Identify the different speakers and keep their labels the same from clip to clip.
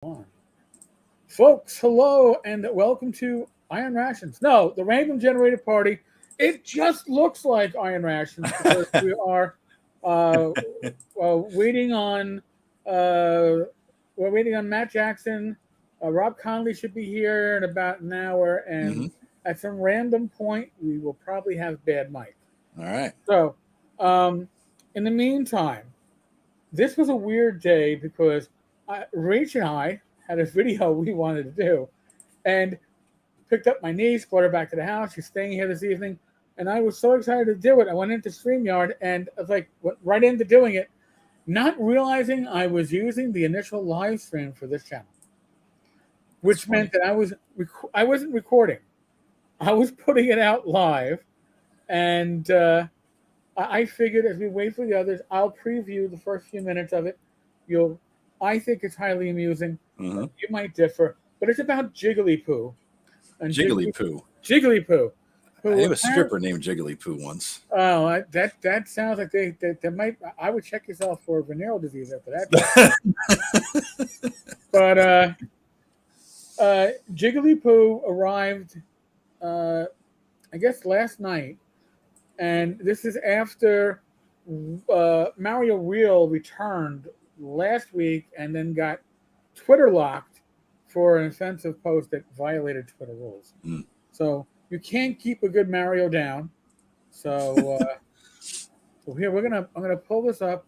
Speaker 1: On. Folks, hello and welcome to Iron Rations. No, the random generated party. It just looks like Iron Rations because we are waiting on we're waiting on Matt Jackson. Rob Conley should be here in about an hour, and at some random point we will probably have bad mic.
Speaker 2: All right.
Speaker 1: So, in the meantime, this was a weird day because Rach and I had a video we wanted to do, and picked up my niece, brought her back to the house. She's staying here this evening, and I was so excited to do it. I went into StreamYard and I was like, went right into doing it, not realizing I was using the initial live stream for this channel, which meant that I wasn't recording. I was putting it out live, and I figured as we wait for the others, I'll preview the first few minutes of it. I think it's highly amusing. You might differ, but it's about Jigglypoo. And
Speaker 2: Jigglypoo.
Speaker 1: Jigglypoo.
Speaker 2: I have a stripper named Jigglypoo once.
Speaker 1: Oh, that sounds like they might. I would check yourself for venereal disease after that. But Jigglypoo arrived, I guess, last night, and this is after Mario Real returned last week and then got Twitter locked for an offensive post that violated Twitter rules. So you can't keep a good Mario down. So here I'm gonna pull this up.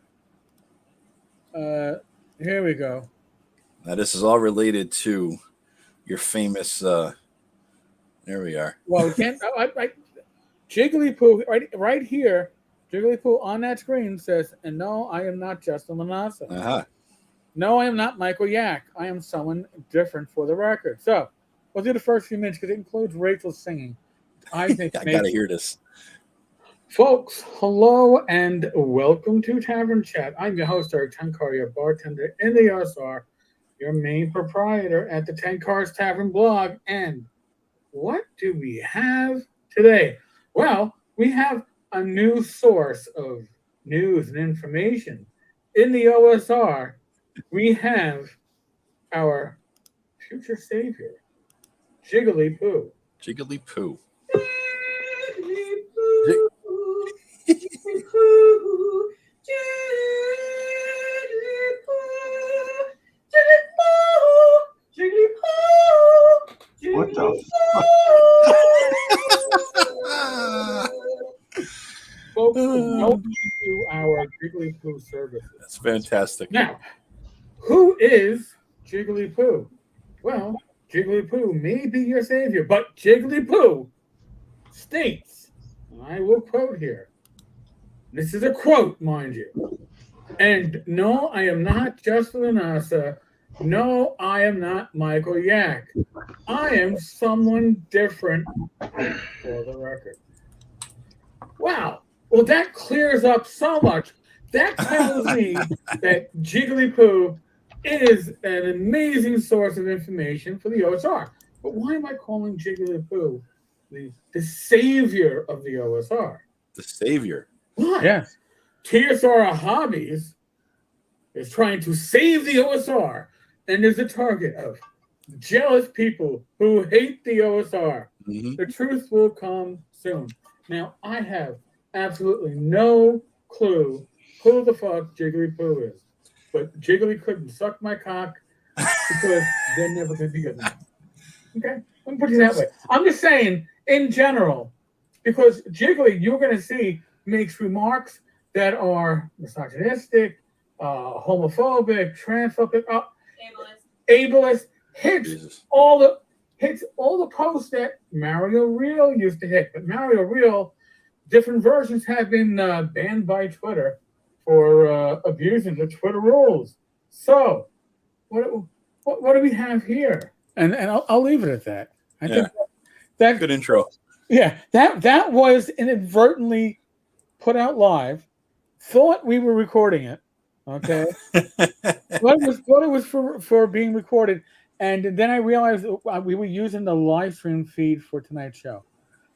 Speaker 1: Here we go.
Speaker 2: Now this is all related to your famous. There we are.
Speaker 1: Well, we can't. Jigglypoo right here. Jigglypoo on that screen says, "And no, I am not Justin Lanasa. No, I am not Michael Yak. I am someone different for the record." So we'll do the first few minutes because it includes Rachel singing. I think
Speaker 2: I gotta hear this.
Speaker 1: Folks, hello and welcome to Tavern Chat. I'm your host, Eric Tenkar, your bartender in the USR, your main proprietor at the Tenkar's Tavern blog. And what do we have today? Well, we have a new source of news and information in the OSR. We have our future savior, Jigglypoo.
Speaker 2: Jigglypoo.
Speaker 3: What the
Speaker 1: Folks, welcome to our Jigglypoo services.
Speaker 2: That's fantastic.
Speaker 1: Now, who is Jigglypoo? Well, Jigglypoo may be your savior, but Jigglypoo states, I will quote here. This is a quote, mind you. And no, I am not Justin Lanasa. No, I am not Michael Yak. I am someone different for the record. Wow. Well, that clears up so much. That tells me that Jigglypoo is an amazing source of information for the OSR. But why am I calling Jigglypoo the savior of the OSR?
Speaker 2: The savior.
Speaker 1: Why? Yes. TSR Hobbies is trying to save the OSR and is a target of jealous people who hate the OSR. The truth will come soon. Now, I have absolutely no clue who the fuck Jigglypoo is. But Jiggly couldn't suck my cock because they're never going to be good enough. Okay? Let me put it that way. I'm just saying, in general, because Jiggly, you're going to see, makes remarks that are misogynistic, homophobic, transphobic, ableist, hits all the posts that Mario Real used to hit. But Mario Real, different versions have been banned by Twitter for abusing the Twitter rules. So, what do we have here? And I'll leave it at that. I think that
Speaker 2: good intro.
Speaker 1: Yeah, that was inadvertently put out live. Thought we were recording it. Okay, thought it was for being recorded, and then I realized we were using the live stream feed for tonight's show.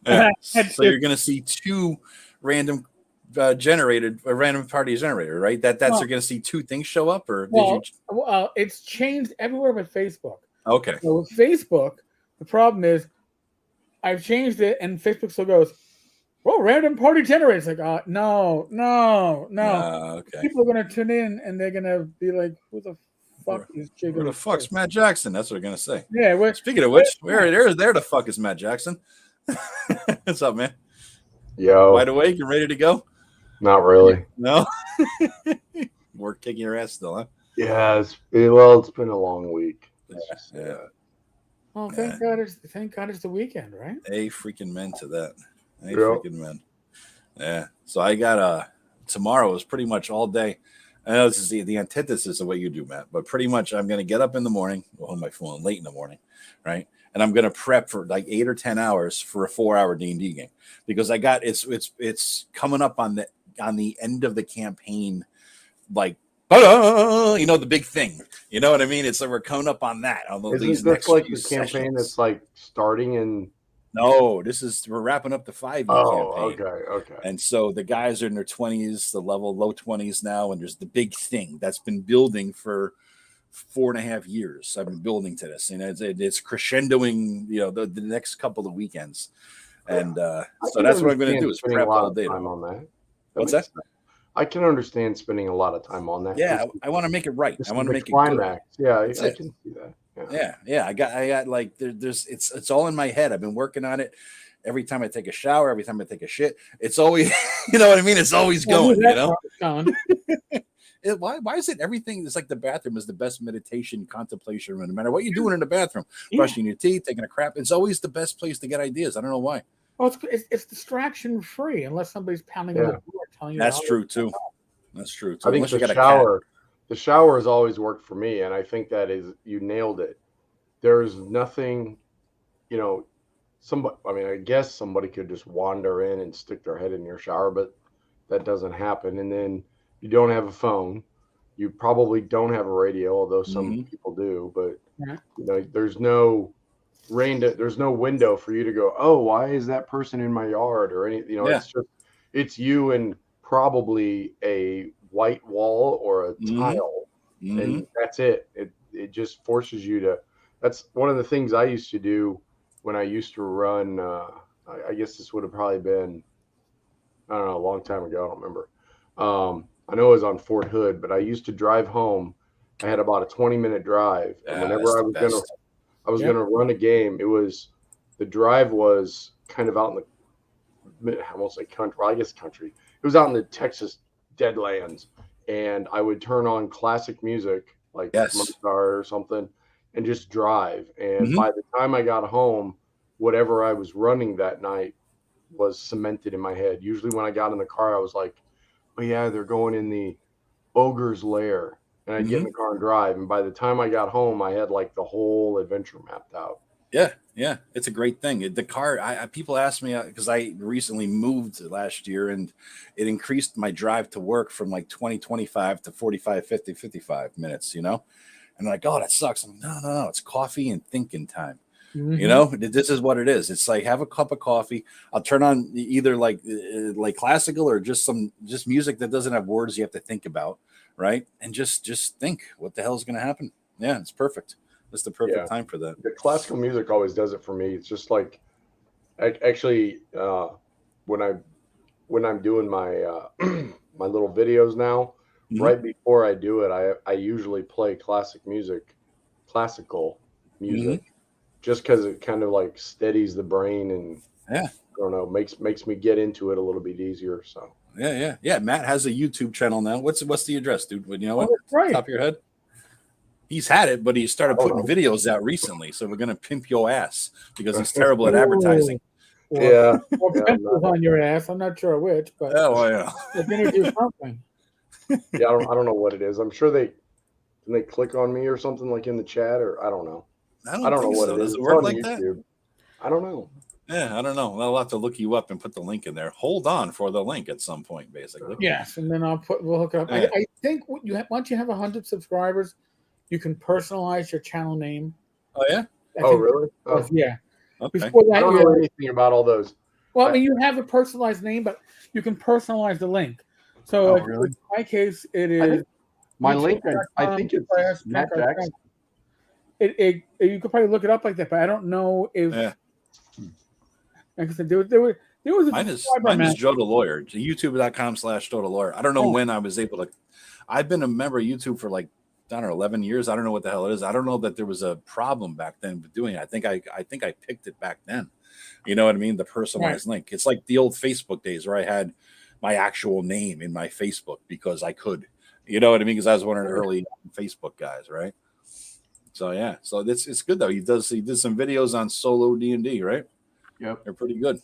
Speaker 2: Yeah. So you're going to see two random generated a random party generator, right? That's you're going to see two things show up, or
Speaker 1: it's changed everywhere but Facebook.
Speaker 2: Okay.
Speaker 1: So with Facebook, the problem is I've changed it, and Facebook still goes, "Well, random party generator." It's like, no.
Speaker 2: Okay.
Speaker 1: People are going to tune in, and they're going to be like, "Who the fuck is Jiggly?"
Speaker 2: Where the fuck's Matt Jackson? That's what they're going to say.
Speaker 1: Yeah.
Speaker 2: Speaking of which, where the fuck is Matt Jackson? What's up, man?
Speaker 3: Yo.
Speaker 2: Wide awake and ready to go?
Speaker 3: Not really.
Speaker 2: No. We're kicking your ass still, huh?
Speaker 3: Yeah. It's been a long week.
Speaker 2: Yeah.
Speaker 1: Well, thank God it's the weekend, right?
Speaker 2: A freaking men to that. Freaking men. Yeah. So I got tomorrow is pretty much all day. I know this is the antithesis of what you do, Matt, but pretty much I'm going to get up in the morning, on my phone late in the morning, right? And I'm going to prep for like 8 or 10 hours for a 4-hour D&D game, because I got it's coming up on the end of the campaign, like, the big thing. You know what I mean? It's like we're coming up on that.
Speaker 3: Isn't this like the campaign that's like starting in?
Speaker 2: No, we're wrapping up the 5e campaign.
Speaker 3: Okay.
Speaker 2: And so the guys are in their 20s, the low 20s now, and there's the big thing that's been building for 4.5 years. I've been building to this, and it's crescendoing, the next couple of weekends. And so that's what I'm going to do is prep all day
Speaker 3: on that.
Speaker 2: What's that?
Speaker 3: I can understand spending a lot of time on that.
Speaker 2: Yeah, I want to make it right. I want to make it
Speaker 3: climax.
Speaker 2: Good.
Speaker 3: Yeah, I can see that.
Speaker 2: Yeah. I got like it's all in my head. I've been working on it. Every time I take a shower, every time I take a shit, it's always, you know what I mean? It's always going, Why is it everything? It's like the bathroom is the best meditation, contemplation room. No matter what you're doing in the bathroom, brushing your teeth, taking a crap, it's always the best place to get ideas. I don't know why.
Speaker 1: Well, it's distraction free unless somebody's pounding on the door telling you.
Speaker 2: That's true too. That's true too.
Speaker 3: I think the shower has always worked for me, and I think you nailed it. There's nothing, I guess somebody could just wander in and stick their head in your shower, but that doesn't happen. And then you don't have a phone. You probably don't have a radio, although some people do. But there's no window for you to go, oh, why is that person in my yard or anything? It's you and probably a white wall or a tile, and that's it. It just forces you to. That's one of the things I used to do when I used to run. I guess this would have probably been, I don't know, a long time ago. I don't remember. I know it was on Fort Hood, but I used to drive home. I had about a 20-minute drive, and whenever I was gonna run a game, the drive was kind of out in the, I won't say country. Well, I guess country. It was out in the Texas Deadlands, and I would turn on classic music like Mozart or something, and just drive. And by the time I got home, whatever I was running that night was cemented in my head. Usually when I got in the car, I was like, oh yeah, they're going in the ogre's lair. And I'd get in the car and drive. And by the time I got home, I had like the whole adventure mapped out.
Speaker 2: Yeah. It's a great thing. The car, people ask me, because I recently moved last year, and it increased my drive to work from like 25 to 45, 50, 55 minutes, And they're like, oh, that sucks. I'm like, no, it's coffee and thinking time. This is what it is. It's like, have a cup of coffee. I'll turn on either like classical or just music that doesn't have words you have to think about. Right. And just think what the hell is going to happen. Yeah, it's perfect. It's the perfect time for that.
Speaker 3: The classical music always does it for me. It's just like, actually, when I'm doing my my little videos now, right before I do it, I usually play classical music, just because it kind of like steadies the brain and I don't know, makes me get into it a little bit easier. So.
Speaker 2: Yeah. Matt has a YouTube channel now. What's the address, dude? You know what?
Speaker 1: Right.
Speaker 2: Top of your head. He's had it, but he started putting videos out recently. So we're gonna pimp your ass because he's terrible at advertising.
Speaker 3: Or
Speaker 1: pencils on your ass. I'm not sure which, but they're gonna do something.
Speaker 3: Yeah, I don't know what it is. I'm sure they click on me or something like in the chat, or I don't know. I don't know what it is.
Speaker 2: Does it work like that?
Speaker 3: I don't know.
Speaker 2: Yeah, I don't know. I'll have to look you up and put the link in there. Hold on for the link at some point, basically.
Speaker 1: Yes, and then we'll hook it up. I think once you have 100 subscribers, you can personalize your channel name.
Speaker 2: Oh yeah.
Speaker 3: Really?
Speaker 1: Yeah.
Speaker 2: Okay.
Speaker 1: Before that,
Speaker 3: I don't know anything about all those
Speaker 1: Well, I mean, you have a personalized name, but you can personalize the link. So
Speaker 3: really?
Speaker 1: in my case, it is
Speaker 3: my link. I think it's Matt Jackson.
Speaker 1: You could probably look it up like that, but I don't know if.
Speaker 2: Yeah.
Speaker 1: Like I said, there was a
Speaker 2: mine is JoetheLawyer. YouTube.com/JoetheLawyer. I don't know when I was able to. I've been a member of YouTube for like, I don't know, 11 years. I don't know what the hell it is. I don't know that there was a problem back then with doing it. I think I picked it back then. You know what I mean? The personalized link. It's like the old Facebook days where I had my actual name in my Facebook because I could. You know what I mean? Because I was one of the early Facebook guys, right? So yeah, so it's good though. He did some videos on solo D&D, right?
Speaker 3: Yep,
Speaker 2: they're pretty good.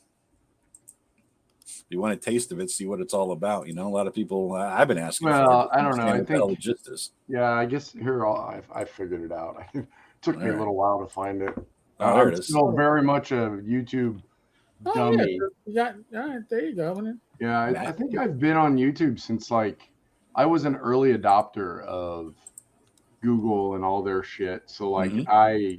Speaker 2: You want a taste of it, see what it's all about. You know, a lot of people I've been asking.
Speaker 3: Well, I don't know. I think
Speaker 2: the gist is.
Speaker 3: Yeah, I guess here I figured it out. It took me a little while to find it.
Speaker 2: There it is.
Speaker 3: Still very much a YouTube dummy.
Speaker 1: Yeah, there you go.
Speaker 3: Yeah, I think I've been on YouTube since like I was an early adopter of Google and all their shit. So like I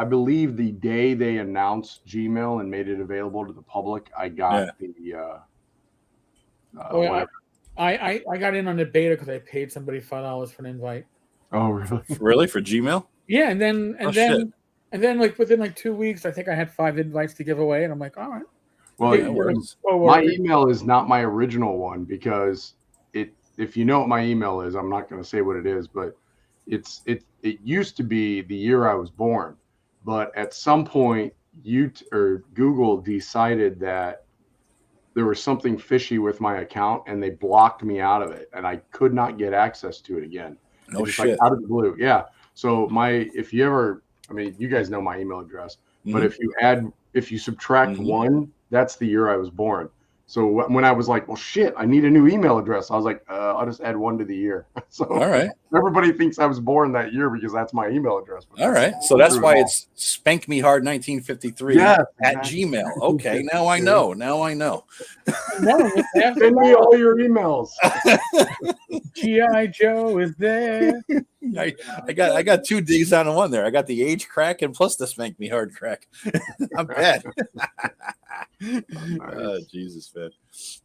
Speaker 3: believe the day they announced Gmail and made it available to the public, I got
Speaker 1: I got in on the beta because I paid somebody $5 for an invite.
Speaker 3: Oh, really?
Speaker 2: Really, for Gmail?
Speaker 1: Yeah, and then like within like 2 weeks, I think I had 5 invites to give away, and I'm like, all right.
Speaker 3: Well, my email is not my original one because if you know what my email is, I'm not going to say what it is, but it used to be the year I was born. But at some point, Google decided that there was something fishy with my account, and they blocked me out of it, and I could not get access to it again.
Speaker 2: No shit.
Speaker 3: Like out of the blue, yeah. So you guys know my email address, but if you subtract 1, that's the year I was born. So when I was like, well, shit, I need a new email address, I was like, I'll just add 1 to the year. So
Speaker 2: all right.
Speaker 3: Everybody thinks I was born that year because that's my email address.
Speaker 2: All right. So that's why it's Spank Me Hard 1953 at Gmail. Okay. Now I know.
Speaker 3: Send me all your emails.
Speaker 1: G.I. Joe is there.
Speaker 2: I got 2 D's on 1 there. I got the age crack and plus the Spank Me Hard crack. I'm bad. Oh, Jesus, man.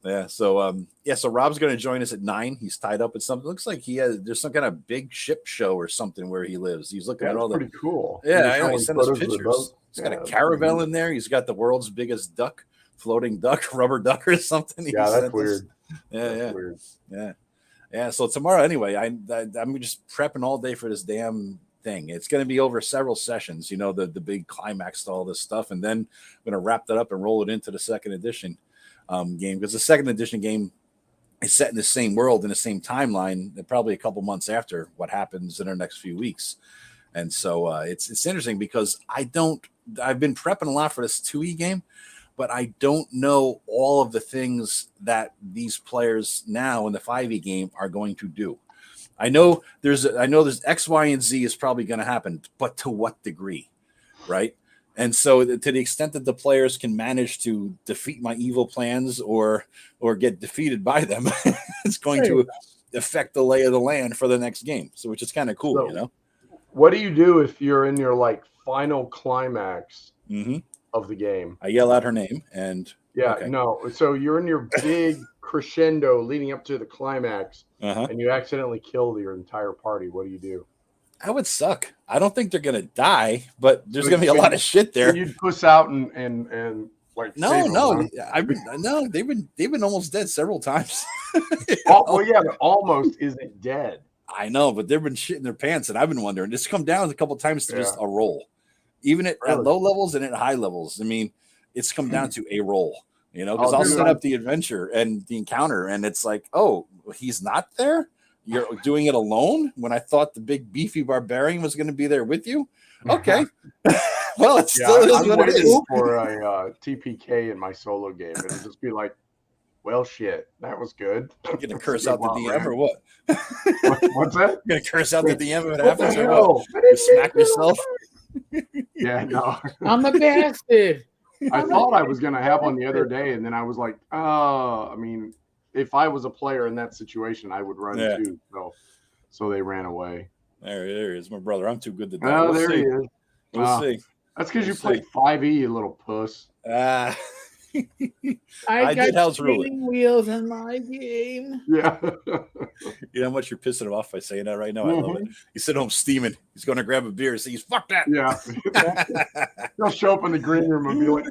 Speaker 2: Yeah. So Rob's going to join us at 9. He's tied up at something. Looks like there's some kind of big ship show or something where he lives. He's looking at all
Speaker 3: pretty cool.
Speaker 2: Yeah, I know. He sent us pictures. He's got a caravel in there. He's got the world's biggest duck, floating duck, rubber duck or something.
Speaker 3: That's weird.
Speaker 2: Yeah. So tomorrow, anyway, I'm just prepping all day for this damn thing. It's going to be over several sessions, you know, the big climax to all this stuff, and then I'm going to wrap that up and roll it into the second edition game, because the second edition game is set in the same world in the same timeline, probably a couple months after what happens in our next few weeks. And so it's interesting because I've been prepping a lot for this 2E game, but I don't know all of the things that these players now in the 5E game are going to do. I know there's X, Y, and Z is probably going to happen, but to what degree, right? And so to the extent that the players can manage to defeat my evil plans or get defeated by them, it's going to affect the lay of the land for the next game. So which is kind of cool,
Speaker 3: so,
Speaker 2: you know?
Speaker 3: What do you do if you're in your like final climax of the game?
Speaker 2: I yell out her name and
Speaker 3: so you're in your big crescendo leading up to the climax and you accidentally kill your entire party. What do you do?
Speaker 2: That would suck. I don't think they're gonna die, but there's gonna be a lot of shit there.
Speaker 3: You'd puss out and like
Speaker 2: they've been almost dead several times.
Speaker 3: But almost isn't dead.
Speaker 2: I know, but they've been shitting their pants, and I've been wondering. It's come down a couple of times to just a roll, even at low levels and at high levels. I mean, it's come down to a roll, you know, because I'll set up the adventure and the encounter, and it's like, oh, he's not there. You're doing it alone when I thought the big beefy barbarian was going to be there with you. Okay. Well, it still is what it is.
Speaker 3: For a TPK in my solo game, it'll just be like, well, shit, that was good.
Speaker 2: You're going to curse out the DM or what?
Speaker 3: What's that?
Speaker 2: You're going to curse out the DM if it happens or what? You smack yourself?
Speaker 3: Yeah, no.
Speaker 1: I'm a bastard.
Speaker 3: I thought I was going to have one the other day, and then I was like, I mean, if I was a player in that situation, I would run too. So they ran away.
Speaker 2: There he is, my brother. I'm too good to die.
Speaker 3: Oh, there he is.
Speaker 2: We'll see.
Speaker 3: That's because you played 5e, you little puss.
Speaker 1: I
Speaker 2: did
Speaker 1: got
Speaker 2: house rule it.
Speaker 1: spinning wheels in my game.
Speaker 3: Yeah.
Speaker 2: You know how much you're pissing him off by saying that right now? I love it. He's sitting home steaming. He's going to grab a beer and say, fuck that.
Speaker 3: Yeah. He'll show up in the green room and be like,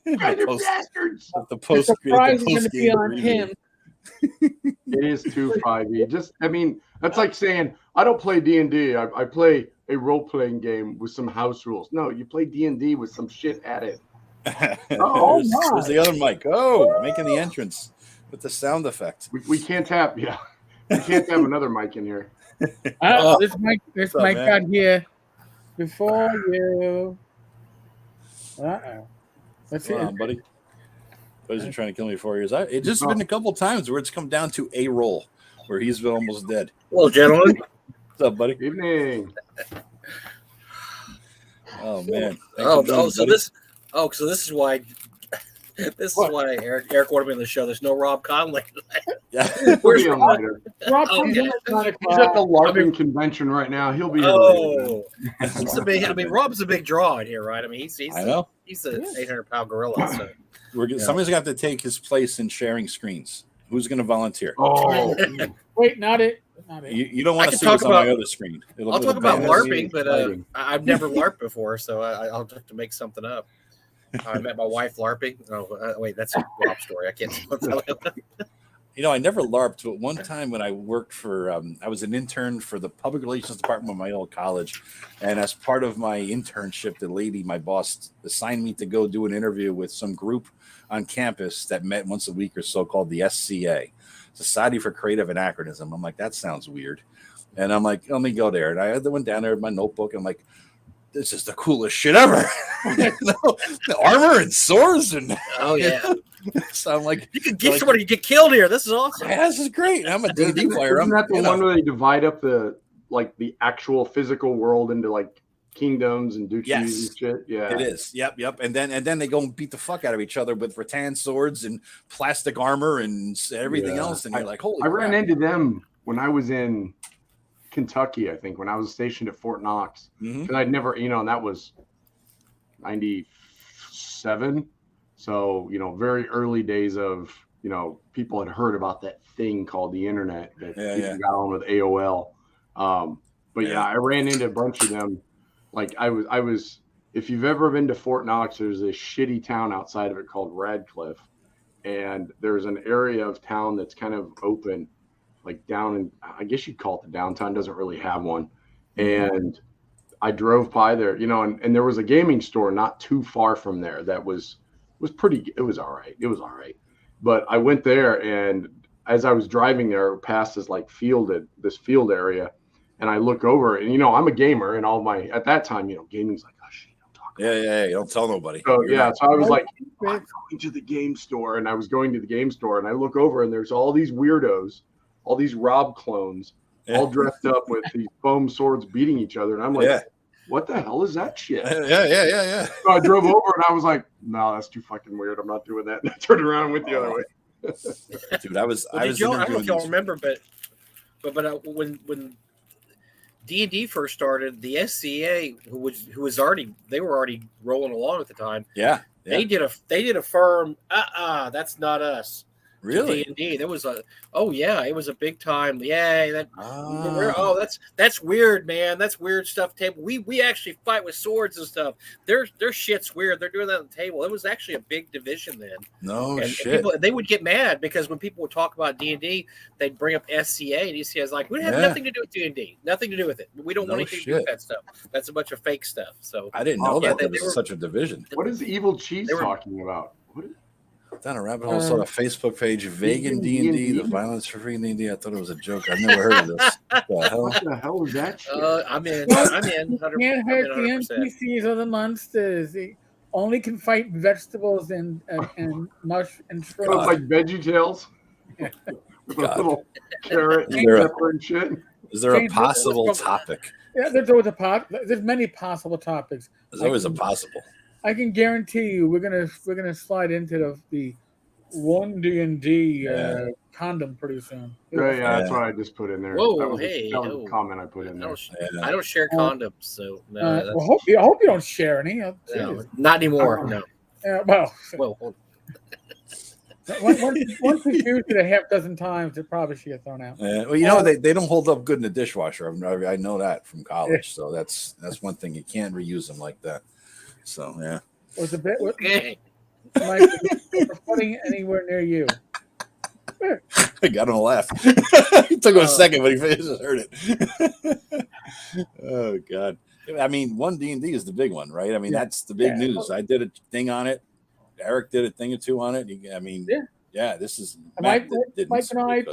Speaker 3: you guys are bastards.
Speaker 2: The post
Speaker 1: prize is going to be on him.
Speaker 3: It is too 5e. I mean, that's like saying I don't play D&D. I play a role-playing game with some house rules. No, you play D&D with some shit added.
Speaker 2: There's the other mic. Oh, making the entrance with the sound effect.
Speaker 3: We can't have we can't have another mic in here.
Speaker 1: This mic got here before you. Let's see,
Speaker 2: buddy. Buddy's been trying to kill me for 4 years. It just been a couple times where it's come down to a roll where he's been almost dead.
Speaker 4: Hello, gentlemen.
Speaker 2: What's up, buddy?
Speaker 3: Evening.
Speaker 2: Oh man.
Speaker 4: So this is why. This is why Eric wanted me on the show. There's no Rob Conley.
Speaker 2: Yeah.
Speaker 3: Where's Rob?
Speaker 1: Rob
Speaker 3: He's at the LARPing convention right now. He'll be here.
Speaker 4: Oh, he's a big. I mean, Rob's a big draw in here, right? I mean, he's
Speaker 2: I know.
Speaker 4: He's an 800-pound gorilla. So.
Speaker 2: Somebody's got to take his place in sharing screens. Who's going to volunteer?
Speaker 3: Oh,
Speaker 1: wait, not it.
Speaker 2: You don't want to see what's on my other screen.
Speaker 4: I'll talk about LARPing, but I've never LARPed before, so I'll have to make something up. I met my wife LARPing. Oh, wait, that's a Rob story. I can't tell you.
Speaker 2: I never LARPed, but one time when I worked for, I was an intern for the public relations department of my old college. And as part of my internship, my boss assigned me to go do an interview with some group on campus that met once a week or so called the SCA, Society for Creative Anachronism. I'm like, that sounds weird. And I'm like, let me go there. And I went down there with my notebook. And I'm like, this is the coolest shit ever. The armor and swords. And
Speaker 4: oh, yeah.
Speaker 2: So I'm like,
Speaker 4: you can get somebody to get killed here. This is awesome.
Speaker 2: Yeah, this is great. I'm a D&D player.
Speaker 3: Isn't that the one where they divide up the actual physical world into like kingdoms and duchies and shit? Yeah,
Speaker 2: it is. Yep. And then they go and beat the fuck out of each other with rattan swords and plastic armor and everything else. And you're like, holy crap.
Speaker 3: Ran into them when I was in Kentucky, I think, when I was stationed at Fort Knox. Because I'd never, and that was 97. So, very early days of, people had heard about that thing called the internet that people got on with AOL. I ran into a bunch of them. Like I was, if you've ever been to Fort Knox, there's this shitty town outside of it called Radcliffe. And there's an area of town that's kind of open, like down in, I guess you'd call it the downtown, doesn't really have one. And I drove by there, and there was a gaming store not too far from there that was pretty, it was all right. But I went there, and as I was driving there past this field area, and I look over, and I'm a gamer, and at that time, gaming's like, oh shit, don't talk about
Speaker 2: it. Don't tell nobody.
Speaker 3: So so I was like, I'm going to the game store, and I was going to the game store, and I look over, and there's all these weirdos, all these Rob clones, all dressed up with these foam swords beating each other, and I'm like, what the hell is that shit?
Speaker 2: Yeah.
Speaker 3: So I drove over, and I was like, no, that's too fucking weird. I'm not doing that. And I turned around and went the other way.
Speaker 2: Dude, I don't
Speaker 4: know if y'all remember, but when D&D first started, the SCA, who was already rolling along at the time.
Speaker 2: Yeah.
Speaker 4: They did a firm. That's not us.
Speaker 2: Really?
Speaker 4: D&D. There was it was a big time. Yeah. That's weird, man. That's weird stuff. Table. We actually fight with swords and stuff. Their shit's weird. They're doing that on the table. It was actually a big division then.
Speaker 2: No shit.
Speaker 4: And people, they would get mad because when people would talk about D&D, they'd bring up SCA, and SCA is like, we have nothing to do with D&D. Nothing to do with it. We don't want anything to do with that stuff. That's a bunch of fake stuff. So
Speaker 2: I didn't know that there was such a division.
Speaker 3: What is Evil Cheese talking about?
Speaker 2: Down a rabbit hole, saw a Facebook page, Vegan D&D, the violence for free D&D. I thought it was a joke. I've never heard of this.
Speaker 3: What the hell is that shit?
Speaker 4: I'm in.
Speaker 1: You can't hurt the NPCs or the monsters. They only can fight vegetables and mush and shrimp.
Speaker 3: So it's like VeggieTales with a little carrot and pepper and shit.
Speaker 2: Is there a possible topic?
Speaker 1: Yeah, there's many possible topics.
Speaker 2: There's always a possible.
Speaker 1: I can guarantee you, we're gonna slide into the one D&D condom pretty soon.
Speaker 3: Yeah, that's what I just put in there.
Speaker 4: Whoa,
Speaker 3: that was
Speaker 4: hey,
Speaker 3: that was a comment I put in there.
Speaker 4: I don't share condoms, so no.
Speaker 1: Well, I hope you don't share any.
Speaker 4: No, not anymore. No.
Speaker 1: Well,
Speaker 4: hold
Speaker 1: once you use it a half dozen times, it probably should get thrown out.
Speaker 2: Well, they don't hold up good in the dishwasher. I know that from college. So that's one thing. You can't reuse them like that. So yeah.
Speaker 1: Was a bit
Speaker 4: okay.
Speaker 1: Mike, putting anywhere near you.
Speaker 2: I got him to laugh. It took him a second, but he just heard it. Oh God! I mean, one D&D is the big one, right? I mean, that's the big news. I did a thing on it. Eric did a thing or two on it. I mean, this is
Speaker 1: Mike and I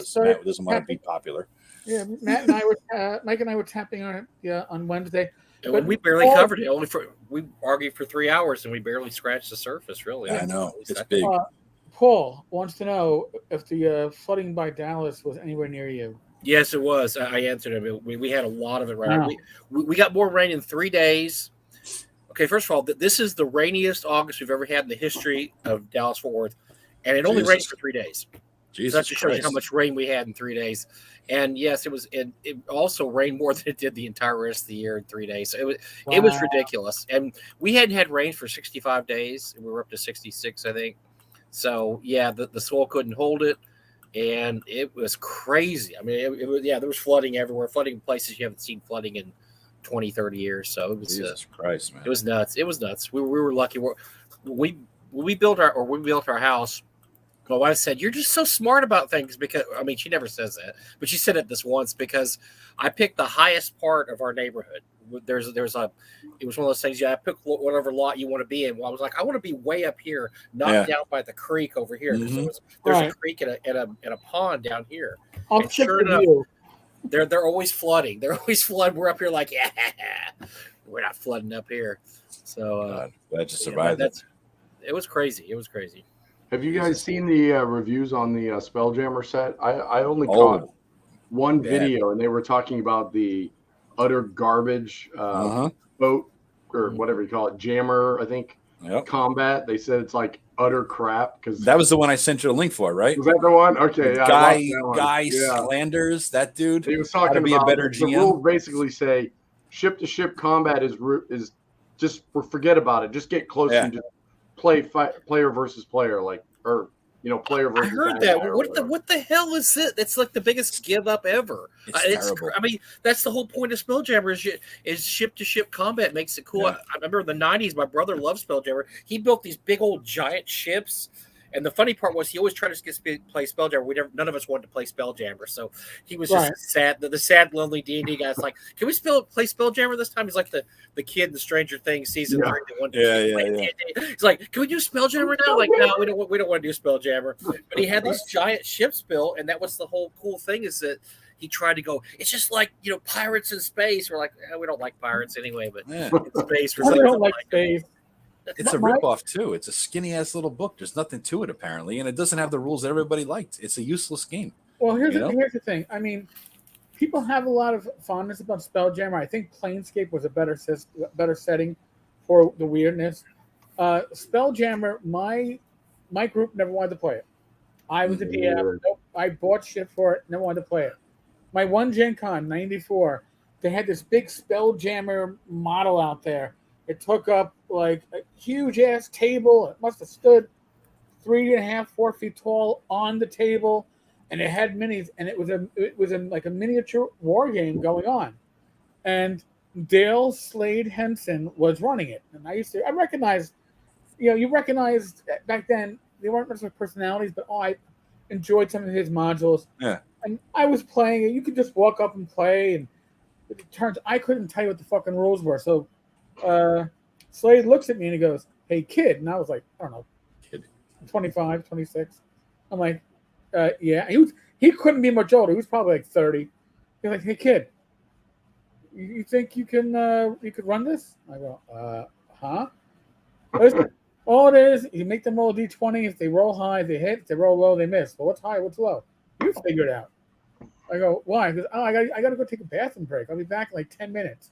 Speaker 1: started.
Speaker 2: Matt doesn't want to be popular.
Speaker 1: Yeah, Matt and I were Mike and I were tapping on it on Wednesday.
Speaker 4: But we barely covered it. We argued for 3 hours and we barely scratched the surface. Really,
Speaker 2: I know it's big.
Speaker 1: Paul wants to know if the flooding by Dallas was anywhere near you.
Speaker 4: Yes, it was. I answered him. We had a lot of it right. We got more rain in 3 days. Okay, first of all, this is the rainiest August we've ever had in the history of Dallas-Fort Worth, and it only rained for 3 days. So that just shows you how much rain we had in 3 days. And yes, it also rained more than it did the entire rest of the year in 3 days. So it was ridiculous. And we hadn't had rain for 65 days, and we were up to 66, I think. So yeah, the soil couldn't hold it, and it was crazy. I mean, there was flooding everywhere, flooding in places you haven't seen flooding in 20, 30 years. So it was
Speaker 2: Jesus Christ, man.
Speaker 4: It was nuts. It was nuts. We were lucky. We built our house. My wife said, "You're just so smart about things," because I mean, she never says that, but she said it this once because I picked the highest part of our neighborhood. It was one of those things. I pick whatever lot you want to be in. Well, I was like, I want to be way up here, not down by the creek over here.
Speaker 2: Mm-hmm.
Speaker 4: There's a creek and a pond down here.
Speaker 1: And
Speaker 4: sure enough, they're always flooding. They're always flooding. We're up here like, we're not flooding up here. So
Speaker 2: glad you survived it.
Speaker 4: It was crazy. It was crazy.
Speaker 3: Have you guys seen the reviews on the Spelljammer set? I only caught one video, and they were talking about the utter garbage boat or whatever you call it, jammer, I think, combat. They said it's like utter crap. Because
Speaker 2: that was the one I sent you a link for, right?
Speaker 3: Was that the one? Okay.
Speaker 2: Guy Slanders, that dude.
Speaker 3: He was talking about
Speaker 2: a better GM.
Speaker 3: The rules basically say ship-to-ship combat is just forget about it. Just get close and just player versus player, player versus.
Speaker 4: I heard that. What the hell is it? It's like the biggest give up ever. It's I mean, that's the whole point of Spelljammer is ship to ship combat makes it cool.
Speaker 2: Yeah.
Speaker 4: I remember in the 90s, my brother loved Spelljammer. He built these big old giant ships. And the funny part was he always tried to play Spelljammer. None of us wanted to play Spelljammer, so he was just sad. The sad, lonely D&D guy's like, "Can we play Spelljammer this time?" He's like the kid in the Stranger Things season 3 that wanted to play D&D. He's like, "Can we do Spelljammer now?" Like, no, we don't want to do Spelljammer. But he had these giant ships built, and that was the whole cool thing is that he tried to go. It's just like pirates in space. We're like, we don't like pirates anyway, but in space,
Speaker 1: we don't like space.
Speaker 2: It's a ripoff too. It's a skinny ass little book. There's nothing to it apparently, and it doesn't have the rules that everybody liked. It's a useless game.
Speaker 1: Well, here's the thing. I mean, people have a lot of fondness about Spelljammer. I think Planescape was a better setting for the weirdness. Spelljammer, my group never wanted to play it. I was a DM. Nope, I bought shit for it. Never wanted to play it. My one Gen Con '94, they had this big Spelljammer model out there. It took up like a huge ass table. It must have stood 3.5, 4 feet tall on the table, and it had minis. And it was like a miniature war game going on. And Dale Slade Henson was running it, and I recognized, you recognized back then they weren't necessarily personalities, but I enjoyed some of his modules.
Speaker 2: Yeah.
Speaker 1: And I was playing it. You could just walk up and play, and it turns. I couldn't tell you what the fucking rules were, so. Slade looks at me and he goes, "Hey kid," and I was like, I don't know, kid, 25, 26. I'm like, yeah. He couldn't be much older. He was probably like 30. He's like, "Hey kid, you think you could run this?" I go, huh? Listen, all it is, you make them roll a d20. If they roll high, they hit. If they roll low, they miss. But what's high? What's low? You figure it out. I go, why? Because I got to go take a bathroom break. I'll be back in like 10 minutes.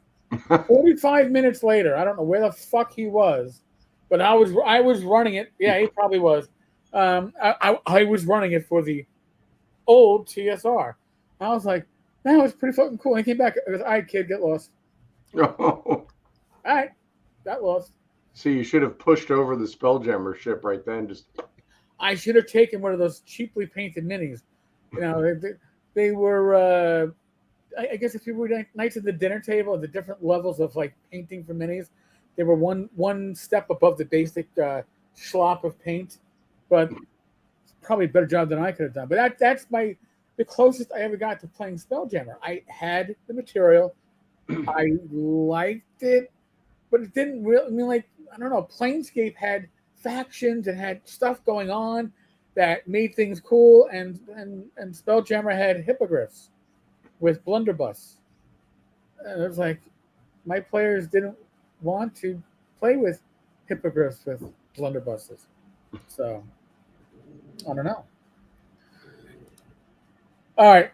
Speaker 1: 45 minutes later, I don't know where the fuck he was, but I was running it. Yeah, he probably was. I was running it for the old TSR. I was like, that was pretty fucking cool. And I came back. It was, all right, kid, get lost. All right, got lost.
Speaker 3: See, you should have pushed over the Spelljammer ship right then.
Speaker 1: I should have taken one of those cheaply painted minis. You know, they were. I guess if you were nights at the dinner table, the different levels of like painting for minis, they were one step above the basic schlop of paint, but probably a better job than I could have done. But that's the closest I ever got to playing Spelljammer. I had the material, I liked it, but it didn't really. I mean, like, I don't know. Planescape had factions and had stuff going on that made things cool, and Spelljammer had hippogriffs with blunderbuss. And it was like, my players didn't want to play with hippogriffs with blunderbusses. So, I don't know. All right.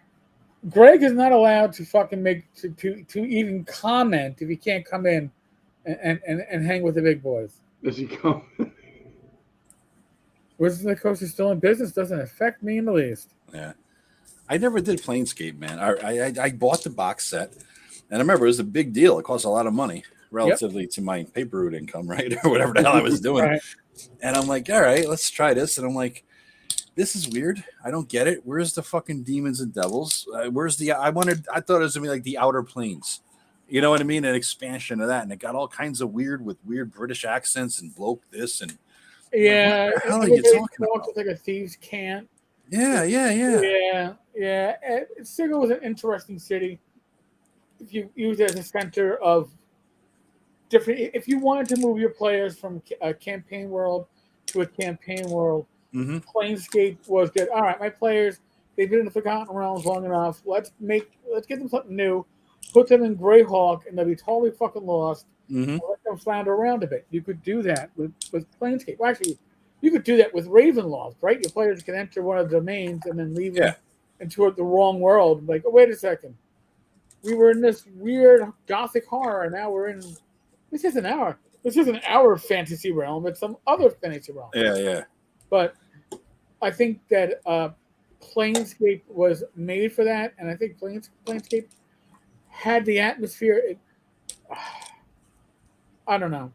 Speaker 1: Greg is not allowed to fucking to even comment if he can't come in and hang with the big boys.
Speaker 3: Does he come?
Speaker 1: Wizards of the Coast is still in business. Doesn't affect me in the least.
Speaker 2: Yeah. I never did Planescape, man. I bought the box set, and I remember it was a big deal. It cost a lot of money relatively to my paper route income, right? Or whatever the hell I was doing. Right. And I'm like, all right, let's try this. And I'm like, this is weird. I don't get it. Where's the fucking demons and devils? Where's the? I thought it was gonna be like the Outer Planes. You know what I mean? An expansion of that, and it got all kinds of weird with weird British accents and bloke this and.
Speaker 1: Yeah,
Speaker 2: what the hell are you talking about?
Speaker 1: It's like a thieves' camp.
Speaker 2: Yeah.
Speaker 1: Sigil was an interesting city. If you use it as a center of different, if you wanted to move your players from a campaign world to a campaign world, Planescape was good. All right, my players, they've been in the Forgotten Realms long enough. Let's get them something new. Put them in Greyhawk, and they'll be totally fucking lost. Let them flounder around a bit. You could do that with Planescape. Well, actually, you could do that with Ravenloft, right? Your players can enter one of the domains and then leave it into the wrong world. Like, oh, wait a second. We were in this weird gothic horror, and now we're in. This isn't our fantasy realm. It's some other fantasy realm.
Speaker 2: Yeah.
Speaker 1: But I think that Planescape was made for that, and I think Planescape had the atmosphere. I don't know.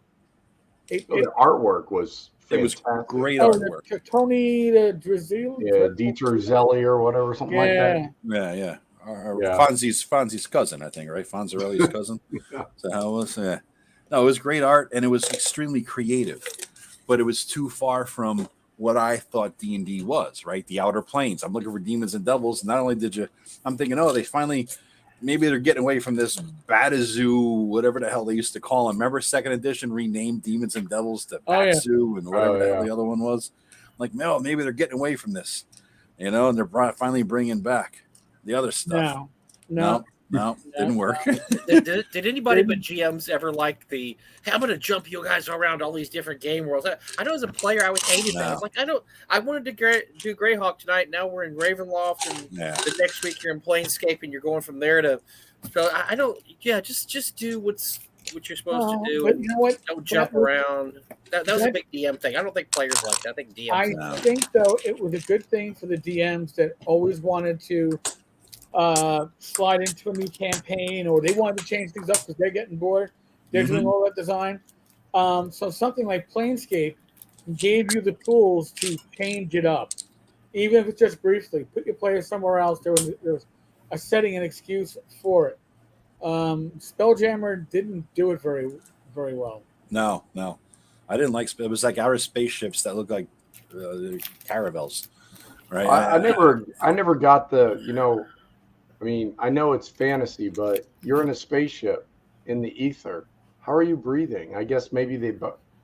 Speaker 3: The artwork was fantastic.
Speaker 2: It was great artwork.
Speaker 1: Tony Drizzle?
Speaker 3: Yeah, Dieter Zelli or whatever, something like that.
Speaker 2: Yeah. Fonzie's cousin, I think, right? Fonzarelli's cousin. So how it was? Yeah. No, it was great art, and it was extremely creative, but it was too far from what I thought D&D was, right? The Outer Planes. I'm looking for demons and devils. Not only I'm thinking, they finally. Maybe they're getting away from this Batazoo, whatever the hell they used to call them. Remember, second edition renamed Demons and Devils to Batazoo and whatever the hell the other one was. Like, no, maybe they're getting away from this, and they're finally bringing back the other stuff. No, didn't work.
Speaker 4: Did anybody but GMs ever like hey, I'm going to jump you guys around all these different game worlds? I know as a player, I was hated that. I was like, I wanted to do Greyhawk tonight. Now we're in Ravenloft, and the next week you're in Planescape, and you're going from there to. I don't. Yeah, just do what you're supposed to do.
Speaker 1: But you know what?
Speaker 4: Don't jump around. That was a big DM thing. I don't think players like that. I think DMs.
Speaker 1: I think though it was a good thing for the DMs that always wanted to. Slide into a new campaign, or they wanted to change things up because they're getting bored. They're doing all that design. So something like Planescape gave you the tools to change it up, even if it's just briefly. Put your players somewhere else. There was a setting and excuse for it. Spelljammer didn't do it very, very well.
Speaker 2: No, I didn't like it. Was like outer spaceships that looked like caravels, right?
Speaker 3: I never got the I mean, I know it's fantasy, but you're in a spaceship in the ether. How are you breathing? I guess maybe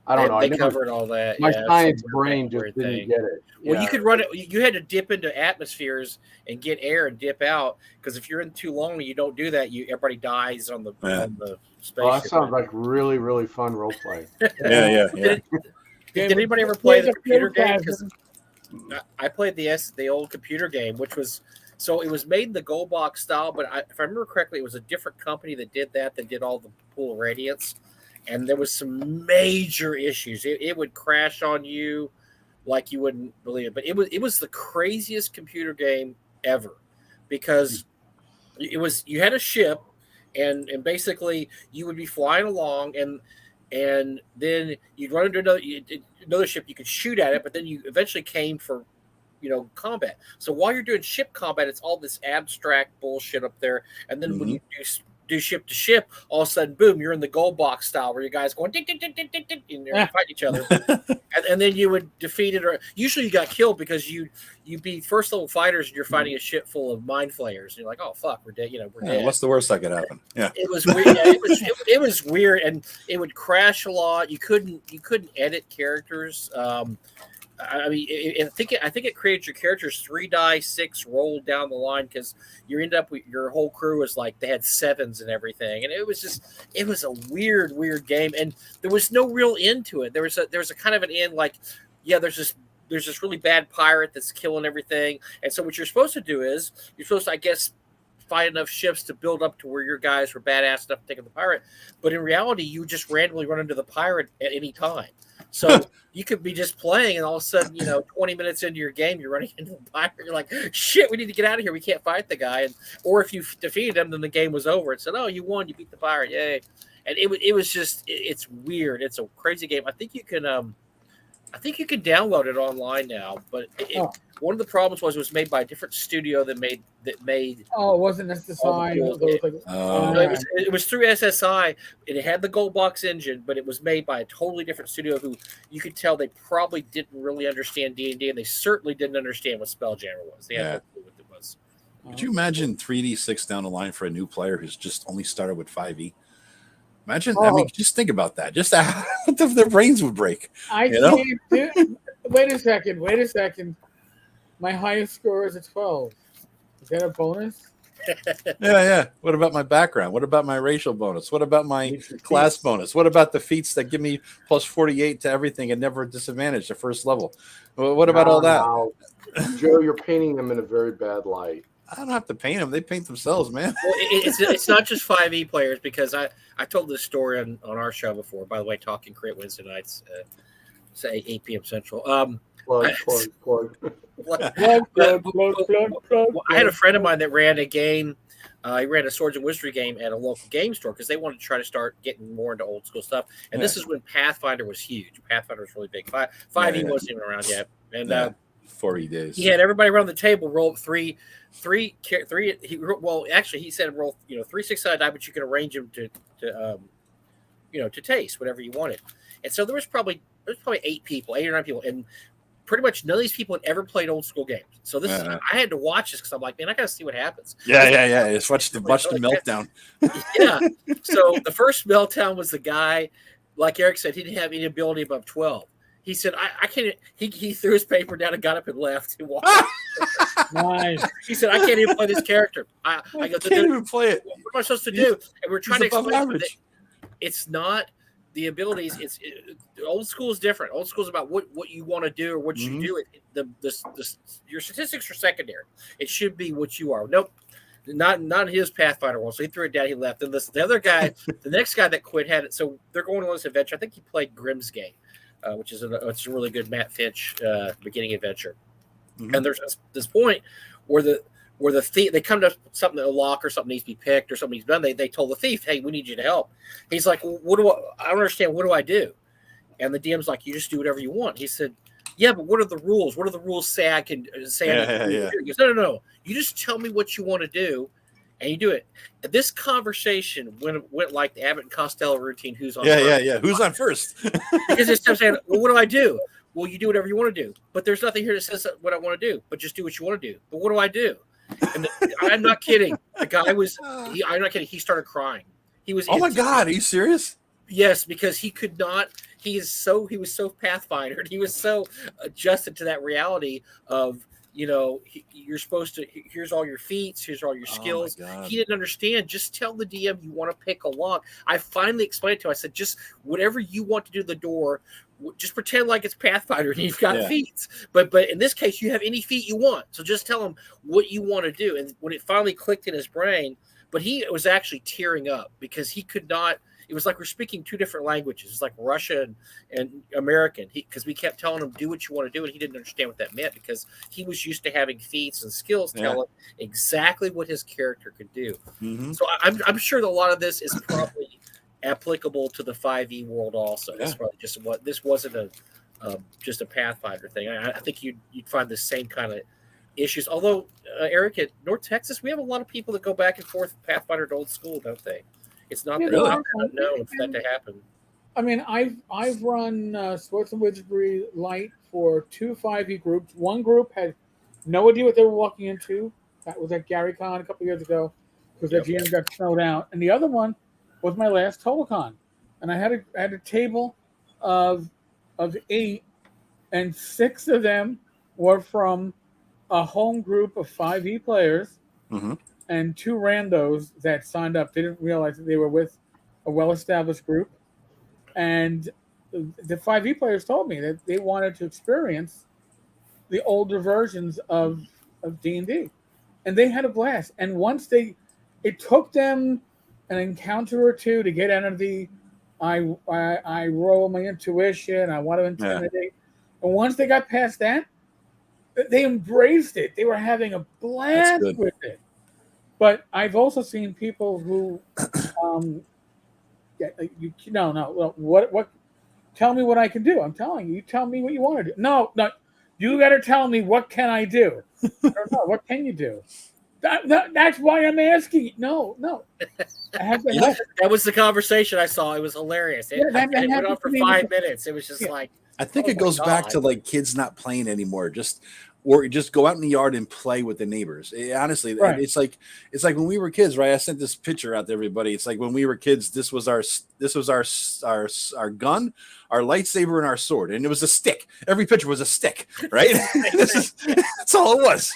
Speaker 3: I don't know.
Speaker 4: They covered all that.
Speaker 3: My science brain just didn't get it.
Speaker 4: Well, you could run it. You had to dip into atmospheres and get air and dip out, because if you're in too long and you don't do that, everybody dies on the spaceship.
Speaker 3: Well, that sounds like really, really fun role play.
Speaker 2: Yeah.
Speaker 4: Did anybody ever play the computer game? Because I played the old computer game, which was. So it was made in the Gold Box style, but if I remember correctly, it was a different company that did all the Pool of Radiance, and there was some major issues. It would crash on you like you wouldn't believe it. But it was the craziest computer game ever, because you had a ship, and basically you would be flying along, and then you'd run into another ship. You could shoot at it, but then you eventually came for combat. So while you're doing ship combat, it's all this abstract bullshit up there. And then when you do ship to ship, all of a sudden, boom, you're in the gold box style where you guys going ding, ding, ding, ding, ding, ding, and you're fighting each other. and then you would defeat it, or usually you got killed because you be first level fighters and you're fighting a ship full of mind flayers. And you're like, oh fuck, we're dead. We're dead.
Speaker 2: What's the worst that could happen? Yeah,
Speaker 4: it was weird. Yeah, it was weird, and it would crash a lot. You couldn't edit characters. I mean, I think it created your characters 3 die 6 rolled down the line, because you end up with your whole crew was like they had 7s and everything, and it was a weird game, and there was no real end to it. There was a kind of an end, like there's this really bad pirate that's killing everything, and so what you're supposed to do is you're supposed to, I guess, find enough ships to build up to where your guys were badass enough to take on the pirate, but in reality you just randomly run into the pirate at any time. So you could be just playing, and all of a sudden, 20 minutes into your game, you're running into the pirate. You're like, shit, we need to get out of here. We can't fight the guy. Or if you defeated him, then the game was over. It said, oh, you won. You beat the pirate. Yay. And it was just, it's weird. It's a crazy game. I think you can download it online now, but one of the problems was it was made by a different studio that made.
Speaker 1: Oh, it wasn't SSI.
Speaker 4: It was through SSI, and it had the Gold Box engine, but it was made by a totally different studio who you could tell they probably didn't really understand D&D, and they certainly didn't understand what Spelljammer was. They had no clue what it was.
Speaker 2: Could you imagine 3D6 down the line for a new player who's just only started with 5e? Imagine, I mean, just think about that. Just their brains would break.
Speaker 1: Wait a second. My highest score is a 12. Is that a bonus?
Speaker 2: Yeah. What about my background? What about my racial bonus? What about my class bonus? What about the feats that give me plus 48 to everything and never disadvantage at first level? What about all that?
Speaker 3: Joe, you're painting them in a very bad light.
Speaker 2: I don't have to paint them. They paint themselves, man.
Speaker 4: Well, it's not just 5e players, because I told this story on our show before. By the way, Talking Crit Wednesday nights, say 8 p.m. Central.
Speaker 3: Plug.
Speaker 4: I had a friend of mine that ran a game. He ran a Swords and Wizardry game at a local game store because they wanted to try to start getting more into old school stuff. And this is when Pathfinder was huge. Pathfinder was really big. 5e wasn't even around yet. And
Speaker 2: 40 days.
Speaker 4: He had everybody around the table roll three. He said roll 3 6-sided die, but you could arrange them to taste whatever you wanted. And so there was probably 8 or 9 people, and pretty much none of these people had ever played old school games. So this I had to watch this because I'm like, man, I got to see what happens.
Speaker 2: Yeah. Just watch the meltdown.
Speaker 4: Yeah. So the first meltdown was the guy, like Eric said, he didn't have any ability above 12. He said, I can't. He threw his paper down and got up and left. And walked.
Speaker 1: Nice.
Speaker 4: He said, I can't even play this character. I
Speaker 2: can't even play it.
Speaker 4: What am I supposed to do? And we're trying to explain that it's not the abilities. Old school is different. Old school is about what you want to do or what you do. Your statistics are secondary. It should be what you are. Nope. Not his Pathfinder one. So he threw it down. He left. And the other guy, the next guy that quit had it. So they're going on this adventure. I think he played Grimm's Game. Which is a really good Matt Finch beginning adventure. And there's this point where the thief, they come to something, a lock or something needs to be picked or something needs to be done. They told the thief, hey, we need you to help. He's like, well, I don't understand. What do I do? And the DM's like, you just do whatever you want. He said, yeah, but what are the rules? What do the rules say I can say?
Speaker 2: Yeah.
Speaker 4: He goes, no. You just tell me what you want to do. And you do it. This conversation went like the Abbott and Costello routine. Who's on first?
Speaker 2: Yeah. Who's on first?
Speaker 4: Because it's saying, well, what do I do? Well, you do whatever you want to do. But there's nothing here that says what I want to do. But just do what you want to do. But what do I do? And I'm not kidding. The guy was, I'm not kidding. He started crying. He was.
Speaker 2: Oh my God. Are you serious?
Speaker 4: Yes, because he could not. He was so Pathfinder. He was so adjusted to that reality of, you're supposed to, here's all your feats, here's all your skills. He didn't understand. Just tell the DM you want to pick a lock. I finally explained it to him. I said, just whatever you want to do the door, just pretend like it's Pathfinder and you've got feats. But in this case, you have any feat you want. So just tell him what you want to do. And when it finally clicked in his brain, but he was actually tearing up because he could not. it was like we're speaking two different languages. It's like Russian and American. Because we kept telling him, do what you want to do, and he didn't understand what that meant because he was used to having feats and skills tell him exactly what his character could do. So I'm sure that a lot of this is probably applicable to the 5e world also. It's probably just what this wasn't just a Pathfinder thing. I think you'd find the same kind of issues. Although, Eric, at North Texas, we have a lot of people that go back and forth Pathfinder to old school, don't they? It's not that unknown for that to happen.
Speaker 1: I mean, I've run Sports and Wizardry Light for 2 5e groups. One group had no idea what they were walking into. That was at Gary Con a couple years ago because their GM got snowed out. And the other one was my last TotalCon, and I had a table of 8, and 6 of them were from a home group of 5e players, and 2 randos that signed up. They didn't realize that they were with a well-established group, and the 5e players told me that they wanted to experience the older versions of D&D, and they had a blast. And once it took them an encounter or 2 to get out of the I roll my intuition, I want to intimidate. And once they got past that, they embraced it. They were having a blast with it. But I've also seen people who, what? Tell me what I can do. I'm telling you. You tell me what you want to do. No. You got to tell me what can I do. I don't know. What can you do? That's why I'm asking. No.
Speaker 4: That was the conversation I saw. It was hilarious. It went on for 5 minutes. It was just like.
Speaker 2: I think it goes back to like kids not playing anymore. Just go out in the yard and play with the neighbors. Honestly, it's like when we were kids, right? I sent this picture out to everybody. It's like when we were kids. This was our gun, our lightsaber, and our sword, and it was a stick. Every picture was a stick, right? That's all it was.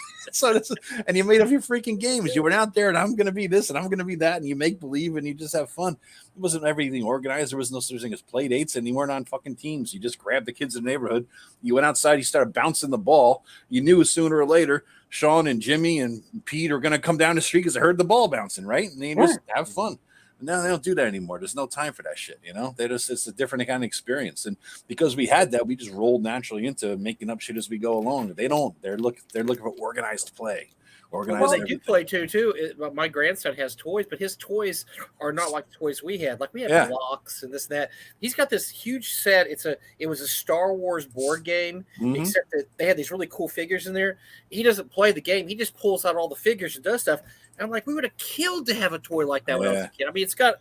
Speaker 2: And you made up your freaking games. You went out there, and I'm going to be this, and I'm going to be that, and you make believe, and you just have fun. It wasn't everything organized. There was no such thing as play dates, and you weren't on fucking teams. You just grabbed the kids in the neighborhood. You went outside. You started bouncing the ball. You knew sooner or later, Sean and Jimmy and Pete are going to come down the street because they heard the ball bouncing, right? And they just have fun. No, they don't do that anymore. There's no time for that shit, it's a different kind of experience. And because we had that, we just rolled naturally into making up shit as we go along. They don't. They're looking for organized play.
Speaker 4: Well, they do play too. My grandson has toys, but his toys are not like the toys we had. Like we had blocks and this and that. He's got this huge set. It was a Star Wars board game, except that they had these really cool figures in there. He doesn't play the game. He just pulls out all the figures and does stuff. And I'm like, we would have killed to have a toy like that when I was a kid. I mean, it's got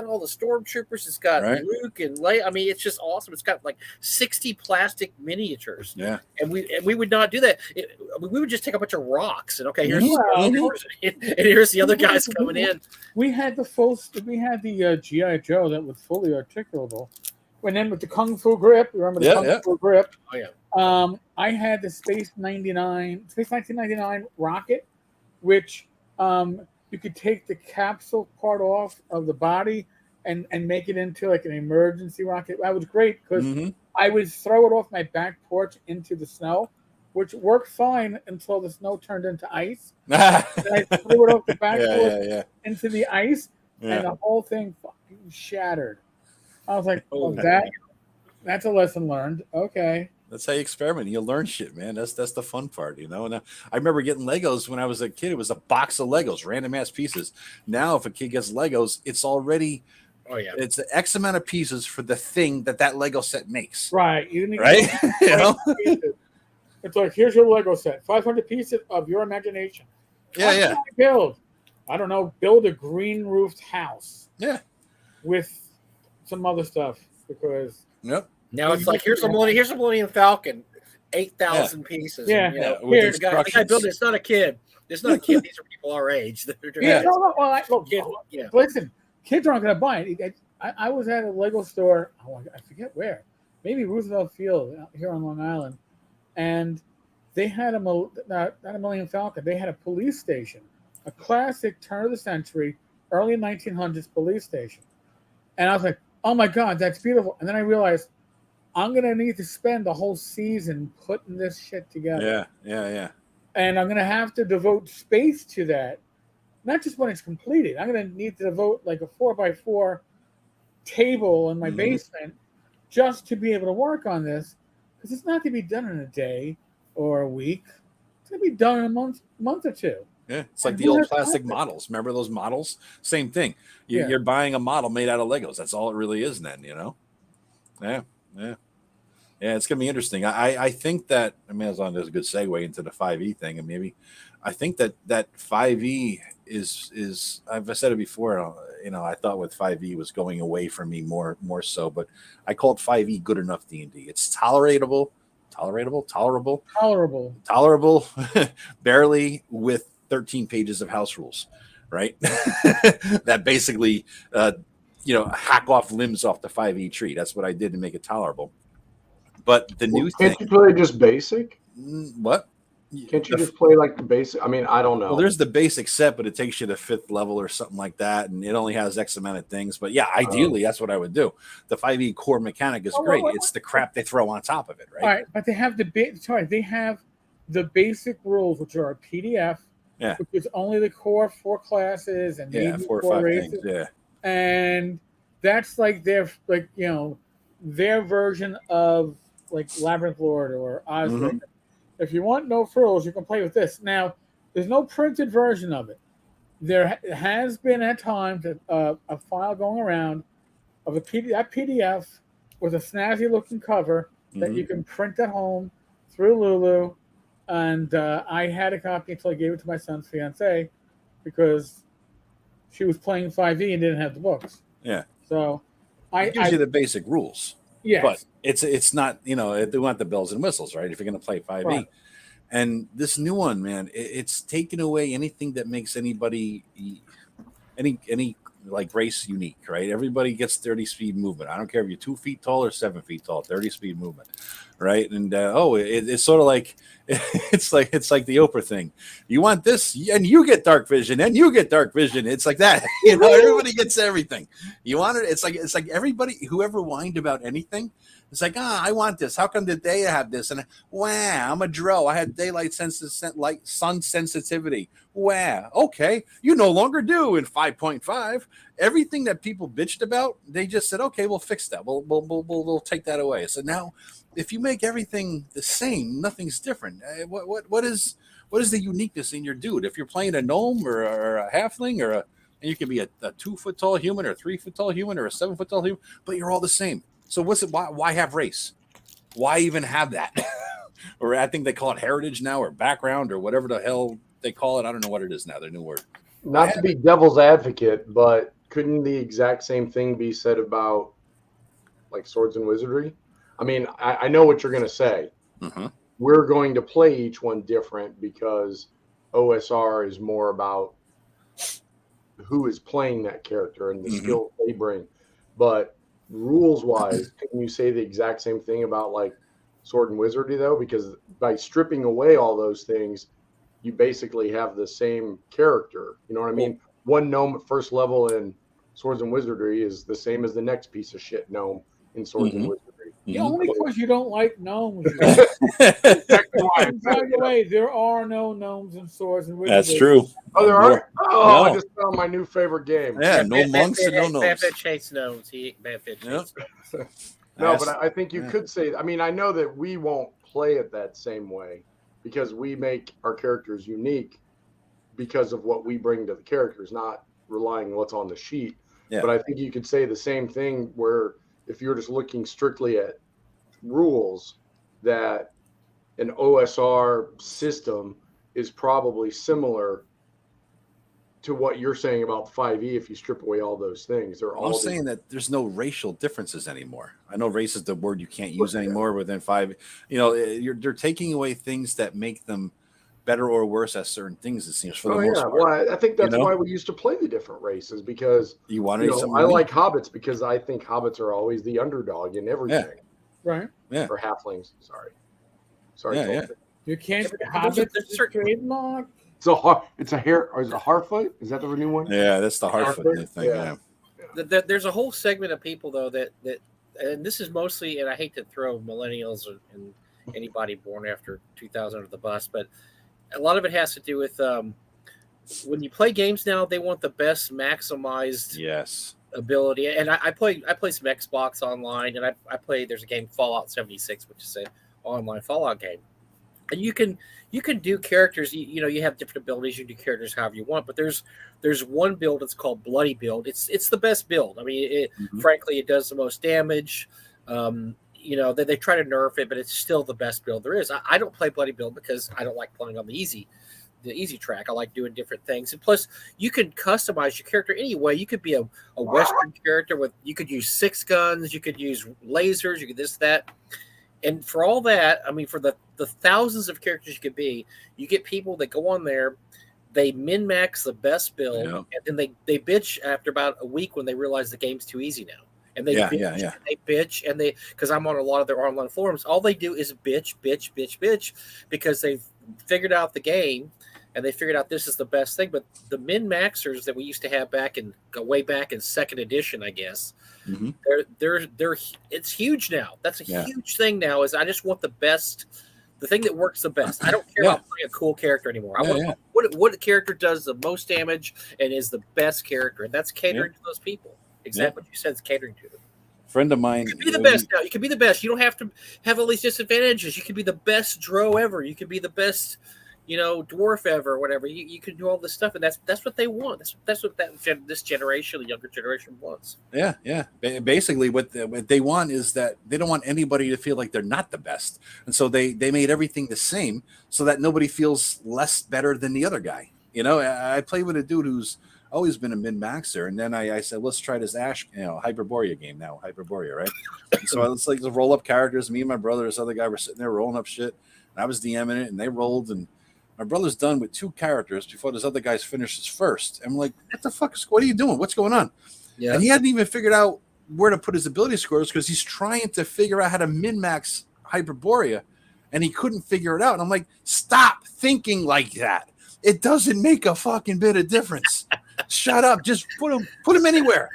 Speaker 4: all the stormtroopers. It's got Luke and Leia. I mean, it's just awesome. It's got like 60 plastic miniatures. Yeah. And we would not do that. We would just take a bunch of rocks and here's the other guys coming in.
Speaker 1: We had the G.I. Joe that was fully articulable. And then with the Kung Fu grip, remember the Kung Fu grip? Oh yeah. I had the Space 1999 rocket, which you could take the capsule part off of the body and make it into like an emergency rocket. That was great because I would throw it off my back porch into the snow, which worked fine until the snow turned into ice. And I threw it off the back porch into the ice, and the whole thing fucking shattered. I was like, that's a lesson learned. Okay.
Speaker 2: That's how you experiment. You learn shit, man. That's the fun part, And I remember getting Legos when I was a kid. It was a box of Legos, random ass pieces. Now, if a kid gets Legos, it's already it's the X amount of pieces for the thing that Lego set makes.
Speaker 1: Right. It's like, here's your Lego set, 500 pieces of your imagination. What can I build? I don't know. Build a green roofed house. Yeah. With some other stuff because.
Speaker 2: Yep.
Speaker 4: Now it's like here's a Millennium Falcon, 8,000 pieces.
Speaker 1: Yeah.
Speaker 4: The guy built it. It's not a kid. It's not a kid. These are people our age.
Speaker 1: Listen, kids aren't going to buy it. I was at a Lego store. I forget where. Maybe Roosevelt Field here on Long Island, and they had not a Millennium Falcon. They had a police station, a classic turn of the century, early 1900s police station, and I was like, oh my God, that's beautiful. And then I realized, I'm going to need to spend the whole season putting this shit together.
Speaker 2: Yeah.
Speaker 1: And I'm going to have to devote space to that, not just when it's completed. I'm going to need to devote like a 4x4 table in my basement just to be able to work on this, because it's not going to be done in a day or a week. It's going to be done in a month or two.
Speaker 2: Yeah, it's like the old plastic models. Remember those models? Same thing. You're buying a model made out of Legos. That's all it really is then, you know? Yeah. It's going to be interesting. I think that, I mean, as long as there's a good segue into the 5e thing, and maybe I think that 5e is I've said it before, you know, I thought with 5e was going away from me more so, but I call it 5e good enough D&D. It's tolerable, barely, with 13 pages of house rules, right? That basically, hack off limbs off the 5e tree. That's what I did to make it tolerable. But the new thing.
Speaker 3: Can't you play just basic?
Speaker 2: What?
Speaker 3: Can't you just play like the basic? I mean, I don't know.
Speaker 2: Well, there's the basic set, but it takes you to 5th level or something like that, and it only has X amount of things. But yeah, ideally, that's what I would do. The 5e core mechanic is great. It's the crap they throw on top of it, right?
Speaker 1: All right, but they have they have the basic rules, which are a PDF.
Speaker 2: Yeah.
Speaker 1: Which is only the core 4 classes and maybe
Speaker 2: 4 or 5
Speaker 1: races.
Speaker 2: things. Yeah.
Speaker 1: And that's like their version of like Labyrinth Lord or Osric. If you want no frills, you can play with this. Now, there's no printed version of it. There has been at times a file going around of that PDF with a snazzy looking cover that you can print at home through Lulu. And I had a copy until I gave it to my son's fiance because she was playing 5e and didn't have the books.
Speaker 2: Yeah.
Speaker 1: So
Speaker 2: it gives you the basic rules.
Speaker 1: Yes.
Speaker 2: But it's not, they want the bells and whistles, right? If you're going to play 5e. Right. And this new one, man, it's taken away anything that makes anybody, any like race unique, right? Everybody gets 30 speed movement. I don't care if you're 2 feet tall or 7 feet tall, 30 speed movement, right? And it's sort of like it's like the Oprah thing. You want this, and you get dark vision, and you get dark vision. It's like that, everybody gets everything. You want it. It's like everybody, whoever whined about anything. It's like, I want this. How come did they have this? And wow, I'm a dro. I had daylight sun sensitivity. Wow, okay, you no longer do in 5.5. Everything that people bitched about, they just said, okay, we'll fix that. We'll take that away. So now, if you make everything the same, nothing's different. What is the uniqueness in your dude? If you're playing a gnome or a halfling and you can be a 2 foot tall human or a 3 foot tall human or a 7 foot tall human, but you're all the same. So what's it? Why have race? Why even have that? Or I think they call it heritage now, or background, or whatever the hell they call it. I don't know what it is now. Their new word.
Speaker 3: Not to be devil's advocate, but couldn't the exact same thing be said about like swords and wizardry? I mean, I know what you're going to say. We're going to play each one different because OSR is more about who is playing that character and the skills they bring. But rules wise, can you say the exact same thing about like sword and wizardry though? Because by stripping away all those things, you basically have the same character. You know what I mean? One gnome at first level in swords and wizardry is the same as the next piece of shit gnome in swords and wizardry.
Speaker 1: The only because you don't like gnomes. By the way, there are no gnomes in swords and wizardry.
Speaker 2: That's true.
Speaker 3: Oh, there are? Oh, no. I just found my new favorite game.
Speaker 2: Yeah, no monks and no gnomes.
Speaker 4: Bad chase gnomes. Bad chase gnomes.
Speaker 3: No, but I think you could say, I mean, I know that we won't play it that same way because we make our characters unique because of what we bring to the characters, not relying on what's on the sheet. Yeah. But I think you could say the same thing where if you're just looking strictly at rules, that an OSR system is probably similar to what you're saying about 5e if you strip away all those things. They're all
Speaker 2: saying that there's no racial differences anymore. I know race is the word you can't use anymore within 5. They're taking away things that make them better or worse at certain things, it seems, for the most part.
Speaker 3: Well, I think that's why we used to play the different races, because I like hobbits because I think hobbits are always the underdog in everything.
Speaker 1: Yeah. Right.
Speaker 2: Yeah.
Speaker 3: Or halflings. Sorry.
Speaker 2: Yeah.
Speaker 1: You can't hobbits trademark.
Speaker 3: It's a hair, or is it a Harfoot? Is that the new one?
Speaker 2: Yeah, that's the Harfoot thing. Yeah.
Speaker 4: There's a whole segment of people though that and this is mostly, and I hate to throw millennials and anybody born after 2000 under the bus, but a lot of it has to do with when you play games now, they want the best maximized ability. And I play some Xbox online, and I play. There's a game Fallout 76, which is an online Fallout game, and you can do characters. You have different abilities. You can do characters however you want. But there's one build that's called Bloody Build. It's the best build. I mean, frankly, it does the most damage. They try to nerf it, but it's still the best build there is. I don't play Bloody Build because I don't like playing on the easy track. I like doing different things. And plus, you can customize your character anyway. You could be a Western character you could use 6 guns, you could use lasers, you could this, that. And for all that, I mean, for the thousands of characters you could be, you get people that go on there, they min-max the best build, and then they bitch after about a week when they realize the game's too easy now. And they bitch, and because I'm on a lot of their online forums, all they do is bitch, because they've figured out the game, and they figured out this is the best thing. But the min-maxers that we used to have way back in second edition, I guess, they're it's huge now. That's a huge thing now. Is I just want the best, the thing that works the best. I don't care about playing a cool character anymore. I want what character does the most damage and is the best character, and that's catering to those people. Exactly what you said. It's catering to them.
Speaker 2: Friend of mine.
Speaker 4: You can be the best now. You can be the best. You don't have to have all these disadvantages. You can be the best Dro ever. You can be the best, dwarf ever, or whatever. You can do all this stuff, and that's what they want. That's what this generation, the younger generation, wants.
Speaker 2: Yeah. Basically, what they want is that they don't want anybody to feel like they're not the best, and so they made everything the same so that nobody feels less better than the other guy. I play with a dude who's always been a min-maxer, and then I said, let's try this Hyperborea game now, Hyperborea, right? And so let's roll up characters. Me and my brother, this other guy, were sitting there rolling up shit, and I was DMing it, and they rolled, and my brother's done with 2 characters before this other guy's finished his first. I'm like, what are you doing? What's going on? Yeah. And he hadn't even figured out where to put his ability scores because he's trying to figure out how to min-max Hyperborea, and he couldn't figure it out. And I'm like, stop thinking like that. It doesn't make a fucking bit of difference. Shut up. Just put him anywhere.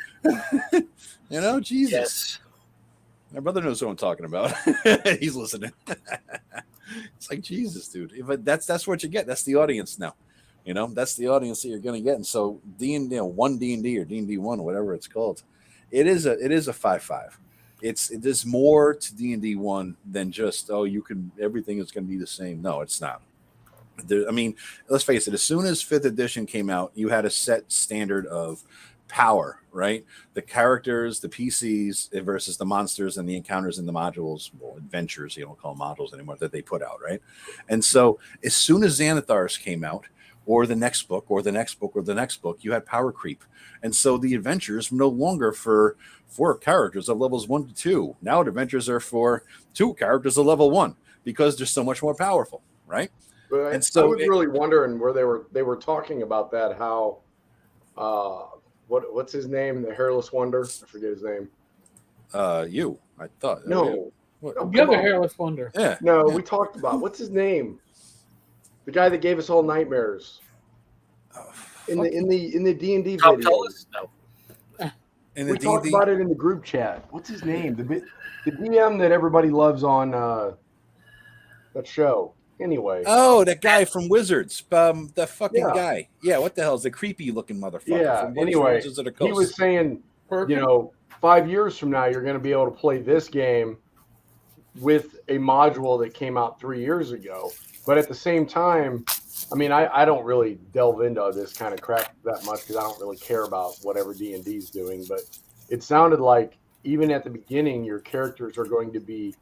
Speaker 2: Jesus. Yes. My brother knows who I'm talking about. He's listening. It's like, Jesus, dude. But that's what you get. That's the audience now. That's the audience that you're going to get. And so one D&D or D&D 1 or whatever it's called, it is a 5-5. It is more to D&D 1 than just, everything is going to be the same. No, it's not. Let's face it. As soon as 5th edition came out, you had a set standard of power, right? The characters, the PCs versus the monsters and the encounters in the modules, adventures, you don't call them modules anymore, that they put out, right? And so as soon as Xanathars came out, or the next book, or the next book, or the next book, you had power creep. And so the adventures were no longer for 4 characters of levels 1 to 2. Now the adventures are for 2 characters of level 1 because they're so much more powerful, right?
Speaker 3: But and so I was really wondering where they were talking about that, how what's his name? The Hairless Wonder? I forget his name.
Speaker 2: I thought.
Speaker 3: No.
Speaker 1: The other Hairless Wonder.
Speaker 2: Yeah.
Speaker 3: No, we talked about what's his name? The guy that gave us all nightmares. In the D&D video.
Speaker 4: No.
Speaker 3: We talked about it in the group chat. What's his name? The DM that everybody loves on that show. Anyway.
Speaker 2: Oh, that guy from Wizards. The fucking guy. Yeah, what the hell is the creepy looking motherfucker?
Speaker 3: Yeah, anyway, he was saying, 5 years from now, you're going to be able to play this game with a module that came out 3 years ago. But at the same time, I don't really delve into this kind of crap that much because I don't really care about whatever D&D is doing. But it sounded like even at the beginning, your characters are going to be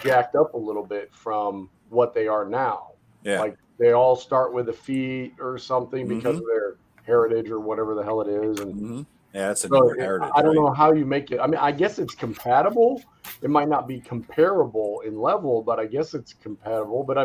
Speaker 3: jacked up a little bit from what they are now.
Speaker 2: Yeah.
Speaker 3: Like they all start with a feat or something because of their heritage or whatever the hell it is. And
Speaker 2: yeah, that's a different heritage.
Speaker 3: I don't know how you make it. I guess it's compatible. It might not be comparable in level, but I guess it's compatible. But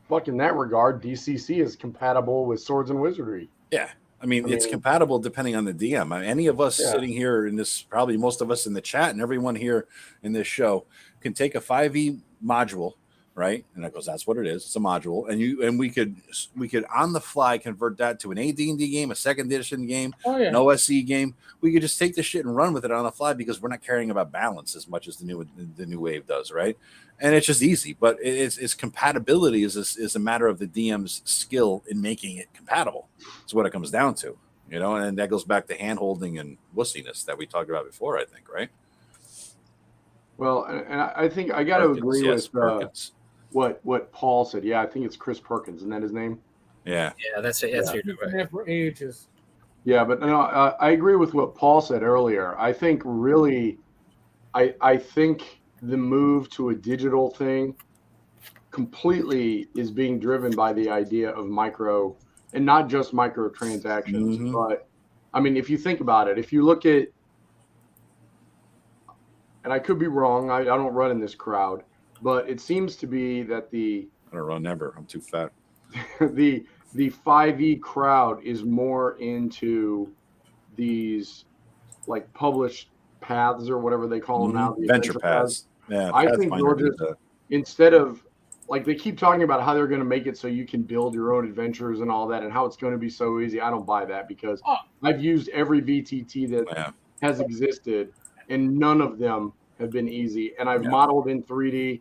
Speaker 3: fuck, in that regard, DCC is compatible with Swords and Wizardry.
Speaker 2: Yeah. It's compatible depending on the DM. Any of us sitting here in this, probably most of us in the chat and everyone here in this show can take a 5e module, right? And that goes, that's what it is. It's a module. And we could on the fly convert that to an AD&D game, a second edition game, an OSE game. We could just take the shit and run with it on the fly because we're not caring about balance as much as the new wave does, right? And it's just easy. But its compatibility is a matter of the DM's skill in making it compatible. That's what it comes down to. you know, and that goes back to hand holding and wussiness that we talked about before, I think, right?
Speaker 3: Well, and I think I got to agree with
Speaker 2: Perkins.
Speaker 3: what Paul said. Yeah, I think it's Chris Perkins. Isn't that his name?
Speaker 2: Yeah.
Speaker 4: Yeah, that's it. That's
Speaker 1: He's been there for ages.
Speaker 3: Yeah, but no, I agree with what Paul said earlier. I think really, I think the move to a digital thing completely is being driven by the idea of micro, and not just microtransactions, but I mean, if you think about it, if you look at, and I could be wrong, I don't run in this crowd, but it seems to be that
Speaker 2: I don't run ever. I'm too fat.
Speaker 3: the 5e crowd is more into these like published paths or whatever they call them now. The
Speaker 2: Venture paths. Yeah.
Speaker 3: I think they'll just, instead of, like, they keep talking about how they're going to make it so you can build your own adventures and all that and how it's going to be so easy. I don't buy that because I've used every VTT that has existed and none of them have been easy. And I've modeled in 3D.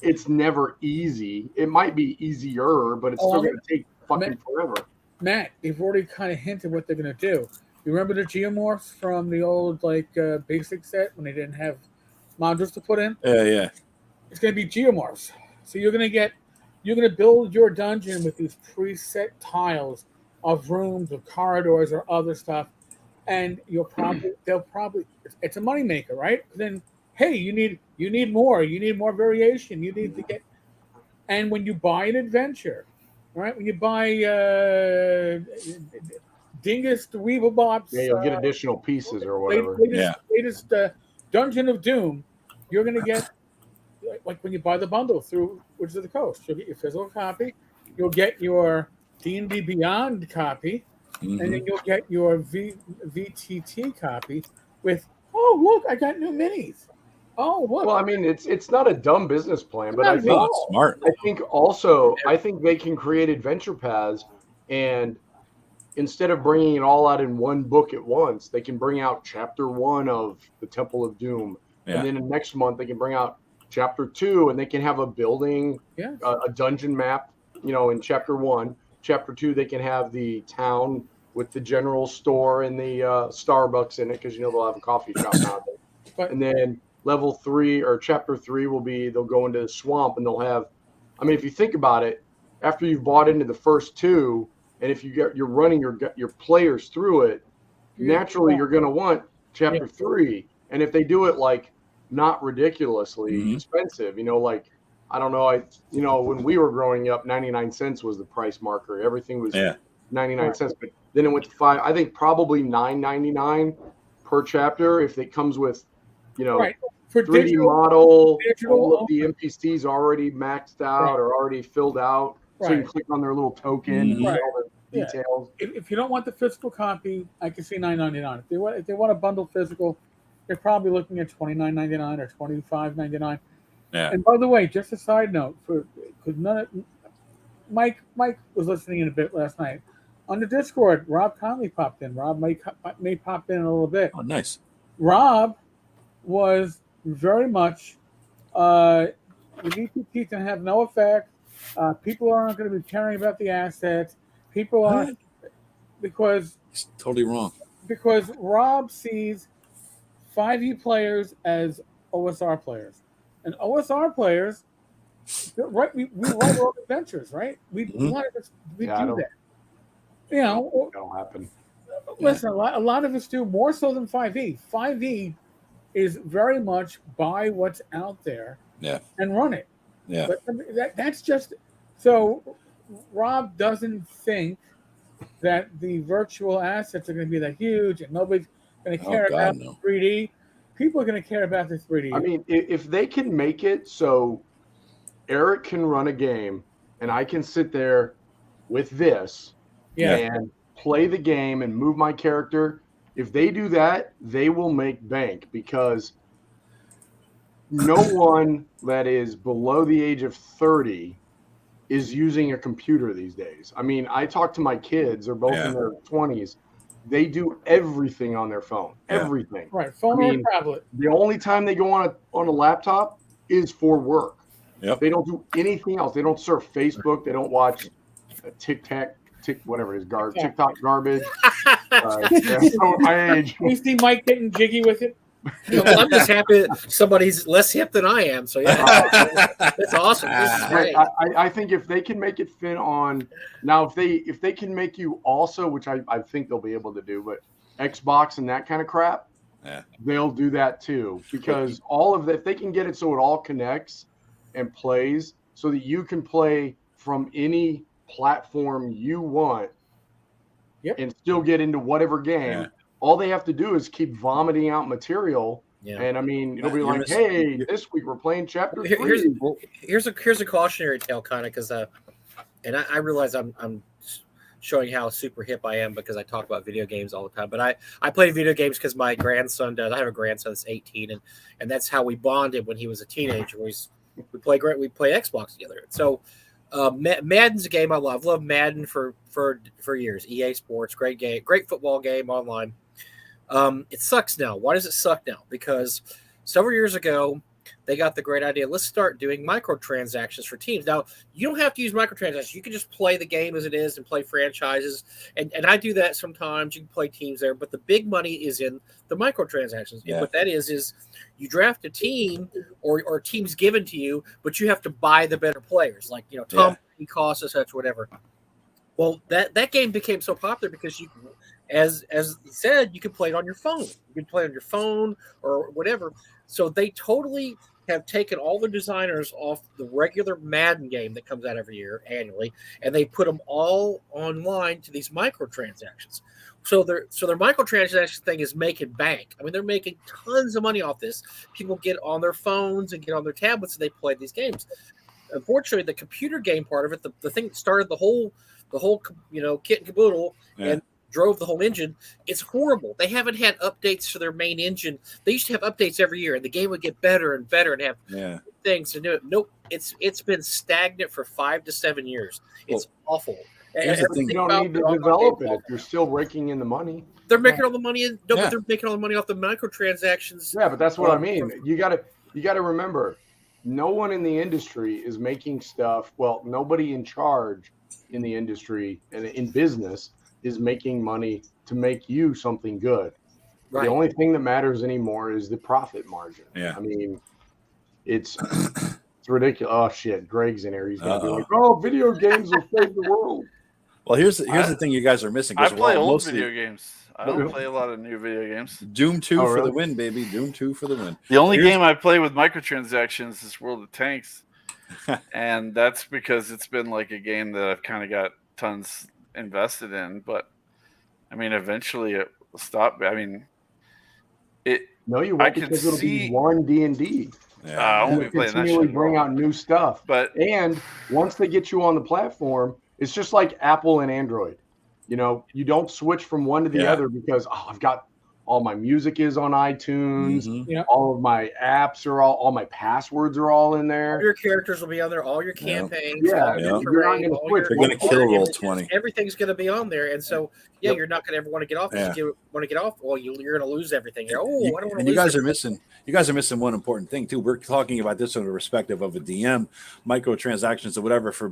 Speaker 3: It's never easy. It might be easier, but it's still going to take fucking forever.
Speaker 1: Matt, they've already kind of hinted what they're going to do. You remember the geomorphs from the old basic set when they didn't have modules to put in?
Speaker 2: Yeah.
Speaker 1: It's going to be geomorphs. So you're going to build your dungeon with these preset tiles of rooms or corridors or other stuff, and they'll probably it's a moneymaker, right? Then hey, you need more variation. You need to get, and when you buy an adventure, right? When you buy Dingus the Weeblebops,
Speaker 3: you'll get additional pieces or whatever.
Speaker 1: Latest Dungeon of Doom, you're going to get, like when you buy the bundle through Wizards of the Coast, you'll get your physical copy, you'll get your D&D Beyond copy, and then you'll get your VTT copy with, oh look, I got new minis. Oh, look.
Speaker 3: Well, I mean, it's not a dumb business plan, but I think
Speaker 2: it's smart.
Speaker 3: I think also I think they can create adventure paths, and instead of bringing it all out in one book at once, they can bring out chapter 1 of the Temple of Doom, and then the next month they can bring out chapter 2, and they can have a building, a dungeon map, in chapter 1. Chapter 2, they can have the town with the general store and the Starbucks in it, because they'll have a coffee shop nowadays. And then level 3 or chapter 3 will be, they'll go into the swamp and they'll have, I mean, if you think about it, after you've bought into the first 2, and if you're running your players through it, naturally you're going to want chapter 3. And if they do it like not ridiculously expensive, like, I don't know, when we were growing up, 99 cents was the price marker. Everything was 99 cents, but then it went to 5. I think probably $9.99 per chapter if it comes with, for 3D digital, model, all of the NPCs already maxed out or already filled out, so you can click on their little token and all the details.
Speaker 1: If you don't want the physical copy, I can see $9.99. If they want a bundle physical, they're probably looking at $29.99 or $25.99.
Speaker 2: Yeah.
Speaker 1: And by the way, just a side note, because Mike was listening in a bit last night on the Discord. Rob Conley popped in. Rob may pop in a little bit.
Speaker 2: Oh, nice.
Speaker 1: Rob was very much the VTT can have no effect. People aren't going to be caring about the assets. People are because
Speaker 2: he's totally wrong.
Speaker 1: Because Rob sees 5e players as OSR players, and OSR players, right? We write our adventures, right? We do that.
Speaker 3: That'll happen.
Speaker 1: Listen, a lot of us do more so than 5e. 5e is very much buy what's out there, and run it.
Speaker 2: Yeah,
Speaker 1: but that's just so. Rob doesn't think that the virtual assets are going to be that huge, and nobody's going to care about the 3D. People are going to care about the 3D.
Speaker 3: I mean, if they can make it so Eric can run a game, and I can sit there with this and play the game and move my character. If they do that, they will make bank, because no one that is below the age of 30 is using a computer these days. I mean, I talk to my kids, they're both in their 20s. They do everything on their phone. Everything.
Speaker 1: Right, phone or tablet.
Speaker 3: The only time they go on a laptop is for work.
Speaker 2: Yep.
Speaker 3: They don't do anything else. They don't surf Facebook. They don't watch whatever it is, TikTok garbage. My age.
Speaker 1: You see Mike getting jiggy with it?
Speaker 4: Well, I'm just happy that somebody's less hip than I am. So yeah, that's awesome. This is great.
Speaker 3: I think if they can make it fit on now, if they can make you also, which I think they'll be able to do, but Xbox and that kind of crap, they'll do that too. Because all of that, if they can get it so it all connects and plays, so that you can play from any platform you want, and still get into whatever game. Yeah. All they have to do is keep vomiting out material, and I mean, it'll be like, "Hey, this week we're playing Chapter 3."
Speaker 4: Here's a cautionary tale, kind of, because and I realize I'm showing how super hip I am because I talk about video games all the time. But I play video games because my grandson does. I have a grandson that's 18, and that's how we bonded when he was a teenager. We play Xbox together. So Madden's a game I love. Love Madden for years. EA Sports, great game, great football game online. It sucks now. Why does it suck now? Because several years ago, they got the great idea. Let's start doing microtransactions for teams. Now, you don't have to use microtransactions. You can just play the game as it is and play franchises. And I do that sometimes. You can play teams there. But the big money is in the microtransactions. Yeah. What that is you draft a team or teams given to you, but you have to buy the better players. Like, Tom costs us such, whatever. Well, that game became so popular because you, as he said, you can play it on your phone. You can play it on your phone or whatever. So they totally have taken all the designers off the regular Madden game that comes out every year annually, and they put them all online to these microtransactions. So their microtransaction thing is making bank. I mean, they're making tons of money off this. People get on their phones and get on their tablets and they play these games. Unfortunately, the computer game part of it, the thing that started the whole kit and caboodle and drove the whole engine, it's horrible. They haven't had updates to their main engine. They used to have updates every year, and the game would get better and better and have things to do it. Nope, it's been stagnant for 5 to 7 years. It's awful.
Speaker 3: And you don't need to develop it if you're still raking in the money.
Speaker 4: They're making all the money but they're making all the money off the microtransactions.
Speaker 3: Yeah, but that's what I mean. You gotta remember, no one in the industry is making stuff. Well, nobody in charge in the industry and in business is making money to make you something good. Right. The only thing that matters anymore is the profit margin. Yeah. I mean, it's ridiculous. Oh shit, Greg's in here. He's gonna be like, "Oh, video games will save the world."
Speaker 2: Well, here's the thing you guys are missing.
Speaker 5: I play old video games. I don't play a lot of new video games.
Speaker 2: Doom 2 for the win, baby. Doom 2 for the win.
Speaker 5: The only game I play with microtransactions is World of Tanks. And that's because it's been like a game that I've kind of got tons invested in, but I mean, eventually it will stop. I mean,
Speaker 3: No, you won't, because it'll be one D&D.
Speaker 5: I won't be playing that shit.
Speaker 3: Continually bring out new stuff. And once they get you on the platform, it's just like Apple and Android. You don't switch from one to the other because I've got all my music is on iTunes. Mm-hmm. All of my apps are all my passwords are all in there.
Speaker 4: All your characters will be on there. All your campaigns.
Speaker 3: You're not going to switch.
Speaker 2: They're going to kill Roll20.
Speaker 4: Everything's going to be on there, and so you're not going to ever want to get off. If you want to get off, well, you're going to lose everything. I don't want to lose.
Speaker 2: You guys are missing one important thing too. We're talking about this from the perspective of a DM, microtransactions or whatever for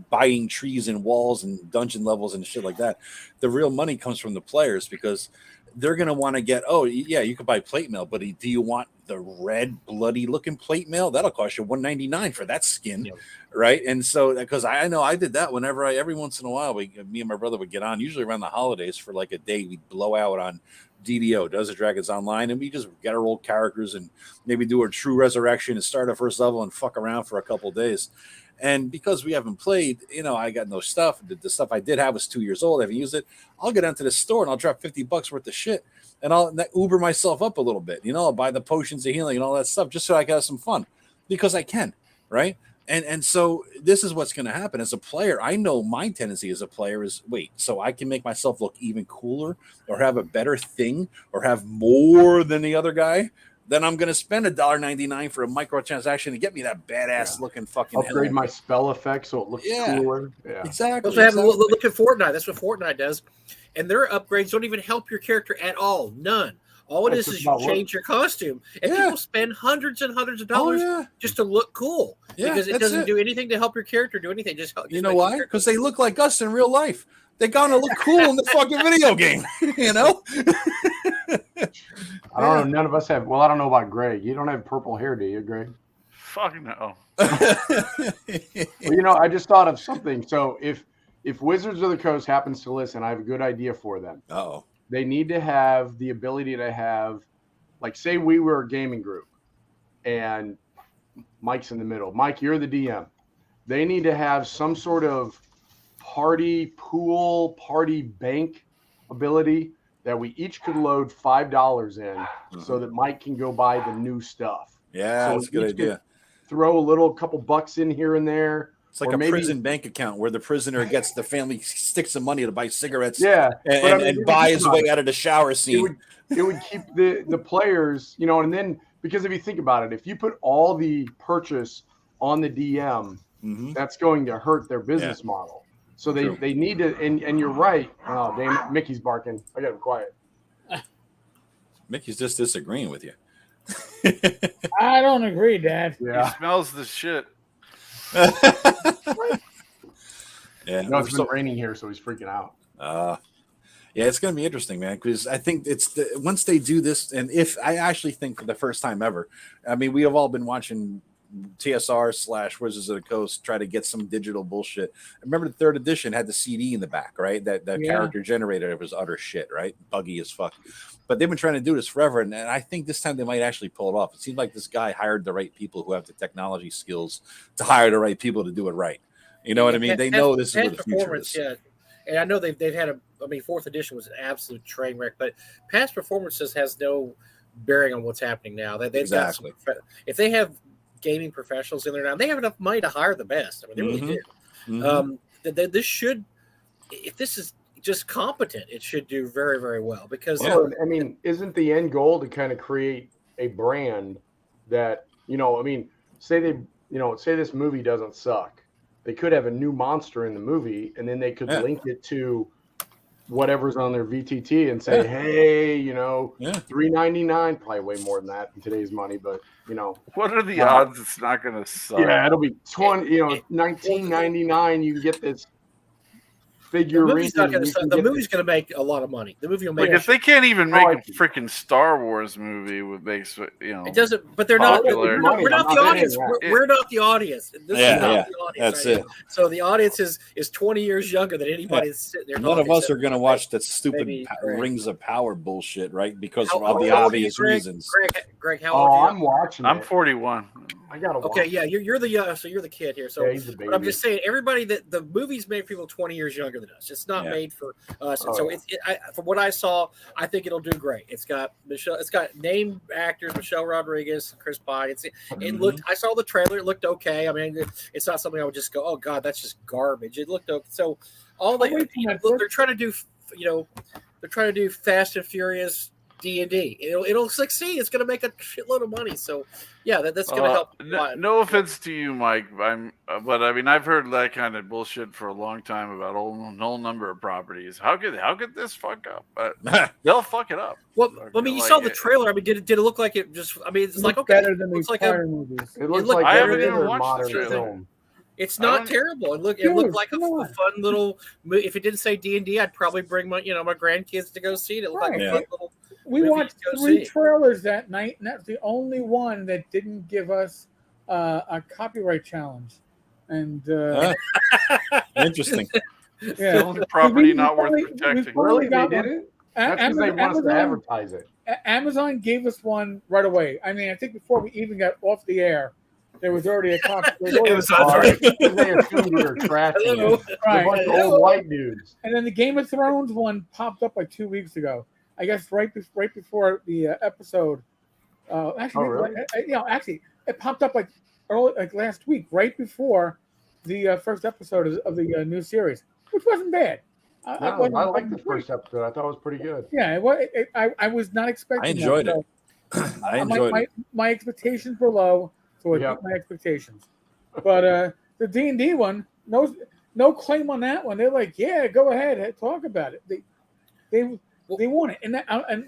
Speaker 2: buying trees and walls and dungeon levels and shit like that. The real money comes from the players because they're going to want to get, you can buy plate mail, but do you want the red bloody looking plate mail? That'll cost you $199 for that skin. Right. And so, because I know I did that whenever every once in a while, me and my brother would get on, usually around the holidays for like a day, we'd blow out on DDO, Does the Dragons Online, and we just get our old characters and maybe do a true resurrection and start a first level and fuck around for a couple of days. And because we haven't played, I got no stuff. The stuff I did have was 2 years old. I haven't used it. I'll get into the store and I'll drop $50 worth of shit and I'll Uber myself up a little bit. I'll buy the potions of healing and all that stuff just so I can have some fun because I can, right? And so this is what's going to happen as a player. I know my tendency as a player is so I can make myself look even cooler or have a better thing or have more than the other guy. Then I'm going to spend $1.99 for a microtransaction to get me that badass looking fucking
Speaker 3: upgrade my spell effect so it looks cooler. Yeah,
Speaker 2: exactly.
Speaker 4: Look at Fortnite. That's what Fortnite does, and their upgrades don't even help your character at all. None. All it is you change your costume, and people spend hundreds and hundreds of dollars just to look cool because it doesn't do anything to help your character do anything. Just
Speaker 2: why? Because they look like us in real life. They're gonna look cool in the fucking video game, you know.
Speaker 3: I don't know. None of us have. Well, I don't know about Greg. You don't have purple hair, do you, Greg?
Speaker 5: Fuck no.
Speaker 3: Well, I just thought of something. So if Wizards of the Coast happens to listen, I have a good idea for them.
Speaker 2: Oh,
Speaker 3: They need to have the ability to have, like, say we were a gaming group, and Mike's in the middle. Mike, you're the DM. They need to have some sort of party pool, party bank ability that we each could load $5 in, so that Mike can go buy the new stuff.
Speaker 2: yeah,
Speaker 3: So
Speaker 2: that's a good idea.
Speaker 3: Throw a couple bucks in here and there.
Speaker 2: It's like a prison bank account where the prisoner gets the family sticks some money to buy cigarettes.
Speaker 3: Yeah,
Speaker 2: and buy his way out of the shower scene.
Speaker 3: It would keep the players, and then, because if you think about it, if you put all the purchase on the DM, that's going to hurt their business model. So they need to, and you're right. Oh, damn it, Mickey's barking. I got him quiet.
Speaker 2: Mickey's just disagreeing with you.
Speaker 1: I don't agree, Dad.
Speaker 3: Yeah.
Speaker 5: He smells the shit.
Speaker 2: Yeah,
Speaker 3: No, it's been raining here, so he's freaking out.
Speaker 2: Yeah, it's going to be interesting, man, because I think once they do this, and if I actually think for the first time ever, I mean, we have all been watching TSR / Wizards of the Coast try to get some digital bullshit. I remember the 3rd edition had the CD in the back, right? That character generator, it was utter shit, right? Buggy as fuck. But they've been trying to do this forever, and I think this time they might actually pull it off. It seems like this guy hired the right people who have the technology skills to hire the right people to do it right. You know what I mean? They know this is where the future is.
Speaker 4: Yeah. And I know they've had 4th edition was an absolute train wreck, but past performances has no bearing on what's happening now. They've got some, if they have gaming professionals in there now, they have enough money to hire the best. I mean, they really do. This should, if this is just competent, it should do very, very well, because
Speaker 3: I mean, isn't the end goal to kind of create a brand that, I mean, say this movie doesn't suck. They could have a new monster in the movie, and then they could link it to whatever's on their VTT and say, hey, $3.99, probably way more than that in today's money, but
Speaker 5: what are the odds it's not going to suck?
Speaker 3: Yeah, it'll be $19.99. You can get this figurine.
Speaker 4: The movie's going to make a lot of money. The movie will make.
Speaker 5: Like, if they can't even make a freaking Star Wars movie with
Speaker 4: it doesn't. But they're not. We're not the audience. We're not the audience. This is not the audience.
Speaker 2: That's it.
Speaker 4: So the audience is 20 years younger than anybody that's sitting there.
Speaker 2: None of us are going to watch that stupid Rings of Power bullshit, right? Because of the obvious reasons.
Speaker 4: Greg, how old are you?
Speaker 3: I'm watching.
Speaker 5: I'm 41.
Speaker 3: I got to watch.
Speaker 4: Okay, yeah, you're the so you're the kid here. So but I'm just saying, everybody that the movie's made for people 20 years younger than us. It's not made for us. And from what I saw, I think it'll do great. It's got named actors, Michelle Rodriguez, Chris Pine. It looked. I saw the trailer. It looked okay. I mean, it's not something I would just go, oh God, that's just garbage. It looked okay. So they're trying to do, they're trying to do Fast and Furious D&D. It'll succeed. It's going to make a shitload of money. So, yeah, that's going to help.
Speaker 5: No offense to you, Mike, but I mean, I've heard that kind of bullshit for a long time about a whole number of properties. How could this fuck up? They'll fuck it up.
Speaker 4: Well, I mean, you saw the trailer. I mean, did it look like it just? I mean, it's like, okay,
Speaker 1: better than these prior movies.
Speaker 3: It looks like
Speaker 5: I haven't
Speaker 3: every
Speaker 5: even watched
Speaker 3: modern
Speaker 5: the trailer.
Speaker 3: film.
Speaker 4: It's not terrible. It looked like a fun little movie. If it didn't say D&D, I'd probably bring my grandkids to go see it. It looked like a fun little.
Speaker 1: We watched 3 trailers that night, and that's the only one that didn't give us a copyright challenge. And
Speaker 2: interesting.
Speaker 5: Still property not worth protecting.
Speaker 3: Really, they did it? That's because they want us to advertise it.
Speaker 1: Amazon gave us one right away. I mean, I think before we even got off the air, there was already a copy.
Speaker 3: They assumed we were trashing it. Right. A bunch of old white dudes.
Speaker 1: And then the Game of Thrones one popped up like 2 weeks ago. I guess right before the episode. Actually, it popped up like last week, right before the first episode of the new series, which wasn't bad.
Speaker 3: I liked the first episode. I thought it was pretty good.
Speaker 1: Yeah, I was not expecting.
Speaker 2: I enjoyed it. I enjoyed it.
Speaker 1: My expectations were low, so I beat my expectations. But the D&D one, no claim on that one. They're like, yeah, go ahead, talk about it. They want it, and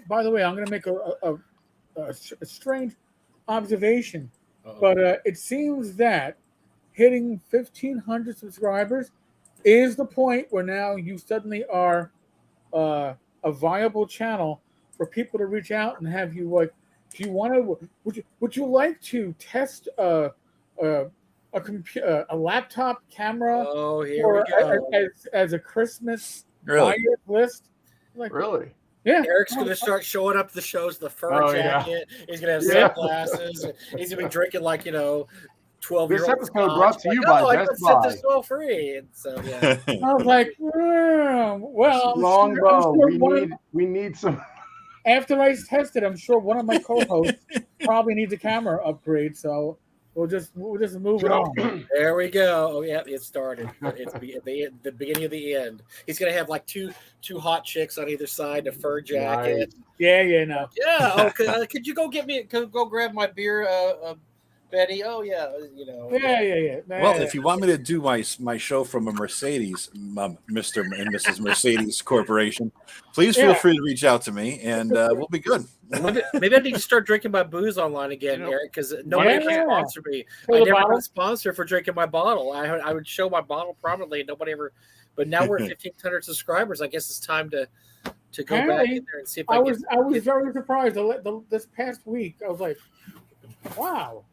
Speaker 1: by the way, I'm going to make a strange observation, but it seems that hitting 1,500 subscribers is the point where now you suddenly are a viable channel for people to reach out and have you like, do you want to? Would you like to test a laptop camera
Speaker 4: Oh, here we go.
Speaker 1: as a Christmas
Speaker 2: Really?
Speaker 1: buyer list? Like,
Speaker 3: Really?
Speaker 1: yeah.
Speaker 4: Eric's going to start showing up to the shows, the fur jacket. He's going to have sunglasses. He's going to be drinking 12-year-old.
Speaker 3: This episode brought to you by Best
Speaker 4: I
Speaker 3: Buy.
Speaker 4: this all free. And so, yeah.
Speaker 1: I was like, well,
Speaker 3: Longbow.
Speaker 1: I'm sure
Speaker 3: we need some.
Speaker 1: after I tested, I'm sure one of my co-hosts probably needs a camera upgrade. So we'll just move it on.
Speaker 4: There we go. Oh yeah, it started. It's the beginning of the end. He's gonna have two hot chicks on either side, a fur jacket.
Speaker 3: Nice.
Speaker 1: Yeah, no.
Speaker 4: Yeah. Oh, could you go grab my beer, Betty? Oh yeah,
Speaker 1: Yeah.
Speaker 2: Well, if you want me to do my show from a Mercedes, Mr. and Mrs. Mercedes Corporation, please feel free to reach out to me, and we'll be good.
Speaker 4: Maybe I need to start drinking my booze online again, Eric, because nobody can sponsor me. I never got a sponsor for drinking my bottle. I would show my bottle prominently, and nobody ever. But now we're at 1,500 subscribers. I guess it's time to go back in there and see if I was
Speaker 1: very surprised. This past week, I was like, wow.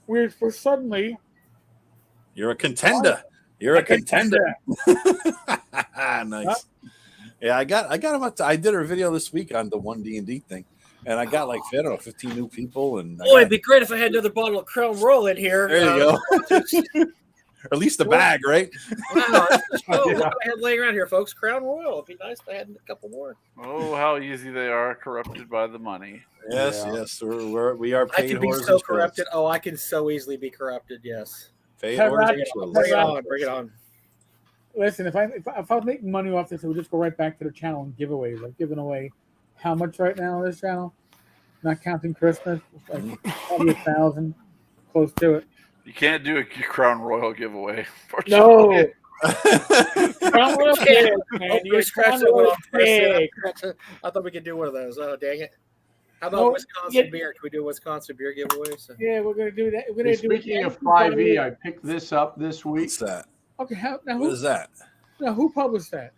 Speaker 1: We're suddenly.
Speaker 2: You're a contender. You're a contender. Nice. Yeah, I got about. I did a video this week on the 1D&D thing, and I got 15 new people. And
Speaker 4: it'd be great if I had another bottle of Crown Royal in here.
Speaker 2: There you go. Or at least a bag, right?
Speaker 4: Wow, what I had laying around here, folks. Crown Royal. It'd be nice if I had a couple more.
Speaker 5: Oh, how easy they are, corrupted by the money.
Speaker 2: Yes. We are paid.
Speaker 4: I can be so corrupted. Oh, I can so easily be corrupted. Yes.
Speaker 2: Paid
Speaker 4: Bring it on.
Speaker 1: Listen, if I make money off this, it would just go right back to the channel and giveaways. I've given away how much right now on this channel? Not counting Christmas, probably 1,000, close to it.
Speaker 5: You can't do a Crown Royal giveaway.
Speaker 1: No. Crown Royal big, man.
Speaker 4: I thought we could do one of those. Oh, dang it. How about Wisconsin beer? Can we do a Wisconsin beer giveaway? So.
Speaker 1: Yeah, we're going to do that.
Speaker 3: Speaking of 5e, I picked this up this week.
Speaker 2: What's that?
Speaker 1: Okay,
Speaker 2: what is that?
Speaker 1: Now, who published that?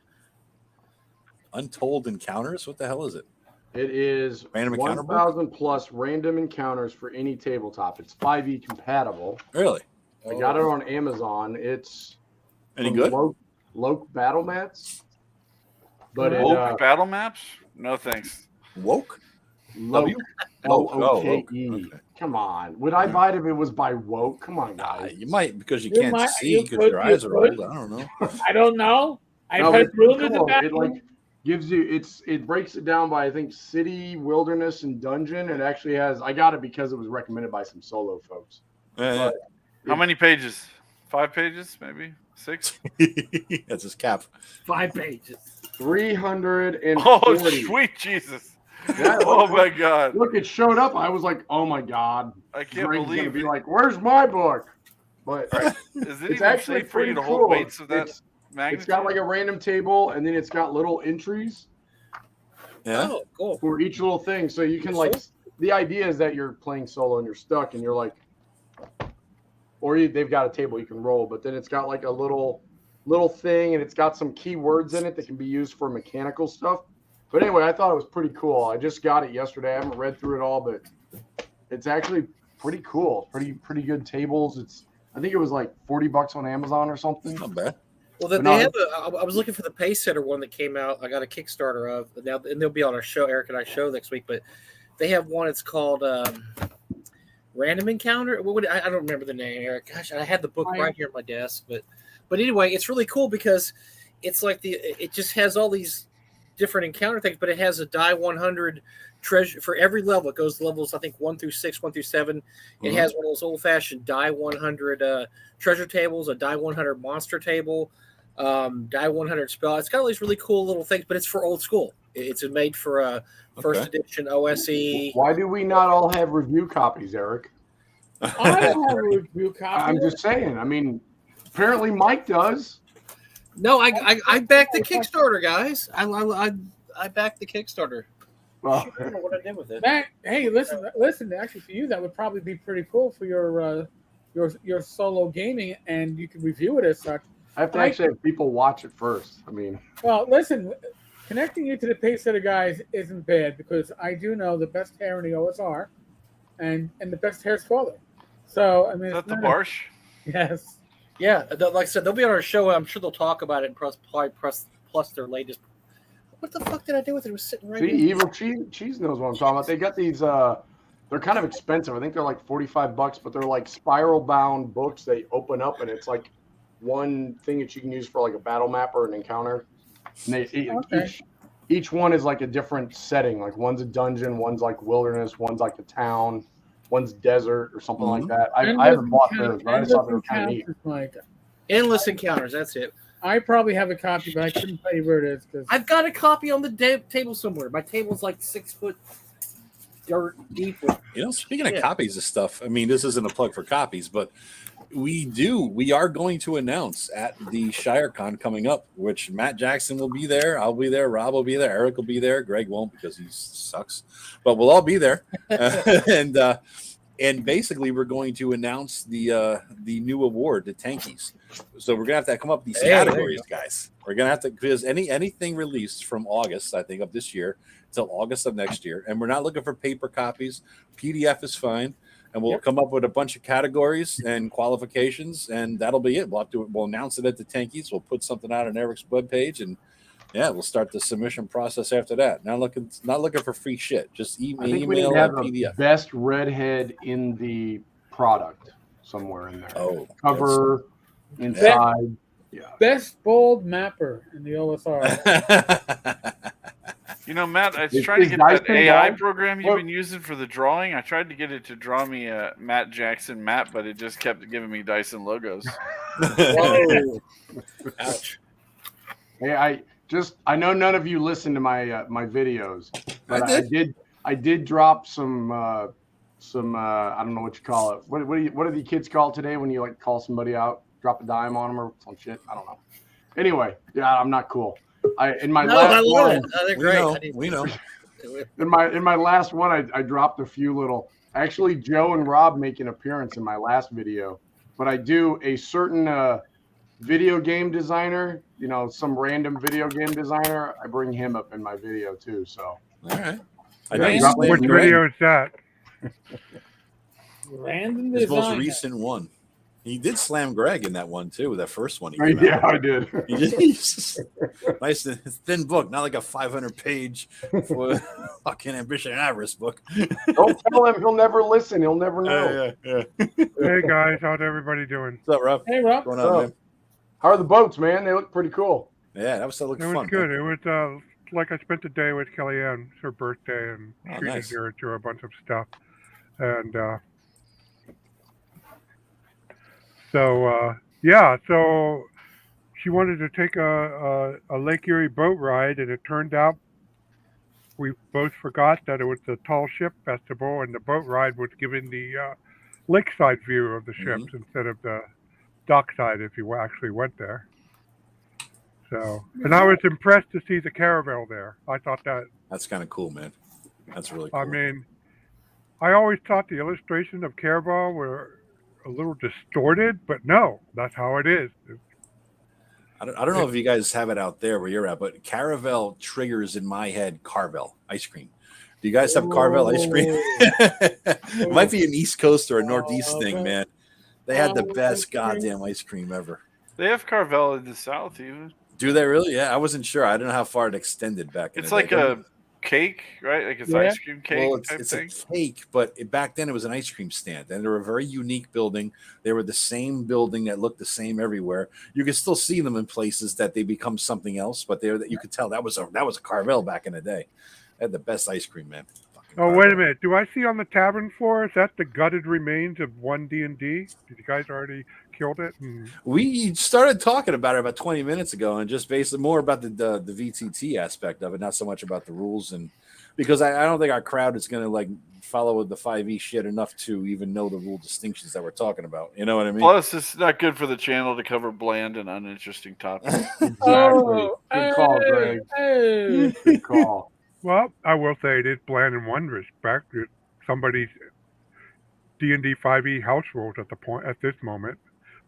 Speaker 2: Untold Encounters? What the hell is it?
Speaker 3: It is 1,000 plus random encounters for any tabletop. It's 5e compatible.
Speaker 2: Really?
Speaker 3: I got it on Amazon. It's
Speaker 2: any good?
Speaker 3: Loke Battle Mats. But
Speaker 5: Woke Battle Maps? No thanks.
Speaker 2: Woke?
Speaker 3: Loke. L-O-K-E. Okay. Come on. Would I buy it if it was by Woke? Come on, guys.
Speaker 2: You might because you can't see because your eyes are old. I don't know.
Speaker 1: I don't know.
Speaker 3: It gives you it breaks it down by I think city, wilderness, and dungeon. It actually has. I got it because it was recommended by some solo folks.
Speaker 5: How many pages? 5 pages, maybe 6.
Speaker 2: That's his cap.
Speaker 4: 5 pages.
Speaker 3: 340.
Speaker 5: Oh, sweet Jesus! Oh my God!
Speaker 3: Look, it showed up. I was like, oh my God!
Speaker 5: I can't believe it.
Speaker 3: Be like, where's my book? But
Speaker 5: is it even safe for you to hold weights of that magnitude?
Speaker 3: It's got a random table, and then it's got little entries.
Speaker 2: Yeah.
Speaker 4: Oh, cool.
Speaker 3: For each little thing, so you can the idea is that you're playing solo and you're stuck, and you're they've got a table you can roll, but then it's got a little thing, and it's got some keywords in it that can be used for mechanical stuff. But anyway, I thought it was pretty cool. I just got it yesterday. I haven't read through it all, but it's actually pretty cool. Pretty good tables. I think it was $40 on Amazon or something.
Speaker 2: Not bad.
Speaker 4: Well, they have. I was looking for the Pace Setter one that came out. I got a Kickstarter of now, and they'll be on our show, Eric and I show next week. But they have one. It's called Random Encounter. I don't remember the name, Eric. Gosh, I had the book right here on my desk. But anyway, it's really cool because it's it just has all these different encounter things, but it has a die 100 treasure for every level. It goes levels, I think 1 through 6, 1 through 7. It has one of those old-fashioned die 100 treasure tables, a die 100 monster table, die 100 spell. It's got all these really cool little things, but it's for old school. It's made for a first edition OSE.
Speaker 3: Why do we not all have review copies, Eric?
Speaker 1: I don't have a review copy.
Speaker 3: I'm just saying. I mean, apparently Mike does.
Speaker 4: No, I backed the Kickstarter, guys. I backed the Kickstarter.
Speaker 3: Well,
Speaker 4: I don't know what I did with it.
Speaker 1: Hey, listen. Actually, for you, that would probably be pretty cool for your your solo gaming, and you can review it as such.
Speaker 3: I have to actually have people watch it first. I mean,
Speaker 1: well, listen, connecting you to the Pacesetter guys isn't bad because I do know the best hair in the OSR, and the best hair's father. So I mean,
Speaker 5: Is that the Barsh?
Speaker 1: Yes.
Speaker 4: Yeah, like I said, they'll be on our show. I'm sure they'll talk about it and plus their latest. What the fuck did I do with it? It was sitting right.
Speaker 3: See, Evil Cheese knows what I'm talking about. They got these. They're kind of expensive. I think they're like $45, but they're like spiral bound books. They open up and it's like one thing that you can use for like a battle map or an encounter. And each one is like a different setting. Like one's a dungeon, one's like wilderness, one's like a town, one's desert or something like that. I haven't bought those, but I just thought they were kind of neat.
Speaker 1: Like
Speaker 4: Endless Encounters. That's it.
Speaker 1: I probably have a copy, but I couldn't tell you where it is. Cause
Speaker 4: I've got a copy on the table somewhere. My table's like 6 foot dirt deep.
Speaker 2: Speaking of copies of stuff, I mean, this isn't a plug for copies, but we are going to announce at the ShireCon coming up, which Matt Jackson will be there. I'll be there. Rob will be there. Eric will be there. Greg won't because he sucks, but we'll all be there. And basically, we're going to announce the new award, the Tankies. So we're gonna have to come up with these categories, guys. We're gonna have to, because anything released from August, I think, of this year till August of next year, and we're not looking for paper copies. PDF is fine, and we'll come up with a bunch of categories and qualifications, and that'll be it. We'll announce it at the Tankies. We'll put something out on Eric's webpage, and we'll start the submission process after that. Not looking for free shit. Just email or PDF.
Speaker 3: Best redhead in the product somewhere in there.
Speaker 2: Oh,
Speaker 3: cover inside.
Speaker 1: Best bold mapper in the OSR.
Speaker 5: Matt, I was trying to get that AI program you've been using for the drawing. I tried to get it to draw me a Matt Jackson map, but it just kept giving me Dyson logos.
Speaker 4: Whoa. Ouch.
Speaker 3: Hey, I know none of you listen to my my videos, but I did drop some I don't know what you call it. What do the kids call it today when you like call somebody out, drop a dime on them or some shit? I don't know. Anyway, I'm not cool. In my last one,
Speaker 2: we know.
Speaker 3: In my last one, I dropped a few little. Actually, Joe and Rob make an appearance in my last video, but I do a certain video game designer, some random video game designer. I bring him up in my video too. So,
Speaker 2: all right.
Speaker 6: Which video is that?
Speaker 1: Random
Speaker 2: His
Speaker 1: designer.
Speaker 2: most recent one. He did slam Greg in that one too. That first one.
Speaker 3: I did.
Speaker 2: Nice thin book, not like a 500-page fucking Ambition and Avarice book.
Speaker 3: Don't tell him; he'll never listen. He'll never know.
Speaker 6: Hey guys, how's everybody doing?
Speaker 2: What's up, Rob?
Speaker 1: Hey, Rob.
Speaker 2: What's going on, man?
Speaker 3: How are the boats, man? They look pretty cool.
Speaker 2: Yeah, that looked fun.
Speaker 6: It was good. Man. It was like I spent the day with Kellyanne. It's her birthday, and treated her to a bunch of stuff. And so she wanted to take a Lake Erie boat ride, and it turned out we both forgot that it was the Tall Ship Festival, and the boat ride was giving the lakeside view of the ships instead of the dockside if you actually went there. So, and I was impressed to see the caravel there. I thought that's
Speaker 2: kind of cool, man. That's really cool.
Speaker 6: I mean, I always thought the illustrations of caravel were a little distorted, but no, that's how it is.
Speaker 2: I don't know if you guys have it out there where you're at, but Caravel triggers in my head Carvel ice cream. Do you guys have Carvel ice cream? It might be an East Coast or a Northeast thing, man. They had the best goddamn ice cream ever.
Speaker 5: They have Carvel in the South, even.
Speaker 2: Do they really? Yeah, I wasn't sure. I don't know how far it extended back.
Speaker 5: It's like a cake, right? Like it's ice cream cake.
Speaker 2: Well, it's a cake, but back then it was an ice cream stand, and they were a very unique building. They were the same building that looked the same everywhere. You could still see them in places that they become something else, but you could tell that was a Carvel back in the day. They had the best ice cream, man.
Speaker 6: Oh, wait a minute. Do I see on the tavern floor, is that the gutted remains of one D&D? Did you guys already killed it?
Speaker 2: We started talking about it about 20 minutes ago, and just basically more about the VTT aspect of it, not so much about the rules. And because I don't think our crowd is going to like follow the 5e shit enough to even know the rule distinctions that we're talking about. You know what I mean?
Speaker 5: Plus, it's not good for the channel to cover bland and uninteresting topics.
Speaker 3: Exactly. Good call, Greg. Good call.
Speaker 6: Well, I will say it is bland in one respect. Somebody's D&D 5e house rules at this moment.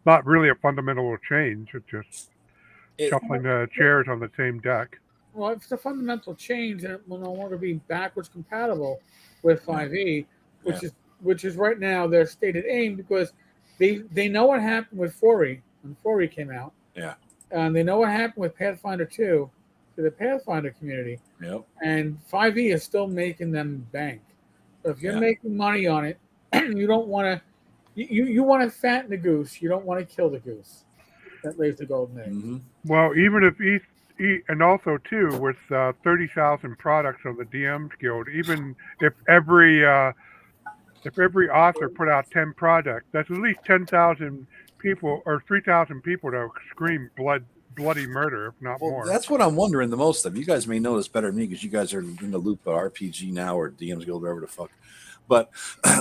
Speaker 6: Not really a fundamental change. It's just shuffling the chairs on the same deck.
Speaker 1: Well, if it's a fundamental change, then it will no longer be backwards compatible with 5e, which is right now their stated aim, because they know what happened with 4e when 4e came out.
Speaker 2: Yeah.
Speaker 1: And they know what happened with Pathfinder 2 to the Pathfinder community.
Speaker 2: Yep.
Speaker 1: And 5e is still making them bank. So if you're making money on it, you don't want to. You want to fatten the goose. You don't want to kill the goose that lays the golden egg.
Speaker 2: Mm-hmm.
Speaker 6: Well, even if and also too, with 30,000 products on the DMs Guild, even if every author put out 10 products, that's at least 10,000 people or 3,000 people to scream bloody murder, if not more.
Speaker 2: That's what I'm wondering the most of. You guys may know this better than me because you guys are in the loop of RPG now or DMs Guild, whatever the fuck. But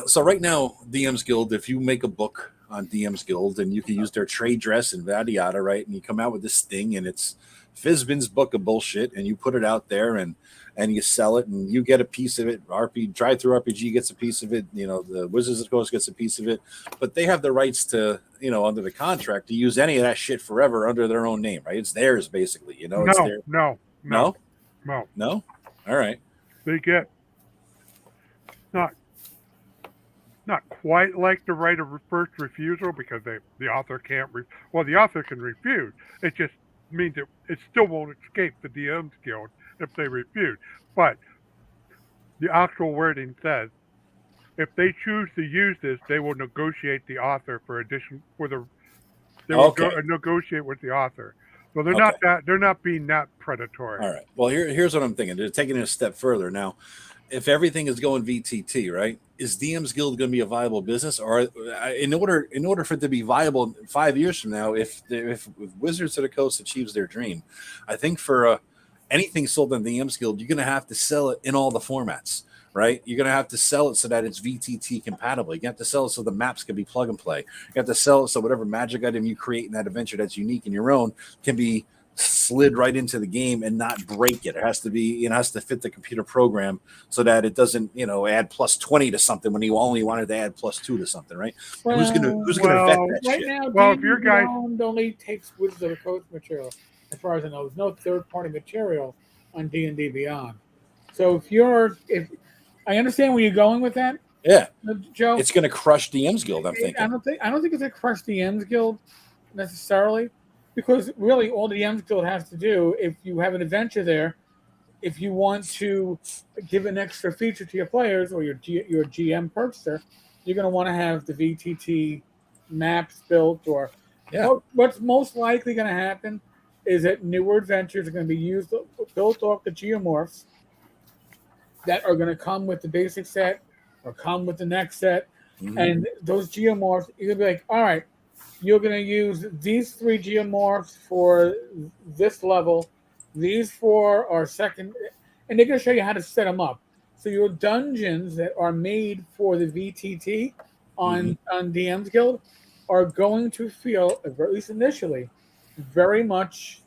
Speaker 2: so right now, DMs Guild, if you make a book on DMs Guild and you can use their trade dress and yada yada, right? And you come out with this thing and it's Fizbin's book of bullshit, and you put it out there and you sell it and you get a piece of it. Drive Through RPG gets a piece of it. You know, the Wizards of the Coast gets a piece of it, but they have the rights to, you know, under the contract to use any of that shit forever under their own name, right? It's theirs basically. You know, it's theirs.
Speaker 6: No.
Speaker 2: All right.
Speaker 6: They get not quite like the right of first refusal because the author can't. The author can refuse. It just means it still won't escape the DMs Guild if they refuse. But the actual wording says if they choose to use this, they will negotiate the author negotiate with the author. So they're not being that predatory.
Speaker 2: All right. Well, here's what I'm thinking. They're taking it a step further now. If everything is going VTT, right? Is DMs Guild going to be a viable business, or in order for it to be viable 5 years from now, if Wizards of the Coast achieves their dream, I think for anything sold on DMs Guild, you're going to have to sell it in all the formats, right? You're going to have to sell it so that it's VTT compatible. You have to sell it so the maps can be plug and play. You have to sell it so whatever magic item you create in that adventure that's unique in your own can be slid right into the game and not break it. It has to be, it has to fit the computer program so that it doesn't, you know, add plus 20 to something when you only wanted to add plus 2 to something, right?
Speaker 1: Well,
Speaker 2: who's gonna vet that
Speaker 1: right
Speaker 2: shit?
Speaker 1: Now, if your guy only takes Wizards of the Coast material, as far as I know, there's no third-party material on D&D Beyond. So if I understand where you're going with that,
Speaker 2: yeah,
Speaker 1: Joe,
Speaker 2: it's going to crush DMs Guild. I'm thinking.
Speaker 1: I don't think it's going to crush DMs Guild necessarily. Because really, all the DMs Guild has to do, if you have an adventure there, if you want to give an extra feature to your players or your GM purchaser, you're going to want to have the VTT maps built. Or what's most likely going to happen is that newer adventures are going to be built off the geomorphs that are going to come with the basic set or come with the next set, and those geomorphs, you're going to be like, all right. You're going to use these 3 geomorphs for this level. These 4 are second. And they're going to show you how to set them up. So your dungeons that are made for the VTT on DMs Guild are going to feel, at least initially, very much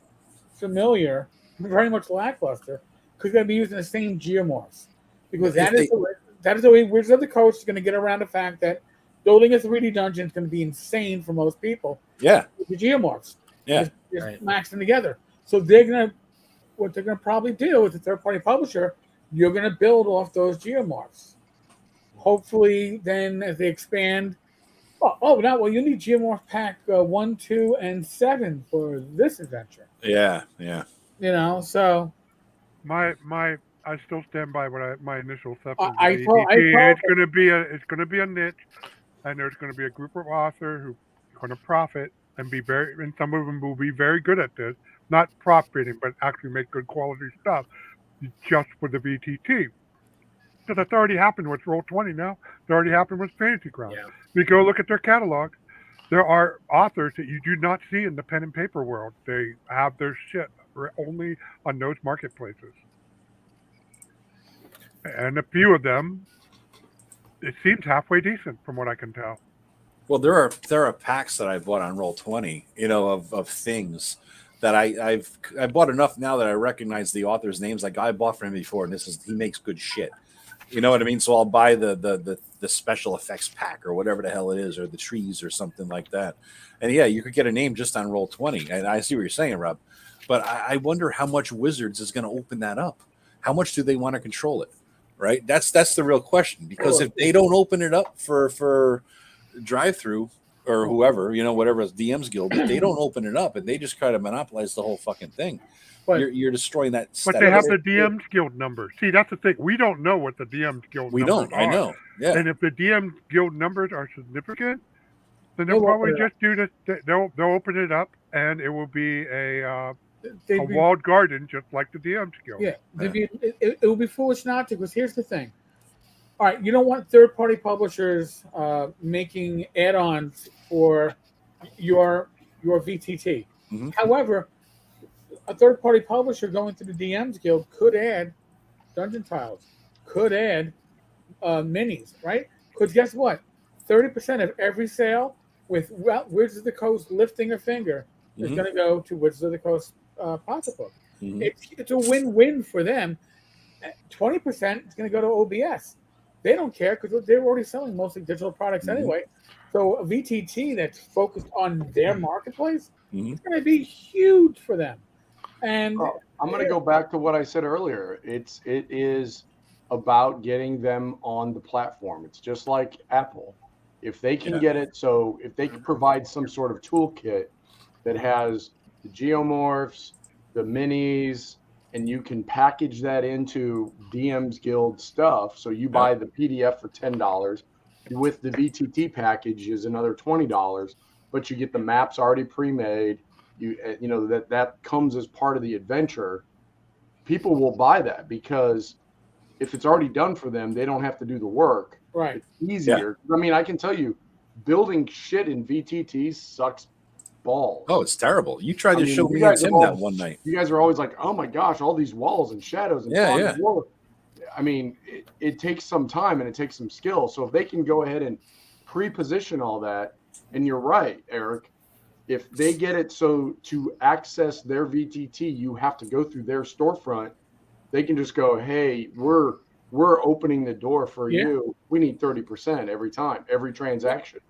Speaker 1: familiar, very much lackluster, because they're going to be using the same geomorphs. Because that is the way Wizards of the Coast is going to get around the fact that building a 3D dungeon is going to be insane for most people.
Speaker 2: Yeah.
Speaker 1: With the geomorphs.
Speaker 2: Yeah.
Speaker 1: Just max them together. So what they're going to probably do with a third-party publisher, you're going to build off those geomorphs. Hopefully, then as they expand, you need geomorph pack 1, 2, and 7 for this adventure.
Speaker 2: Yeah.
Speaker 1: You know, so
Speaker 6: I still stand by my initial stuff.
Speaker 1: It's
Speaker 6: going to be a niche. And there's going to be a group of authors who are going to profit and and some of them will be very good at this, not profiting, but actually make good quality stuff just for the VTT. Because that's already happened with Roll20 now. It already happened with Fantasy Ground. Yeah. You go look at their catalog, there are authors that you do not see in the pen and paper world. They have their shit only on those marketplaces. And a few of them, it seems halfway decent from what I can tell.
Speaker 2: Well, there are packs that I bought on Roll20, you know, of things that I bought enough now that I recognize the author's names. Like I bought from him before, and he makes good shit. You know what I mean? So I'll buy the special effects pack or whatever the hell it is, or the trees or something like that. And yeah, you could get a name just on Roll20. And I see what you're saying, Rob. But I wonder how much Wizards is going to open that up. How much do they want to control it? Right? That's the real question. Because if they don't open it up for drive-through or whoever, whatever DM's Guild, if they don't open it up and they just try to monopolize the whole fucking thing, you're destroying that.
Speaker 6: But they have the DM's Guild number. See, that's the thing. We don't know what the DM's Guild numbers are.
Speaker 2: I know. Yeah.
Speaker 6: And if the DM's Guild numbers are significant, then they'll probably just do this. They'll open it up, and it will be a walled garden, just like the DM's Guild.
Speaker 1: Yeah, it would be foolish not to, because here's the thing. All right, you don't want third-party publishers making add-ons for your VTT.
Speaker 2: Mm-hmm.
Speaker 1: However, a third-party publisher going to the DM's Guild could add dungeon tiles, could add minis, right? Because guess what? 30% of every sale with Wizards of the Coast lifting a finger is going to go to Wizards of the Coast pocketbook.
Speaker 2: Mm-hmm.
Speaker 1: It's a win-win for them. 20% is going to go to OBS. They don't care because they're already selling mostly digital products anyway. So a VTT that's focused on their marketplace is going to be huge for them. And
Speaker 3: I'm going to go back to what I said earlier. It is about getting them on the platform. It's just like Apple. If they can get it, so if they can provide some sort of toolkit that has the geomorphs, the minis, and you can package that into DM's Guild stuff. So you buy the PDF for $10. With the VTT package is another $20, but you get the maps already pre-made. That comes as part of the adventure. People will buy that because if it's already done for them, they don't have to do the work.
Speaker 1: Right.
Speaker 3: It's easier. Yeah. I mean, I can tell you, building shit in VTT sucks balls.
Speaker 2: Oh, it's terrible. You tried to show me and Tim that one night.
Speaker 3: You guys are always like, oh my gosh, all these walls and shadows and I mean, it takes some time and it takes some skill. So if they can go ahead and pre-position all that, and you're right, Eric, if they get it so to access their VTT, you have to go through their storefront. They can just go, hey, we're opening the door for you. We need 30% every time, every transaction.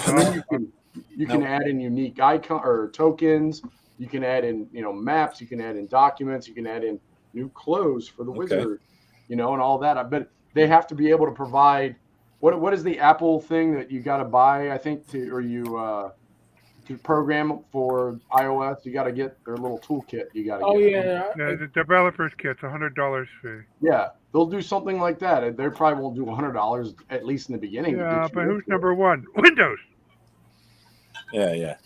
Speaker 3: And then you can add in unique icon or tokens. You can add in, maps. You can add in documents. You can add in new clothes for the wizard, and all that. But they have to be able to provide. What is the Apple thing that you got to buy? I think to program for iOS, you got to get their little toolkit. You got to.
Speaker 1: Oh
Speaker 3: get.
Speaker 6: The developer's kit's $100 fee.
Speaker 3: Yeah, they'll do something like that. They probably won't do $100 at least in the beginning.
Speaker 6: Yeah, but who's number one? Windows.
Speaker 2: Yeah.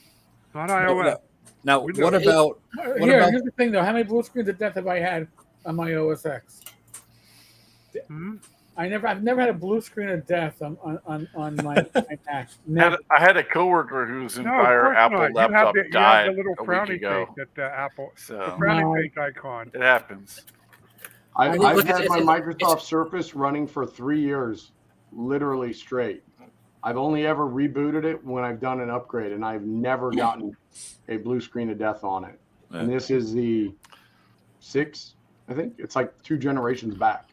Speaker 6: Not iOS.
Speaker 2: Now, what about?
Speaker 1: Here's the thing, though. How many blue screens of death have I had on my OS X? I've never had a blue screen of death on my Mac.
Speaker 5: I had a coworker whose entire Apple laptop died
Speaker 6: the little
Speaker 5: a week
Speaker 6: frowny
Speaker 5: ago.
Speaker 6: face at the Apple,
Speaker 5: So
Speaker 6: the frowny face icon.
Speaker 5: it happens.
Speaker 3: I've had my Microsoft Surface running for 3 years, literally straight. I've only ever rebooted it when I've done an upgrade, and I've never gotten a blue screen of death on it. Yeah. And this is the 6, I think. It's like 2 generations back.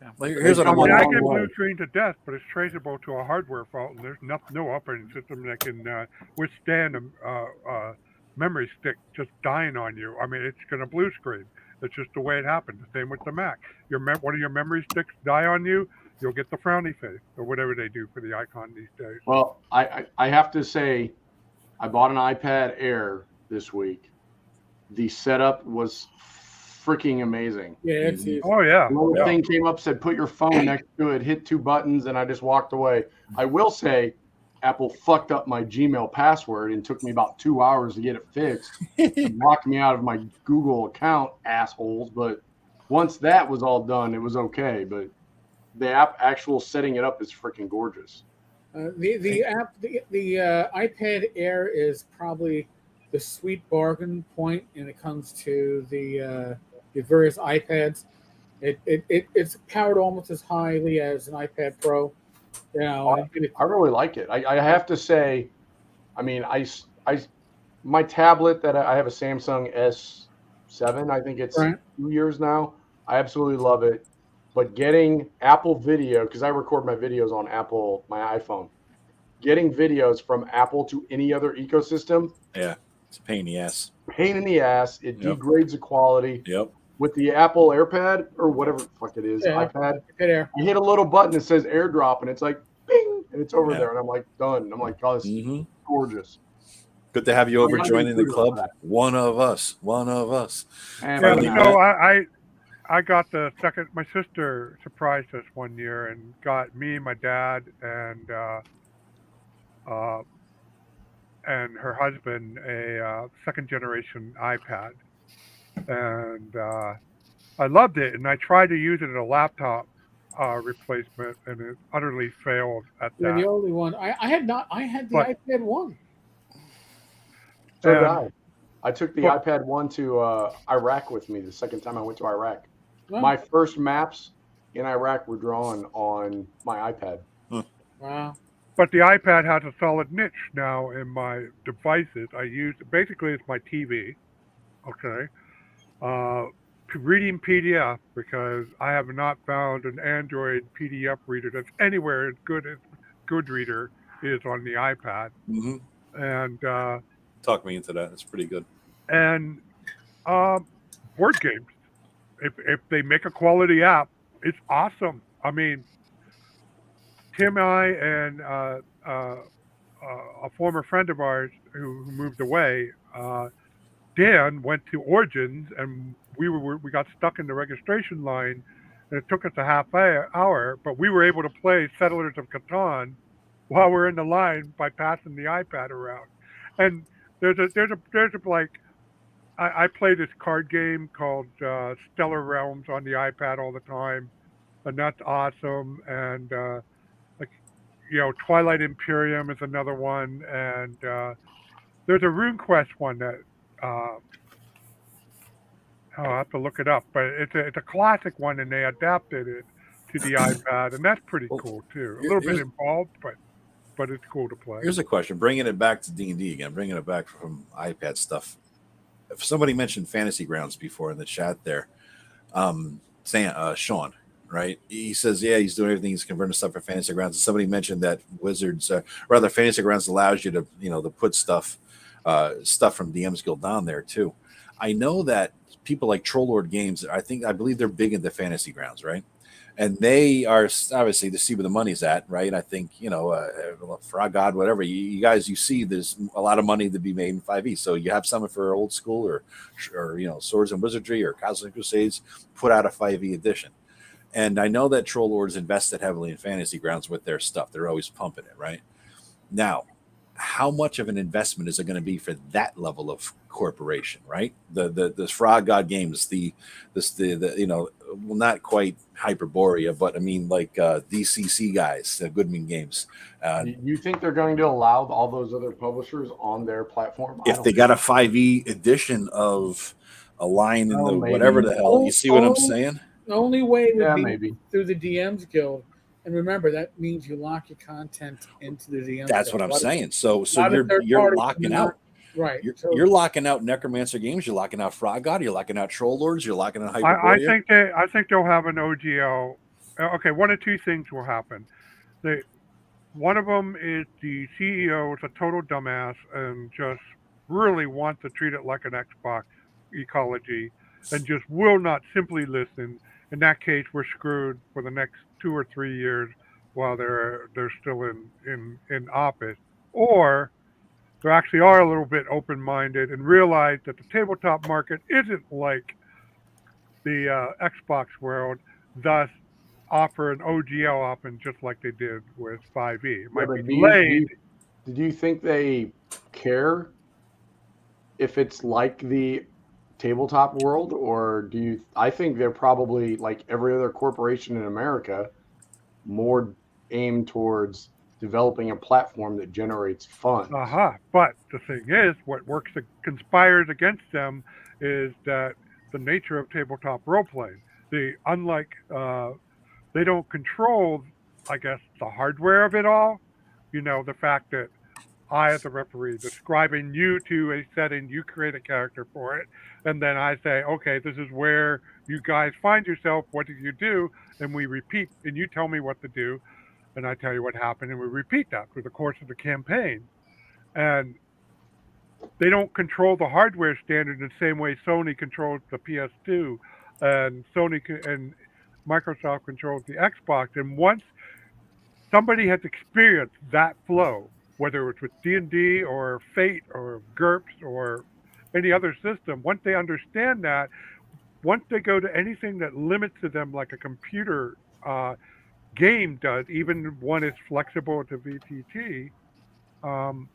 Speaker 2: Yeah. Well, here's what I want.
Speaker 6: I get blue screen to death, but it's traceable to a hardware fault, and there's no operating system that can withstand a memory stick just dying on you. I mean, it's going to blue screen. That's just the way it happens. The same with the Mac. One of your memory sticks die on you, you'll get the frowny face or whatever they do for the icon these days.
Speaker 3: Well, I have to say, I bought an iPad Air this week. The setup was freaking amazing.
Speaker 1: Yeah, it's easy.
Speaker 6: Oh yeah.
Speaker 3: The thing came up, said put your phone next to it, hit 2 buttons, and I just walked away. I will say, Apple fucked up my Gmail password and took me about 2 hours to get it fixed. And locked me out of my Google account, assholes. But once that was all done, it was okay. But the actual setting it up is freaking gorgeous.
Speaker 1: The iPad Air is probably the sweet bargain point when it comes to the various iPads. It's powered almost as highly as an iPad Pro.
Speaker 3: I really like it. I have to say, I mean, my tablet that I have a Samsung S7. I think it's 2 years now. I absolutely love it. but getting Apple Video, because I record my videos on my iPhone, getting videos from Apple to any other ecosystem,
Speaker 2: Yeah, it's a pain in the ass.
Speaker 3: pain in the ass. It degrades the quality.
Speaker 2: Yep.
Speaker 3: With the Apple AirPad or whatever the fuck it is,
Speaker 1: Yeah.
Speaker 3: iPad,
Speaker 1: There.
Speaker 3: you hit a little button that says AirDrop, and it's like, bing, and it's over
Speaker 2: Yeah.
Speaker 3: there, and I'm like, done. I'm like, God, this is gorgeous.
Speaker 2: Good to have you over
Speaker 3: I'm
Speaker 2: joining the
Speaker 3: gonna do
Speaker 2: club.
Speaker 3: that.
Speaker 2: One of us.
Speaker 3: And
Speaker 6: Yeah,
Speaker 2: Finally
Speaker 6: so
Speaker 2: met.
Speaker 6: I got the second. My sister surprised us one year and got me, my dad, and her husband a second generation iPad, and I loved it. And I tried to use it as a laptop replacement, and it utterly failed at
Speaker 1: You're
Speaker 6: that.
Speaker 1: the only one. I had not. I had the
Speaker 6: But-
Speaker 1: iPad 1.
Speaker 3: So did
Speaker 6: And-
Speaker 3: I took the
Speaker 6: Well-
Speaker 3: iPad 1 to Iraq with me the second time I went to Iraq.
Speaker 1: Wow.
Speaker 3: My first maps in Iraq were drawn on my iPad.
Speaker 1: Wow.
Speaker 6: But the iPad has a solid niche now in my devices. I use basically it's my TV. Okay. Reading PDF because I have not found an Android PDF reader that's anywhere as good as Goodreader is on the iPad.
Speaker 2: Mm-hmm.
Speaker 6: And
Speaker 2: Talk me into that. It's pretty good.
Speaker 6: and board games. If they make a quality app, it's awesome. I mean, Tim and I and a former friend of ours who moved away, Dan went to Origins, and we got stuck in the registration line, and it took us a half hour, but we were able to play Settlers of Catan while we're in the line by passing the iPad around. And there's a like, I play this card game called Stellar Realms on the iPad all the time, and that's awesome. And Twilight Imperium is another one, and there's a RuneQuest one that I'll have to look it up, but it's a classic one, and they adapted it to the iPad, and that's pretty cool too. A little bit involved, but it's cool to play.
Speaker 2: Here's a question: bringing it back to D&D again, bringing it back from iPad stuff. If somebody mentioned Fantasy Grounds before in the chat there, Sean, right? He says, yeah, he's doing everything. He's converting stuff for Fantasy Grounds. And somebody mentioned that Fantasy Grounds allows you to, to put stuff from DM's Guild down there too. I know that people like Troll Lord Games, I believe they're big into Fantasy Grounds, right? And they are obviously to see where the money's at, right? I think, for God, whatever, you guys, you see there's a lot of money to be made in 5e. So you have something for old school or Swords and Wizardry or Cosmic Crusades, put out a 5e edition. And I know that Troll Lords invested heavily in Fantasy Grounds with their stuff. They're always pumping it, right? Now, how much of an investment is it going to be for that level of corporation, right? The Frog God Games, not quite Hyperborea, but I mean like DCC guys, Goodman Games.
Speaker 3: Do you think they're going to allow all those other publishers on their platform?
Speaker 2: If they got a 5e edition of a line in whatever the hell, you see what I'm saying?
Speaker 1: The only way would be
Speaker 3: maybe
Speaker 1: through the DM's Guild. And remember, that means you lock your content into the DM's
Speaker 2: That's
Speaker 1: Guild.
Speaker 2: what I'm saying. So
Speaker 1: Not a third
Speaker 2: you're
Speaker 1: party
Speaker 2: locking
Speaker 1: coming
Speaker 2: out.
Speaker 1: Right.
Speaker 2: You're locking out Necromancer Games. You're locking out Frog God. You're locking out Troll Lords. You're locking out Hyperborea.
Speaker 6: I think they'll have an OGL. Okay, one of two things will happen. One of them is the CEO is a total dumbass and just really wants to treat it like an Xbox ecology and just will not simply listen. In that case, we're screwed for the next 2 or 3 years while they're still in office. Or they actually are a little bit open-minded and realize that the tabletop market isn't like the Xbox world, thus offer an OGL option just like they did with 5e. It might be delayed.
Speaker 3: Do you think they care if it's like the tabletop world, or I think they're probably like every other corporation in America, more aimed towards developing a platform that generates funds.
Speaker 6: But the thing is, what conspires against them is that the nature of tabletop role playing. They don't control, I guess, the hardware of it all. The fact that I, as a referee, describing you to a setting, you create a character for it, and then I say, okay, this is where you guys find yourself, what did you do? And we repeat, and you tell me what to do, and I tell you what happened, and we repeat that through the course of the campaign. And they don't control the hardware standard in the same way Sony controls the PS2, and and Microsoft controls the Xbox. And once somebody has experienced that flow, whether it's with D&D or Fate or GURPS or any other system, once they understand that, once they go to anything that limits to them like a computer game does, even one as flexible as a VTT, um,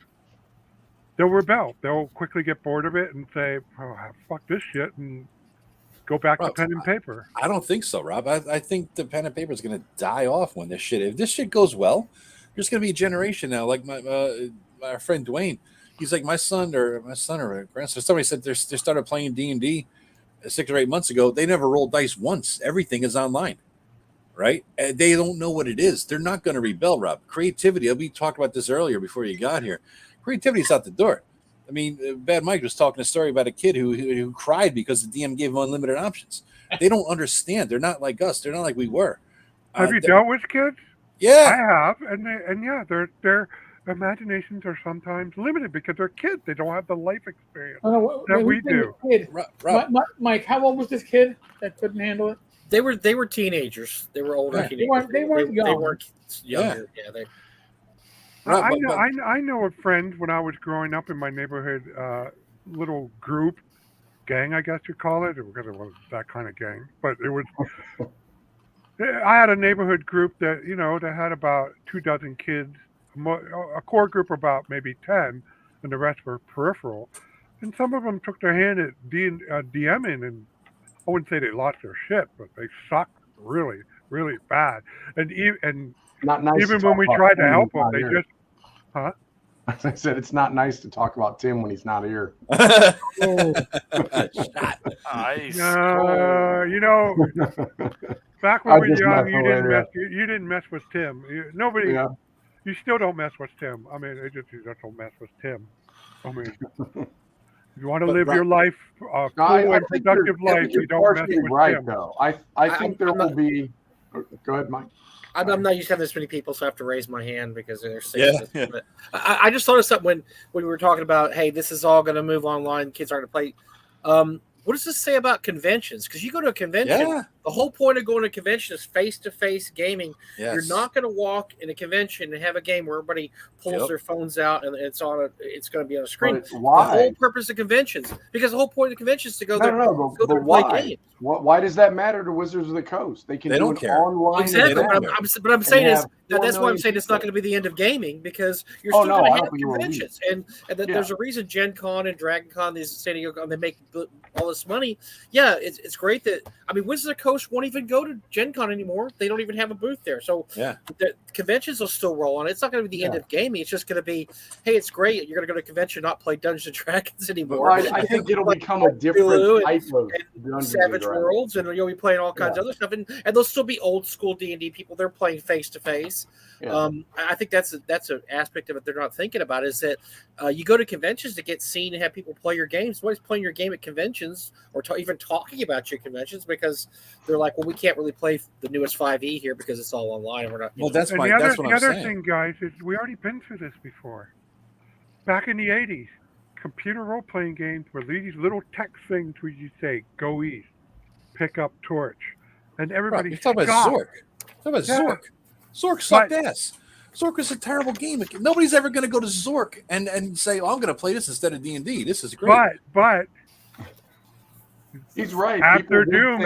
Speaker 6: they'll rebel. They'll quickly get bored of it and say, oh, fuck this shit, and go back to
Speaker 2: Rob,
Speaker 6: pen and paper.
Speaker 2: I don't think so, Rob. I think the pen and paper is going to die off when this shit. If this shit goes well, there's going to be a generation now. Like my friend Dwayne, he's like my son or grandson. Somebody said they started playing D&D 6 or 8 months ago. They never rolled dice once. Everything is online, right? And they don't know what it is. They're not going to rebel, Rob. Creativity. We talked about this earlier before you got here. Creativity's out the door. I mean, Bad Mike was talking a story about a kid who cried because the DM gave him unlimited options. They don't understand. They're not like us. They're not like we were.
Speaker 6: Have you dealt with kids?
Speaker 2: Yeah,
Speaker 6: I have, and yeah, their imaginations are sometimes limited because they're kids. They don't have the life experience that we do.
Speaker 1: Mike, how old was this kid that couldn't handle it?
Speaker 4: They were teenagers. They were older teenagers.
Speaker 1: They weren't young.
Speaker 4: They weren't younger. Yeah.
Speaker 6: I know a friend when I was growing up in my neighborhood, little group, gang, I guess you call it, because it wasn't that kind of gang, but it was. I had a neighborhood group that that had about 24 kids, a core group of about maybe 10, and the rest were peripheral. And some of them took their hand at DMing, and I wouldn't say they lost their shit, but they sucked really, really bad. And
Speaker 3: not nice.
Speaker 6: Even when we tried to help them, they just, huh?
Speaker 3: I said it's not nice to talk about Tim when he's not here.
Speaker 5: Nice.
Speaker 6: Back when we were young, you didn't mess with Tim. Nobody. Yeah. You still don't mess with Tim. I mean, you just don't mess with Tim. I mean, if you want to live your life, full and productive life, you don't mess with Tim.
Speaker 3: Though. I think there will be. Go ahead, Mike.
Speaker 4: I'm not used to having this many people, so I have to raise my hand because they're saying this. But I just thought of something when we were talking about, hey, this is all going to move online. Kids aren't going to play. What does this say about conventions? Because you go to a convention, the whole point of going to a convention is face-to-face gaming. Yes. You're not going to walk in a convention and have a game where everybody pulls their phones out and it's going to be on a screen.
Speaker 3: Why?
Speaker 4: The whole purpose of conventions, because the whole point of conventions is to go there and play games.
Speaker 3: Why does that matter to Wizards of the Coast? They don't care. Online.
Speaker 4: Exactly. But I'm saying is that's why I'm saying it's not going to be the end of gaming, because you're still going to have conventions. And there's a reason Gen Con and Dragon Con, these San Diego Con, they make all this money. Yeah, it's great that Wizards of the Coast won't even go to Gen Con anymore. They don't even have a booth there. So the conventions will still roll on. It's not going to be the end of gaming. It's just going to be, hey, it's great. You're going to go to a convention, not play Dungeons and Dragons anymore.
Speaker 3: Well, I think it'll become a different type of
Speaker 4: Savage Worlds, and you'll be playing all kinds of other stuff. And there'll still be old school D&D people. They're playing face to face. I think that's an aspect of it they're not thinking about, is that you go to conventions to get seen and have people play your games. Nobody's playing your game at conventions or even talking about your conventions, because they're like, well, we can't really play the newest 5e here because it's all online. And we're not.
Speaker 2: Well, that's what I'm saying.
Speaker 6: The other thing, guys, is we already been through this before. Back in the 80s, computer role-playing games were these little text things where you say, go east, pick up torch. And everybody
Speaker 2: you're talking about Zork. Zork. Zork sucked ass. Zork is a terrible game. Nobody's ever going to go to Zork and say, oh, I'm going to play this instead of D&D. This is great.
Speaker 6: But
Speaker 3: he's right.
Speaker 6: After Doom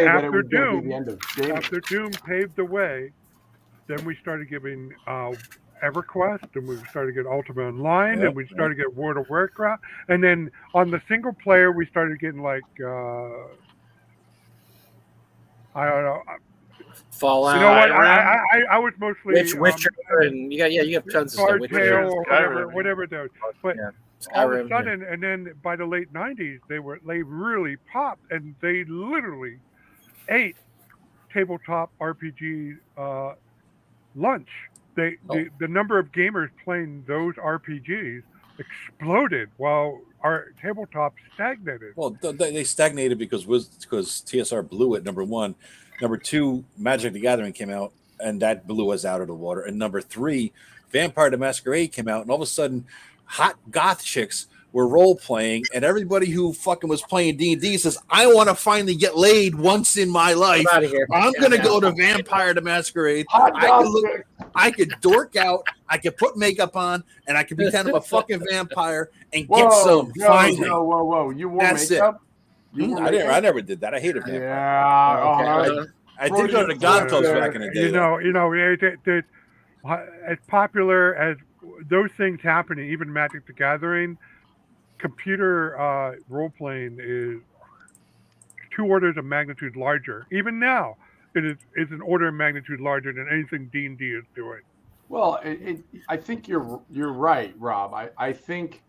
Speaker 6: paved the way, then we started giving EverQuest, and we started getting Ultima Online, and we started getting World of Warcraft, and then on the single player we started getting like I don't know.
Speaker 4: Fallout.
Speaker 6: You know what? I was mostly
Speaker 4: Witcher, and you have tons of stuff.
Speaker 6: Witcher, whatever those. But all of a sudden, and then by the late '90s, they really popped, and they literally ate tabletop RPG lunch. The number of gamers playing those RPGs exploded while our tabletop stagnated.
Speaker 2: Well, they stagnated because TSR blew it. Number one, number two, Magic the Gathering came out and that blew us out of the water. And number three, Vampire the Masquerade came out, and all of a sudden, hot goth chicks were role playing, and everybody who fucking was playing D&D says, "I want to finally get laid once in my life.
Speaker 4: I'm out of here.
Speaker 2: I'm gonna go to Vampire the Masquerade. I could dork out, I could put makeup on, and I could pretend I'm a fucking vampire and get some. Finally,
Speaker 3: whoa! You wore
Speaker 2: That's
Speaker 3: makeup?
Speaker 2: I never did that. I hated vampire.
Speaker 3: Yeah.
Speaker 2: I did go to the God Clubs back in the day.
Speaker 6: As popular as those things happening, even Magic the Gathering, computer role playing is 2 orders of magnitude larger. Even now, it is an order of magnitude larger than anything D&D is doing.
Speaker 3: Well, I think you're right, Rob. I think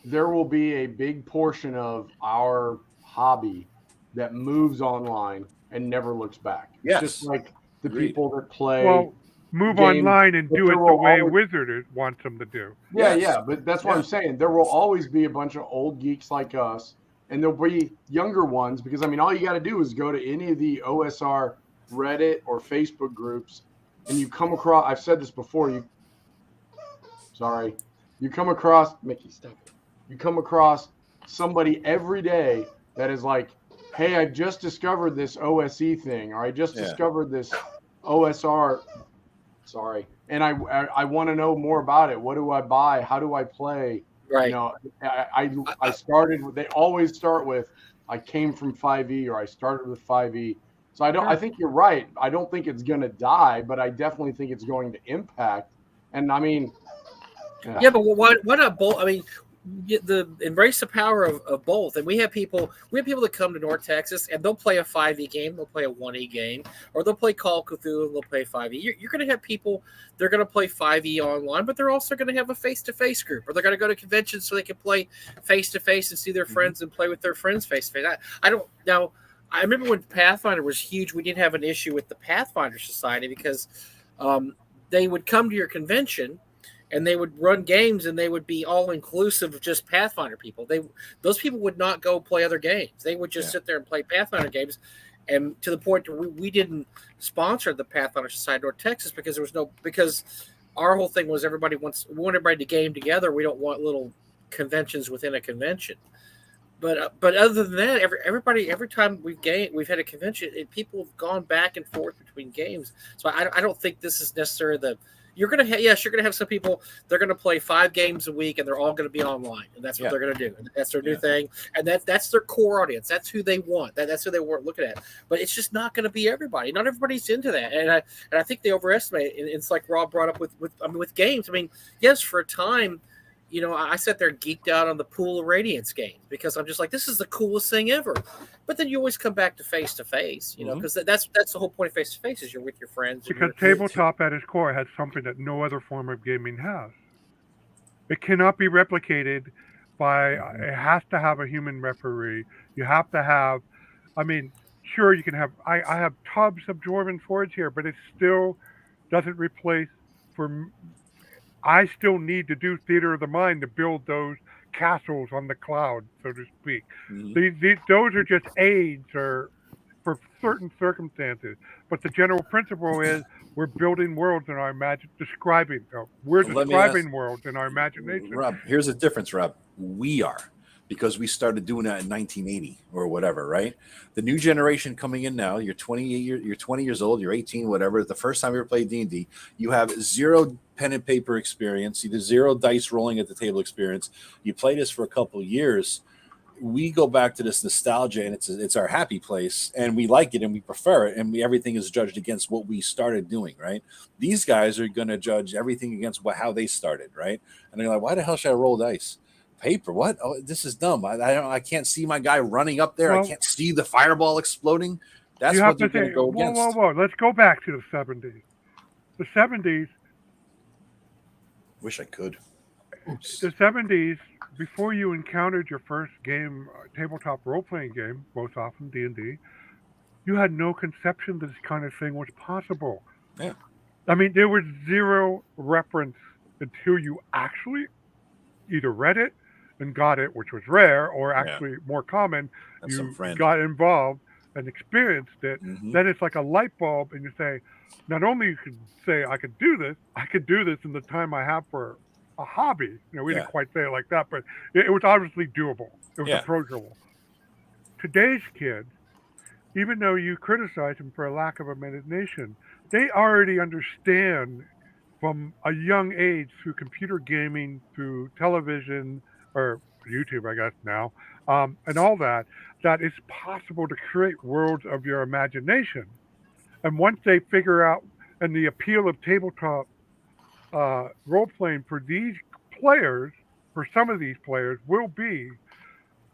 Speaker 3: there will be a big portion of our hobby that moves online and never looks back.
Speaker 2: Yes.
Speaker 3: Just like the
Speaker 2: Agreed.
Speaker 3: people that play.
Speaker 6: Well, move
Speaker 3: games,
Speaker 6: online and
Speaker 3: but
Speaker 6: do it
Speaker 3: there
Speaker 6: the
Speaker 3: will
Speaker 6: way
Speaker 3: always-
Speaker 6: Wizard wants them to do.
Speaker 3: Yeah, but that's what I'm saying. There will always be a bunch of old geeks like us, and there'll be younger ones, because I mean, all you got to do is go to any of the OSR Reddit or Facebook groups, and you come across. I've said this before. You come across Mickey. Stop it. You come across somebody every day that is like, "Hey, I just discovered this OSE thing, or I just discovered this OSR." Sorry. And I want to know more about it. What do I buy? How do I play?
Speaker 4: Right.
Speaker 3: You know, I started. They always start with, I came from 5e, or I started with 5e. So I think you're right. I don't think it's going to die, but I definitely think it's going to impact. And I mean,
Speaker 4: yeah, but why not both? I mean, embrace the power of both. And we have people that come to North Texas and they'll play a 5e game, they'll play a 1e game, or they'll play Call of Cthulhu and they'll play 5e. You're going to have people, they're going to play 5e online, but they're also going to have a face-to-face group, or they're going to go to conventions so they can play face-to-face and see their friends and play with their friends face-to-face. I remember when Pathfinder was huge, we did have an issue with the Pathfinder Society because they would come to your convention and they would run games and they would be all inclusive of just Pathfinder people. Those people would not go play other games. They would just sit there and play Pathfinder games. And to the point where we didn't sponsor the Pathfinder Society North Texas because because our whole thing was we want everybody to game together. We don't want little conventions within a convention. But other than that, every time we've had a convention, people have gone back and forth between games. So I don't think this is necessarily you're going to have some people, they're going to play 5 games a week and they're all going to be online, and that's what they're going to do. And that's their new thing. And that's their core audience. That's who they want. That's who they were looking at. But it's just not going to be everybody. Not everybody's into that. And I think they overestimate it. It's like Rob brought up with games. I mean, yes, for a time, you know, I sat there geeked out on the Pool of Radiance game because I'm just like, this is the coolest thing ever. But then you always come back to face, you know, because that's the whole point of face-to-face is you're with your friends.
Speaker 6: Because tabletop at its core has something that no other form of gaming has. It cannot be replicated it has to have a human referee. You have to have, I mean, sure, you can have, I have tubs of Dwarven Forge here, but it still doesn't replace I still need to do theater of the mind to build those castles on the cloud, so to speak. Those are just aids or for certain circumstances. But the general principle is we're building worlds in our describing worlds in our imagination.
Speaker 2: Rob, here's the difference, Rob. We are, because we started doing that in 1980 or whatever, right? The new generation coming in now, you're 20 years old, you're 18, whatever. The first time you ever played D&D, you have 0 pen and paper experience, either 0 dice rolling at the table experience. You play this for a couple of years. We go back to this nostalgia, and it's our happy place, and we like it and we prefer it, and everything is judged against what we started doing, right? These guys are going to judge everything against how they started, right? And they're like, why the hell should I roll dice? Paper? What? Oh, this is dumb. I can't see my guy running up there. I can't see the fireball exploding. That's what you're going to go against.
Speaker 6: Whoa. Let's go back to the 70s. The 70s.
Speaker 2: Wish I could.
Speaker 6: The 70s, before you encountered your first game, tabletop role-playing game, most often D&D, you had no conception that this kind of thing was possible.
Speaker 2: Yeah.
Speaker 6: I mean, there was 0 reference until you actually either read it and got it, which was rare, or actually more common,
Speaker 2: That's some
Speaker 6: you
Speaker 2: friend.
Speaker 6: got involved and experienced it.
Speaker 2: Mhm.
Speaker 6: Then it's like a light bulb, and you say, not only you can say I could do this in the time I have for a hobby. We didn't quite say it like that, but it was obviously doable. It was approachable. Today's kids, even though you criticize them for a lack of imagination, they already understand from a young age through computer gaming, through television, or YouTube, I guess now, and all that it's possible to create worlds of your imagination. And once they figure out, and the appeal of tabletop role playing for these players, for some of these players, will be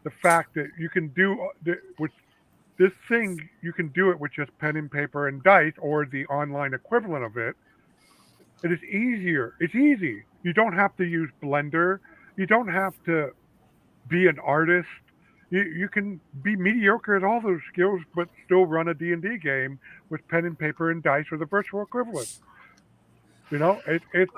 Speaker 6: the fact that you can do with this thing, you can do it with just pen and paper and dice, or the online equivalent of it. It is easier. It's easy. You don't have to use Blender. You don't have to be an artist. You can be mediocre at all those skills, but still run a D&D game with pen and paper and dice or the virtual equivalent.
Speaker 4: Well,
Speaker 6: that's
Speaker 4: it's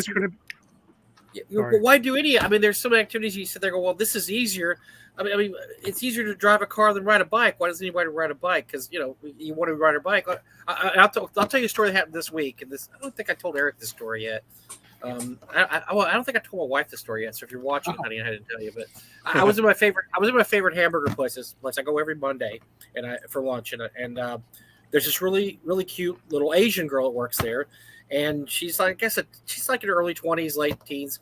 Speaker 6: going to.
Speaker 4: Why do any? I mean, there's some activities you sit there and go, well, this is easier. I mean, it's easier to drive a car than ride a bike. Why does anybody ride a bike? Because you want to ride a bike. I'll tell you a story that happened this week, and I don't think I told Eric this story yet. I don't think I told my wife the story yet. So if you're watching, honey, I had to tell you. But I was in my favorite hamburger place. I go every Monday, for lunch, and there's this really really cute little Asian girl that works there. And she's like, she's like in her early 20s, late teens.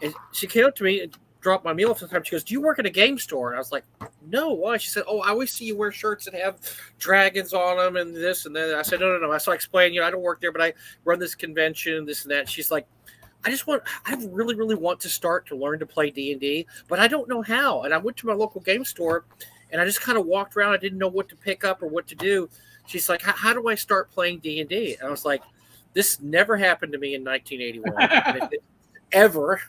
Speaker 4: And she came up to me and dropped my meal off sometime. She goes, do you work at a game store? And I was like, no, why? She said, oh, I always see you wear shirts that have dragons on them and this and that. I said, no. So I explained, I don't work there, but I run this convention, this and that. She's like, I really, really want to start to learn to play D&D, but I don't know how. And I went to my local game store and I just kind of walked around. I didn't know what to pick up or what to do. She's like, how do I start playing D&D? And I was like, this never happened to me in 1981. Ever.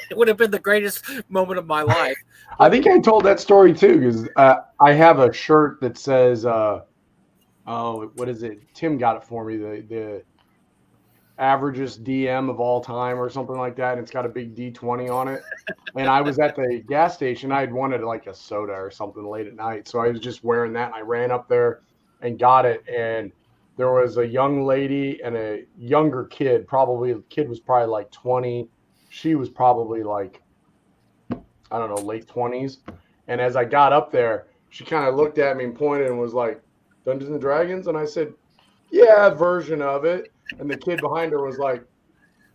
Speaker 4: It would have been the greatest moment of my life.
Speaker 3: I think I told that story too, because I have a shirt that says, what is it? Tim got it for me. The averagest DM of all time or something like that. And it's got a big D20 on it. And I was at the gas station. I had wanted like a soda or something late at night. So I was just wearing that. And I ran up there and got it. And there was a young lady and a younger kid. The kid was probably like 20. She was probably like, I don't know, late 20s. And as I got up there, she kind of looked at me and pointed and was like, Dungeons and Dragons? And I said, yeah, version of it. And the kid behind her was like,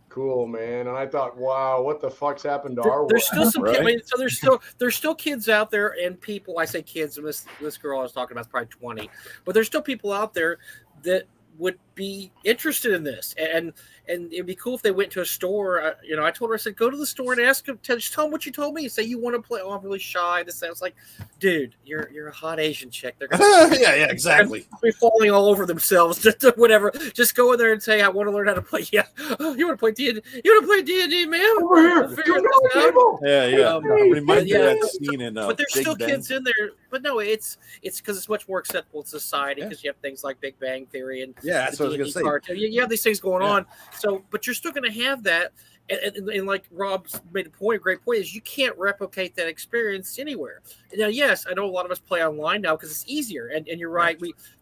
Speaker 3: cool, man. And I thought, wow, what the fuck's happened to our world?
Speaker 4: There's still some kids. I mean, so there's still kids out there and people. I say kids, and this girl I was talking about is probably 20. But there's still people out there that would be interested in this, and it'd be cool if they went to a store. I told her, I said, go to the store and ask them, just tell them what you told me. Say you want to play. Oh, I'm really shy. This sounds like, dude, you're a hot Asian chick. They're gonna
Speaker 2: yeah, exactly.
Speaker 4: Be falling all over themselves. Just whatever. Just go in there and say, I want to learn how to play. Yeah, you want to play D&D? You want to play D&D, man?
Speaker 3: Over here.
Speaker 2: Yeah. Remind me of that scene in.
Speaker 4: But there's
Speaker 2: Big
Speaker 4: still
Speaker 2: Bang.
Speaker 4: Kids in there. But no, it's because it's much more acceptable in society because you have things like Big Bang Theory and
Speaker 2: that's what I was gonna say.
Speaker 4: Cartoon. You have these things going on. So, but you're still going to have that. And like Rob's made a great point, is you can't replicate that experience anywhere. Now, yes, I know a lot of us play online now because it's easier. And you're right.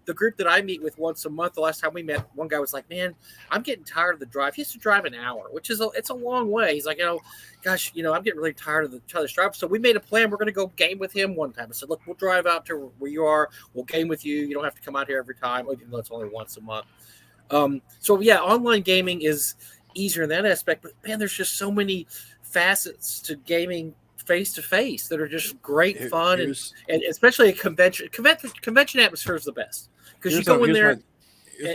Speaker 4: The group that I meet with once a month, the last time we met, one guy was like, man, I'm getting tired of the drive. He used to drive an hour, which is it's a long way. He's like, gosh, I'm getting really tired of the drive. So we made a plan. We're going to go game with him one time. I said, look, we'll drive out to where you are. We'll game with you. You don't have to come out here every time, even though it's only once a month. So yeah, online gaming is easier in that aspect, but man, there's just so many facets to gaming face to face that are just great fun, and especially a convention atmosphere is the best because you go in there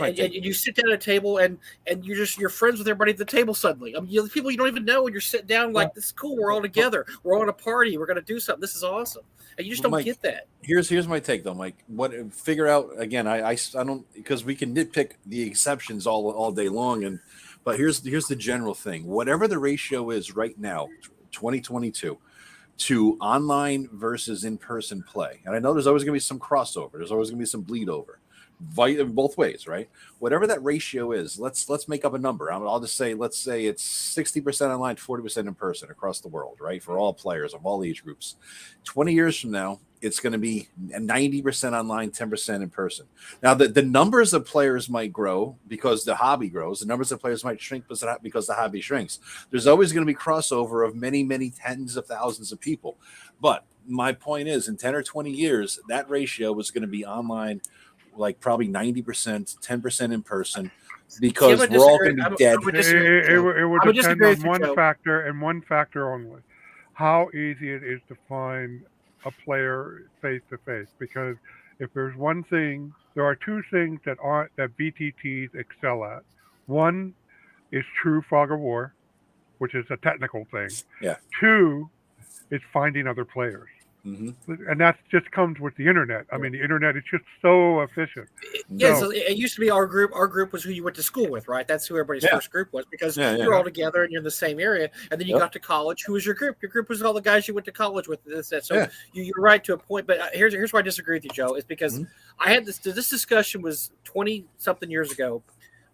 Speaker 4: and you sit down at a table and you're friends with everybody at the table suddenly. I mean, people you don't even know, and you're sitting down like, this is cool. We're all together. We're on a party. We're going to do something. This is awesome. And you just don't get that.
Speaker 2: Here's my take though, Mike. Figure out again. I don't, because we can nitpick the exceptions all day long, but here's the general thing. Whatever the ratio is right now, 2022, to online versus in-person play, and I know there's always going to be some crossover. There's always going to be some bleed over. both ways, right? Whatever that ratio is, let's make up a number. I'll just say, let's say it's 60% online, 40% in person across the world, right? For all players of all age groups. 20 years from now, it's going to be 90% online, 10% in person. Now, the numbers of players might grow because the hobby grows. The numbers of players might shrink because the hobby shrinks. There's always going to be crossover of many, many tens of thousands of people. But my point is, in 10 or 20 years, that ratio is going to be online, like probably 90%, 10% in person, because we're all going to be dead.
Speaker 6: It would depend on one factor and one factor only: how easy it is to find a player face to face. Because if there's one thing, there are two things that VTTs excel at. One is true fog of war, which is a technical thing.
Speaker 2: Yeah.
Speaker 6: Two is finding other players.
Speaker 2: Mm-hmm.
Speaker 6: And that just comes with the internet. I mean, the internet is just so efficient.
Speaker 4: Yeah, so it used to be our group. Our group was who you went to school with, right? That's who everybody's first group was, because you're all together and you're in the same area. And then you got to college. Who was your group? Your group was all the guys you went to college with. So you're right to a point. But here's where I disagree with you, Joe, is because I had this discussion was 20-something years ago.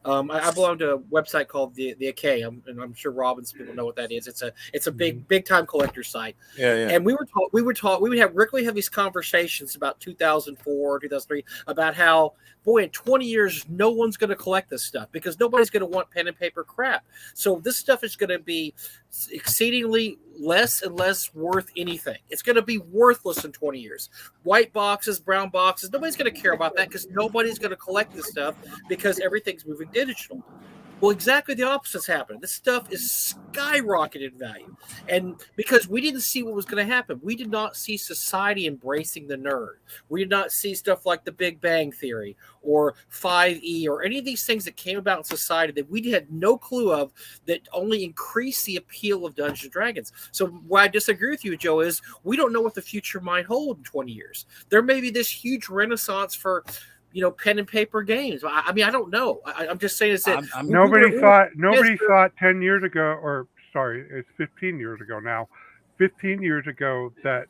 Speaker 4: I belong to a website called the AK, and I'm sure Robin's people know what that is. It's a big time collector site. And we would have regularly have these conversations about 2004, 2003 about how, boy, in 20 years no one's going to collect this stuff because nobody's going to want pen and paper crap. So this stuff is going to be exceedingly less and less worth anything. It's going to be worthless in 20 years. White boxes, brown boxes, nobody's going to care about that because nobody's going to collect this stuff because everything's moving digital. Well, exactly the opposite's happening. This stuff is skyrocketed in value. And because we didn't see what was going to happen, we did not see society embracing the nerd. We did not see stuff like the Big Bang Theory or 5E or any of these things that came about in society that we had no clue of, that only increased the appeal of Dungeons and Dragons. So why I disagree with you, Joe, is we don't know what the future might hold in 20 years. There may be this huge renaissance for pen and paper games. I mean, I don't know. I'm just saying is that
Speaker 6: nobody thought 10 years ago, or sorry, it's 15 years ago now. 15 years ago that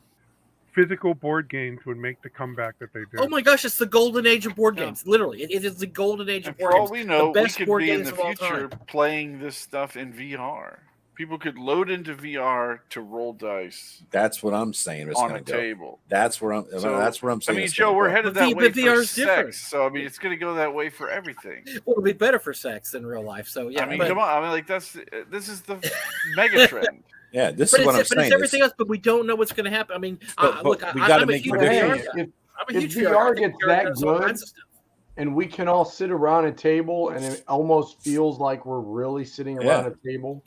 Speaker 6: physical board games would make the comeback that they did.
Speaker 4: Oh my gosh, it's the golden age of board games. Literally, it is the golden age of board games.
Speaker 5: For all we know, we could be in the future playing this stuff in VR. People could load into VR to roll dice.
Speaker 2: That's what I'm saying.
Speaker 5: On a table.
Speaker 2: That's where I'm saying.
Speaker 5: I mean, Joe, we're headed that way for sex. So I mean, it's going to go that way for everything.
Speaker 4: Well, it'll be better for sex than real life. So yeah.
Speaker 5: I mean, come on. I mean, like this is the mega trend.
Speaker 2: Yeah, this is what I'm saying.
Speaker 4: But it's everything else. But we don't know what's going to happen. I mean, look,
Speaker 2: we got to make
Speaker 3: predictions. If VR gets that good, and we can all sit around a table, and it almost feels like we're really sitting around a table.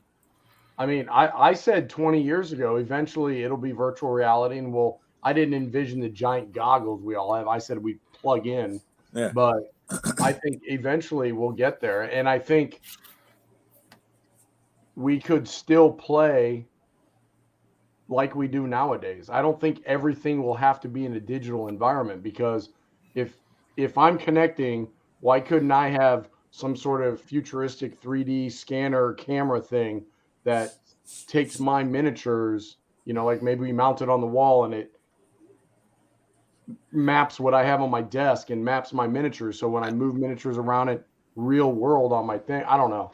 Speaker 3: I mean, I said 20 years ago, eventually it'll be virtual reality, and I didn't envision the giant goggles we all have. I said we plug in, but I think eventually we'll get there. And I think we could still play like we do nowadays. I don't think everything will have to be in a digital environment, because if I'm connecting, why couldn't I have some sort of futuristic 3D scanner camera thing that takes my miniatures, like maybe we mount it on the wall and it maps what I have on my desk and maps my miniatures. So when I move miniatures around it, real world on my thing, I don't know.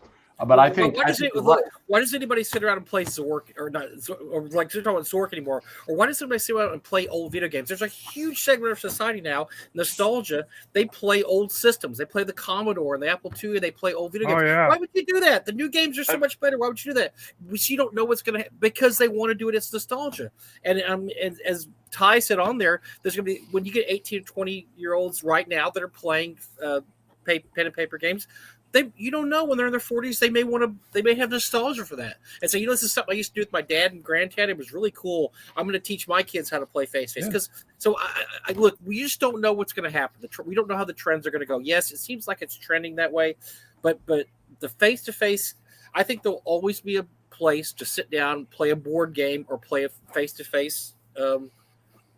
Speaker 3: But I think
Speaker 4: why does anybody sit around and play Zork or not, or like they're talking about Zork anymore? Or why does anybody sit around and play old video games? There's a huge segment of society now, nostalgia. They play old systems. They play the Commodore and the Apple II, and they play old video games. Why would you do that? The new games are so much better. Why would you do that? You don't know what's going to because they want to do it. It's nostalgia. And as Ty said on there, there's going to be, when you get 18 to 20-year-olds right now that are playing pen and paper games, you don't know when they're in their 40s, they may have nostalgia for that. And so, this is something I used to do with my dad and granddad. It was really cool. I'm going to teach my kids how to play face-to-face. Because I look, we just don't know what's going to happen. We don't know how the trends are going to go. Yes, it seems like it's trending that way, but the face-to-face, I think there'll always be a place to sit down, play a board game, or play a face-to-face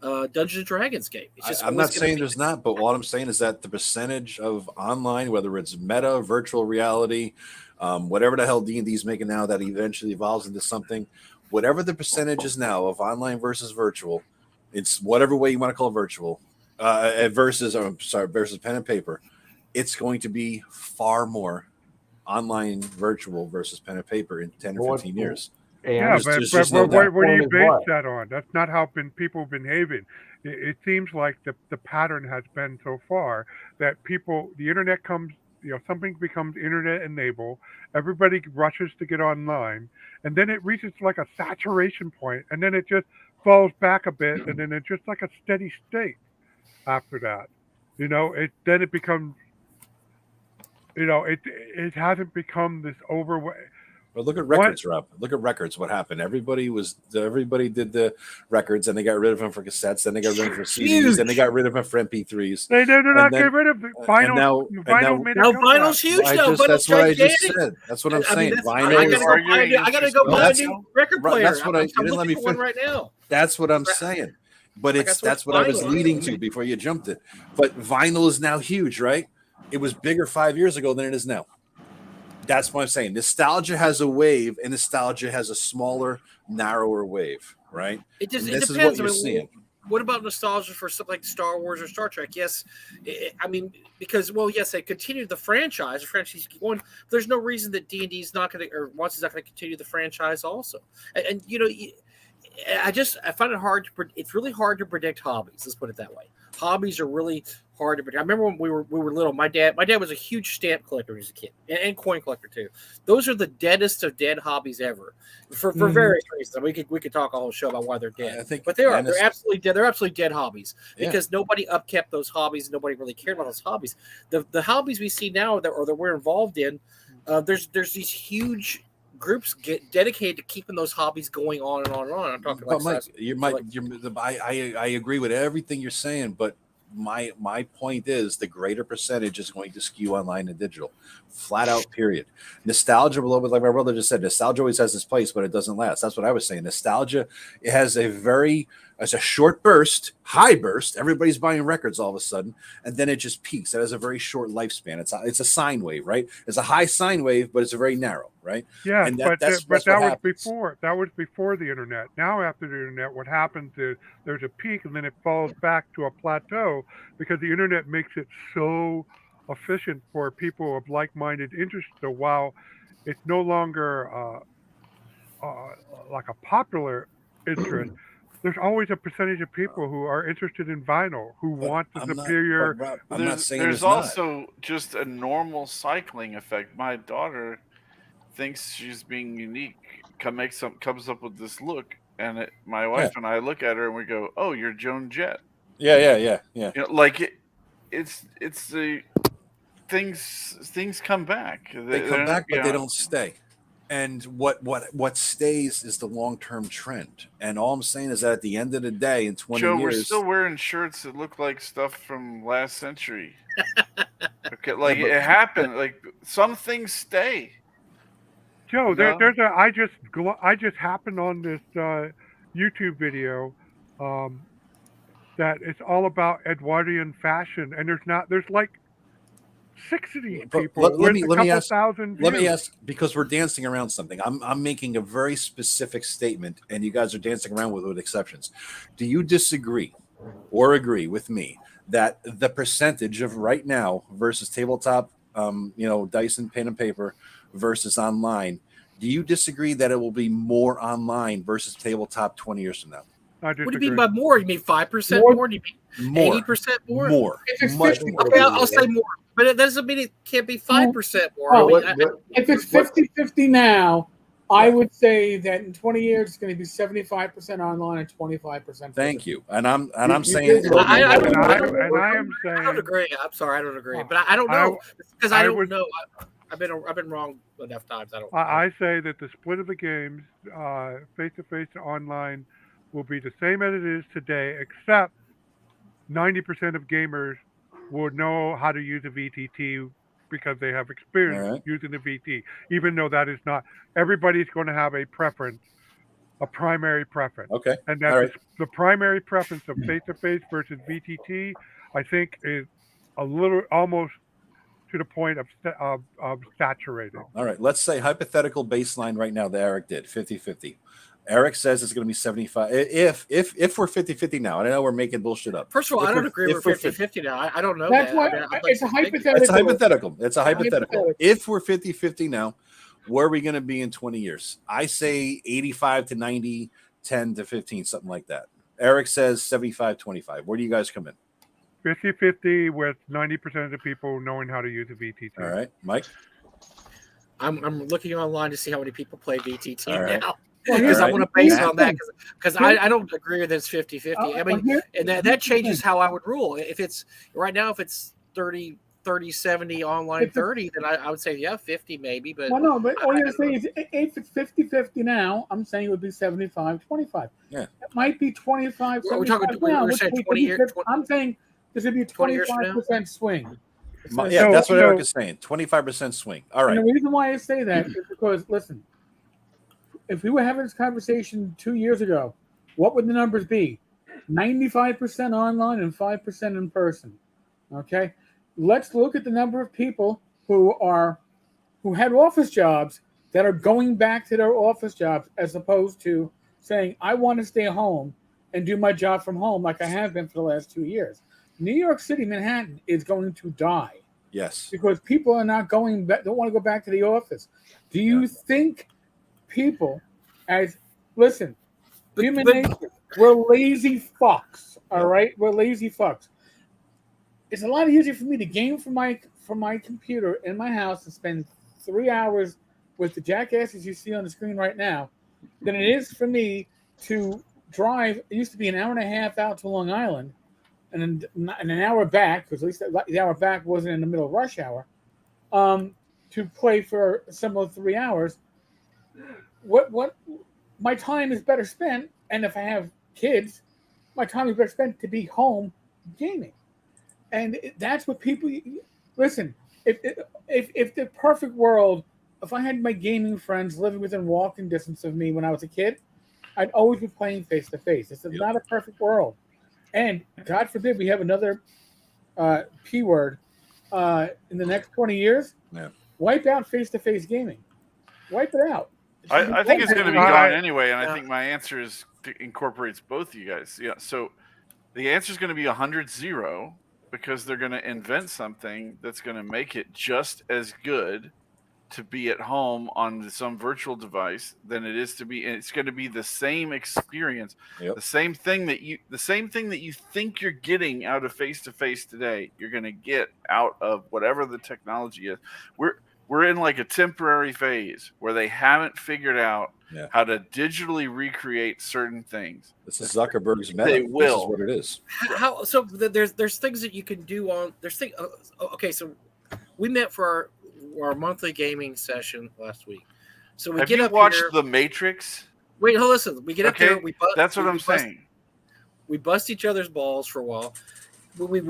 Speaker 4: Dungeons and Dragons game.
Speaker 2: I'm not saying there's not, but what I'm saying is that the percentage of online, whether it's meta, virtual reality, whatever the hell D&D is making now that eventually evolves into something, whatever the percentage is now of online versus virtual, it's whatever way you want to call it virtual, versus pen and paper, it's going to be far more online virtual versus pen and paper in 10 or 15 years.
Speaker 6: Yeah,
Speaker 3: And
Speaker 6: but what do you base that on? That's not how people behaving. It seems like the pattern has been so far that the internet comes, something becomes internet enabled. Everybody rushes to get online, and then it reaches like a saturation point, and then it just falls back a bit, and then it's just like a steady state after that. Then it becomes, it hasn't become this overwhelming.
Speaker 2: But look at records, Rob. Look at records. What happened? Everybody did the records, and they got rid of them for cassettes. Then they got rid of them for CDs. Then they got rid of them for MP3s.
Speaker 6: They did not get rid of the vinyl.
Speaker 2: Now
Speaker 4: vinyl's huge now.
Speaker 2: That's what I just said. That's what I'm saying. Vinyl.
Speaker 4: I gotta go buy a new record player.
Speaker 2: That's what
Speaker 4: I'm
Speaker 2: you didn't let me
Speaker 4: one right now.
Speaker 2: That's what I'm saying. But that's what I was leading to before you jumped it. But vinyl is now huge, right? It was bigger 5 years ago than it is now. That's what I'm saying. Nostalgia has a wave, and nostalgia has a smaller, narrower wave, right?
Speaker 4: It depends.
Speaker 2: Is what you're seeing.
Speaker 4: What about nostalgia for something like Star Wars or Star Trek? Yes, because yes, they continued the franchise. The franchise keep going. There's no reason that D&D is not going to, or Once is not going to continue the franchise also. And I find it hard to. It's really hard to predict hobbies. Let's put it that way. Hobbies are really hard to predict. I remember when we were little. My dad was a huge stamp collector as a kid, and coin collector too. Those are the deadest of dead hobbies ever, for various reasons. We could talk a whole show about why they're dead. But they're absolutely dead. They're absolutely dead hobbies because nobody upkept those hobbies. Nobody really cared about those hobbies. The hobbies we see now that we're involved in, there's these huge groups get dedicated to keeping those hobbies going on and on and on. I'm talking about
Speaker 2: Mike, I agree with everything you're saying, but my point is the greater percentage is going to skew online and digital, flat out, period. Nostalgia, like my brother just said, nostalgia always has its place, but it doesn't last. That's what I was saying. Nostalgia, it has a short burst, high burst. Everybody's buying records all of a sudden, and then it just peaks. It has a very short lifespan. It's a sine wave, right? It's a high sine wave, but it's a very narrow, right?
Speaker 6: Yeah, but that was before the internet. Now, after the internet, what happens is there's a peak, and then it falls back to a plateau because the internet makes it so efficient for people of like-minded interests. So while it's no longer like a popular interest, there's always a percentage of people who are interested in vinyl, who want the superior.
Speaker 2: I'm not saying
Speaker 5: there's also just a normal cycling effect. My daughter thinks she's being unique, comes up with this look, and my wife and I look at her and we go, "Oh, you're Joan Jett."
Speaker 2: Yeah.
Speaker 5: It's the things come back.
Speaker 2: They come back, but they don't stay. And what stays is the long-term trend. And all I'm saying is that at the end of the day, in 20 years...
Speaker 5: we're still wearing shirts that look like stuff from last century. Okay, it happened. Like, some things stay.
Speaker 6: Joe, there's I just happened on this YouTube video that it's all about Edwardian fashion, and there's like 60 people.
Speaker 2: Let me ask, because we're dancing around something. I'm making a very specific statement, and you guys are dancing around with exceptions. Do you disagree or agree with me that the percentage of right now versus tabletop, dice and pen and paper versus online, do you disagree that it will be more online versus tabletop 20 years from now?
Speaker 6: What
Speaker 4: do you mean by more? You mean 5% more? Do you mean 80% more?
Speaker 2: More.
Speaker 4: Much more. Okay, I'll say more. But it doesn't mean it can't be 5% more.
Speaker 1: If it's 50-50 now, I would say that in 20 years it's going to be 75% online and 25%.
Speaker 2: Thank you. And I'm saying
Speaker 4: I don't agree. I'm sorry, I don't agree. But I don't know because I don't know. I've been wrong enough times.
Speaker 6: I say that the split of the games, face-to-face to online, will be the same as it is today, except 90% of gamers will know how to use a VTT because they have experience using the VT, even though that is not everybody's going to have a primary preference.
Speaker 2: Okay.
Speaker 6: And that the primary preference of face-to-face versus VTT, I think, is a little almost to the point of saturated.
Speaker 2: All right. Let's say hypothetical baseline right now that Eric did 50-50. Eric says it's going to be 75. If we're 50-50 now, and I know we're making bullshit up.
Speaker 4: First of all, I don't agree with 50-50 now. I don't know
Speaker 1: That's
Speaker 4: that.
Speaker 1: why
Speaker 4: I mean, I'd like
Speaker 1: it's a
Speaker 4: to think-
Speaker 1: hypothetical.
Speaker 2: It's a hypothetical. It's a hypothetical.
Speaker 1: hypothetical.
Speaker 2: If we're 50-50 now, where are we going to be in 20 years? I say 85 to 90, 10 to 15, something like that. Eric says 75-25. Where do you guys come in?
Speaker 6: 50-50 with 90% of the people knowing how to use a VTT.
Speaker 2: All right, Mike?
Speaker 4: I'm looking online to see how many people play VTT
Speaker 2: All right.
Speaker 4: now.
Speaker 1: Well,
Speaker 4: Because
Speaker 2: All
Speaker 4: I
Speaker 2: right.
Speaker 4: want to base it
Speaker 1: Here's
Speaker 4: on
Speaker 1: the
Speaker 4: that because I don't agree that it's 50-50. I mean, and that changes how I would rule. If it's right now, if it's 30, 70 online, 30, then I would say, yeah, 50 maybe. But
Speaker 1: Well, no, but all you're saying is if it's 50-50 now, I'm saying it would be 75-25.
Speaker 2: Yeah.
Speaker 1: It might be 25,
Speaker 4: We're
Speaker 1: 75
Speaker 4: talking-
Speaker 1: now,
Speaker 4: we're
Speaker 1: which
Speaker 4: saying
Speaker 1: would
Speaker 4: 20
Speaker 1: be
Speaker 4: years-
Speaker 1: 50. I'm saying this would be a
Speaker 4: 20 years from now?
Speaker 1: 25% swing.
Speaker 2: Yeah, that's what
Speaker 6: So-
Speaker 2: Eric is saying. 25% swing. All right.
Speaker 1: And the reason why I say that is because, listen, if we were having this conversation 2 years ago, what would the numbers be? 95% online and 5% in person. Okay? Let's look at the number of people who had office jobs that are going back to their office jobs as opposed to saying, I want to stay home and do my job from home like I have been for the last 2 years. New York City, Manhattan is going to die.
Speaker 2: Yes.
Speaker 1: Because people are not going back, don't want to go back to the office. Do you think people, human nature, we're lazy fucks, all right? We're lazy fucks. It's a lot easier for me to game from my computer in my house and spend 3 hours with the jackasses you see on the screen right now than it is for me to drive. It used to be an hour and a half out to Long Island and an hour back, because at least the hour back wasn't in the middle of rush hour, to play for some of 3 hours. What my time is better spent, and if I have kids, my time is better spent to be home gaming. And that's what people listen. If the perfect world, if I had my gaming friends living within walking distance of me when I was a kid, I'd always be playing face to face. It's not a perfect world. And God forbid we have another P word in the next 20 years.
Speaker 2: Yeah.
Speaker 1: Wipe out face-to-face gaming. Wipe it out.
Speaker 5: I think it's going to be gone anyway, and I think my answer incorporates both of you guys. Yeah, so the answer is going to be 100-0 because they're going to invent something that's going to make it just as good to be at home on some virtual device than it is to be. And it's going to be the same experience, the same thing that you think you're getting out of face-to-face today. You're going to get out of whatever the technology is. We're in like a temporary phase where they haven't figured out how to digitally recreate certain things.
Speaker 2: This is Zuckerberg's meta.
Speaker 5: They will.
Speaker 2: This is what it is.
Speaker 4: How so? There's things that you can do on. Okay, so we met for our monthly gaming session last week. So we
Speaker 5: Have
Speaker 4: get
Speaker 5: you
Speaker 4: up
Speaker 5: watched
Speaker 4: here.
Speaker 5: The Matrix?
Speaker 4: Wait, listen. We get up there.
Speaker 5: That's what I'm saying.
Speaker 4: We bust each other's balls for a while. We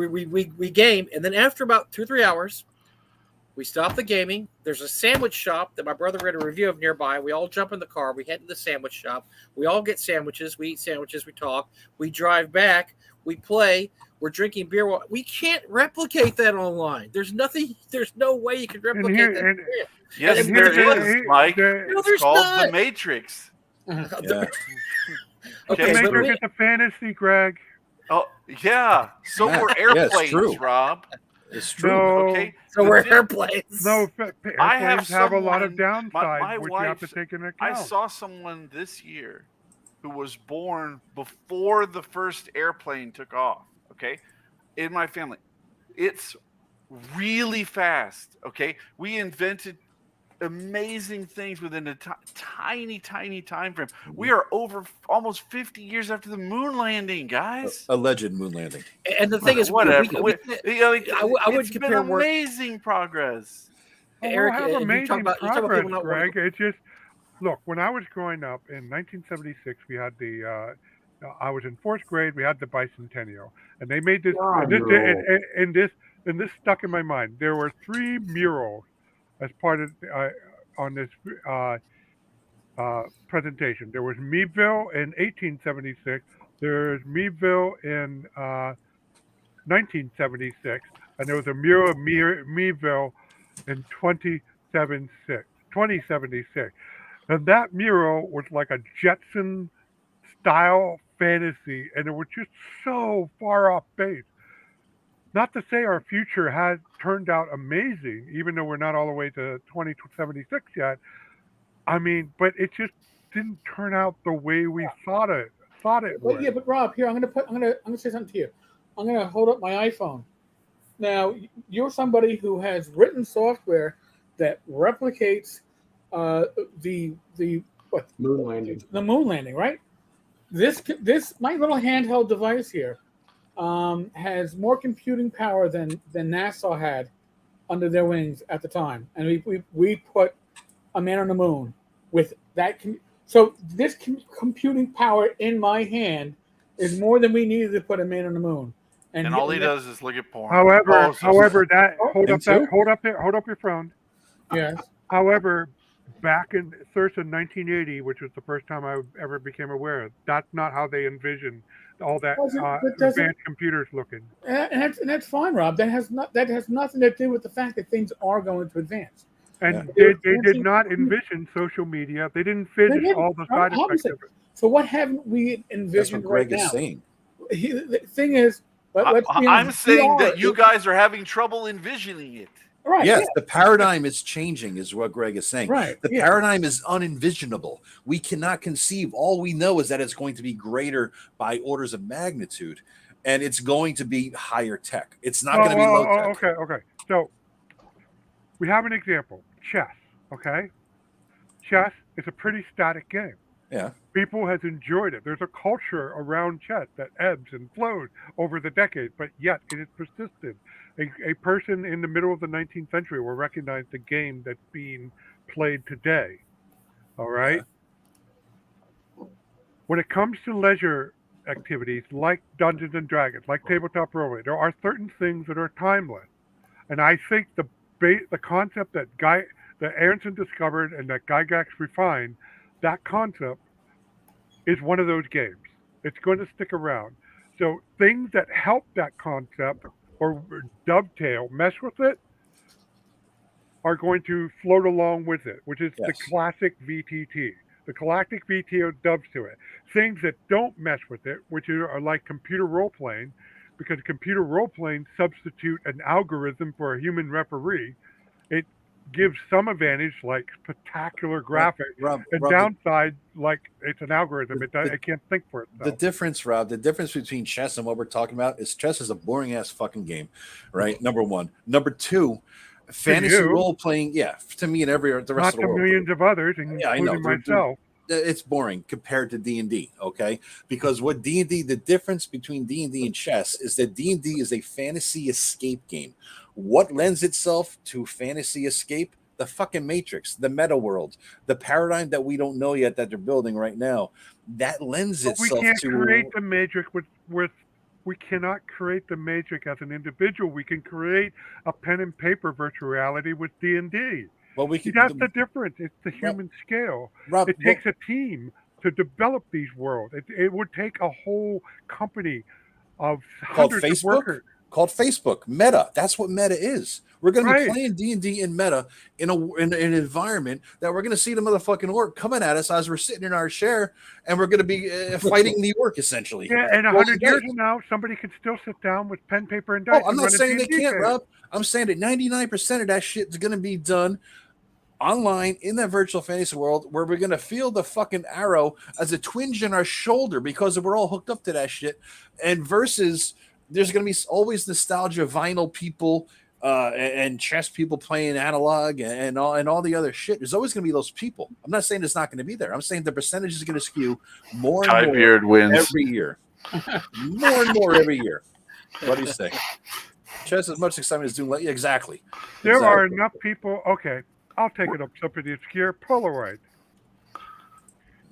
Speaker 4: game, and then after about 2-3 hours, we stop the gaming. There's a sandwich shop that my brother read a review of nearby. We all jump in the car. We head to the sandwich shop. We all get sandwiches. We eat sandwiches. We talk. We drive back. We play. We're drinking beer. We can't replicate that online. There's nothing. There's no way you can replicate that.
Speaker 5: Yes, there is, Mike. It's called The Matrix.
Speaker 6: The Matrix is a fantasy, Greg.
Speaker 5: Oh, yeah. So were airplanes, Rob.
Speaker 2: It's true.
Speaker 6: No,
Speaker 5: okay.
Speaker 4: So we're airplanes.
Speaker 6: No, airplanes have a lot of downsides, which you have to take into account.
Speaker 5: I saw someone this year who was born before the first airplane took off, okay, in my family. It's really fast, okay? We invented amazing things within a tiny time frame. We are over almost 50 years after the moon landing, guys.
Speaker 2: Alleged moon landing.
Speaker 4: And the thing is,
Speaker 5: whatever.
Speaker 4: I would compare
Speaker 5: amazing progress.
Speaker 6: Eric, amazing progress, Greg. It's just look. When I was growing up in 1976, we had I was in 4th grade. We had the bicentennial, and they made this. And this stuck in my mind. There were 3 murals as part of on this presentation. There was Meadville in 1876. There's Meadville in 1976, and there was a mural of Meadville in 2076. And that mural was like a Jetson style fantasy, and it was just so far off base. Not to say our future has turned out amazing, even though we're not all the way to 2076 yet. I mean, but it just didn't turn out the way we thought it would.
Speaker 1: But yeah, but Rob, here I'm gonna say something to you. I'm gonna hold up my iPhone. Now, you're somebody who has written software that replicates the
Speaker 3: Moon landing.
Speaker 1: The moon landing, right? This my little handheld device here has more computing power than NASA had under their wings at the time, and we put a man on the moon with that. So this computing power in my hand is more than we needed to put a man on the moon.
Speaker 5: And all he does is look at porn.
Speaker 6: However, hold up your phone.
Speaker 1: Yes.
Speaker 6: However, back in first in 1980, which was the first time I ever became aware, that's not how they envisioned all that advanced computers looking.
Speaker 1: And that's fine, Rob. That has nothing to do with the fact that things are going to advance.
Speaker 6: And they did not envision social media. They didn't finish all the side effects of it.
Speaker 1: So what haven't we envisioned right now?
Speaker 2: That's what Greg is saying.
Speaker 1: The thing is,
Speaker 5: I'm saying that you guys are having trouble envisioning it.
Speaker 1: Right.
Speaker 2: Yes, the paradigm is changing, is what Greg is saying.
Speaker 1: Right.
Speaker 2: The paradigm is unenvisionable. We cannot conceive. All we know is that it's going to be greater by orders of magnitude, and it's going to be higher tech. It's not going to be low tech.
Speaker 6: Okay. So we have an example. Chess. Okay. Chess is a pretty static game.
Speaker 2: Yeah.
Speaker 6: People has enjoyed it. There's a culture around chess that ebbs and flows over the decades, but yet it is persistent. A person in the middle of the 19th century will recognize the game that's being played today. All right? Yeah. When it comes to leisure activities like Dungeons and Dragons, like tabletop role-playing, there are certain things that are timeless. And I think the concept that Aronson discovered and that Gygax refined, that concept is one of those games. It's going to stick around. So things that help that concept or dovetail, mesh with it, are going to float along with it, which is the classic VTT. The classic VTT dubs to it. Things that don't mesh with it, which are like computer role-playing, because computer role-playing substitute an algorithm for a human referee. It gives some advantage, like spectacular graphics, and downside, like it's an algorithm. It can't think for itself.
Speaker 2: The difference between chess and what we're talking about is chess is a boring ass fucking game, right? Number one. Number two, fantasy role playing. Yeah, to me and the rest of the world.
Speaker 6: Not to millions of others, including myself.
Speaker 2: It's boring compared to D&D, okay? Because what D&D, the difference between D&D and chess is that D&D is a fantasy escape game. What lends itself to fantasy escape? The fucking Matrix, the meta world, the paradigm that we don't know yet that they're building right now. That lends itself to.
Speaker 6: We can't create the Matrix with. We cannot create the Matrix as an individual. We can create a pen and paper virtual reality with D&D.
Speaker 2: Well,
Speaker 6: that's the difference. It's the human scale. It takes a team to develop these worlds. It would take a whole company of hundreds of workers.
Speaker 2: Called Facebook, Meta. That's what Meta is. We're going to be playing D&D in Meta in an environment that we're going to see the motherfucking orc coming at us as we're sitting in our chair, and we're going to be fighting the orc essentially.
Speaker 6: Yeah, and 100 years from now, somebody can still sit down with pen, paper, and dice.
Speaker 2: I'm not saying they can't, Rob. I'm saying that 99% of that shit is going to be done online in that virtual fantasy world, where we're going to feel the fucking arrow as a twinge in our shoulder because we're all hooked up to that shit, and versus there's going to be always nostalgia vinyl people and chess people playing analog and all the other shit. There's always going to be those people. I'm not saying it's not going to be there. I'm saying the percentage is going to skew more and more
Speaker 5: wins
Speaker 2: every year. More and more every year. What do you say? Chess as much excitement as doing exactly.
Speaker 6: There are enough people. Okay, I'll take it up something obscure. Polaroid.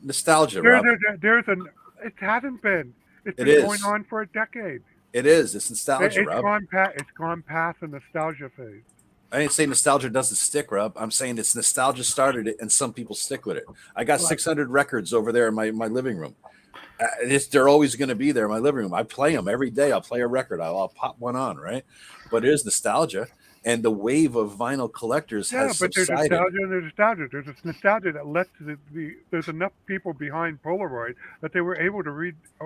Speaker 2: Nostalgia, Rob.
Speaker 6: It hasn't been. It's been going on for a decade.
Speaker 2: It is. It's nostalgia, Rob.
Speaker 6: It's gone past the nostalgia phase.
Speaker 2: I didn't say nostalgia doesn't stick, Rob. I'm saying it's nostalgia started it, and some people stick with it. I got 600 records over there in my living room. They're always going to be there in my living room. I play them every day. I'll play a record. I'll pop one on, right? But it is nostalgia. and the wave of vinyl collectors has
Speaker 6: but there's
Speaker 2: subsided.
Speaker 6: nostalgia. There's this nostalgia that lets there's enough people behind Polaroid that they were able to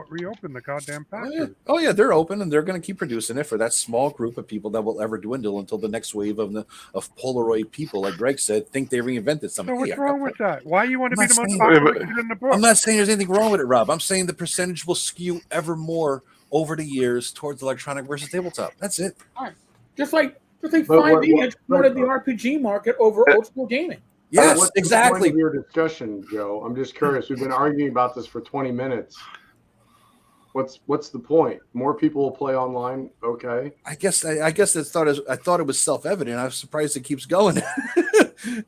Speaker 6: reopen the goddamn factory.
Speaker 2: Oh yeah, they're open and they're going to keep producing it for that small group of people that will ever dwindle until the next wave of Polaroid people, like Greg said, think they reinvented something.
Speaker 6: So what's wrong with that? Why you want to be the most
Speaker 2: saying-
Speaker 6: popular kid in the book?
Speaker 2: I'm not saying there's anything wrong with it, Rob. I'm saying the percentage will skew ever more over the years towards electronic versus tabletop. That's it.
Speaker 1: Just like 5e exploited the RPG market over old school gaming.
Speaker 2: Yes,
Speaker 3: what's the
Speaker 2: exactly.
Speaker 3: point of your discussion, Joe? I'm just curious. We've been arguing about this for 20 minutes. What's the point? More people will play online. Okay.
Speaker 2: I guess I thought it was self-evident. I'm surprised it keeps going.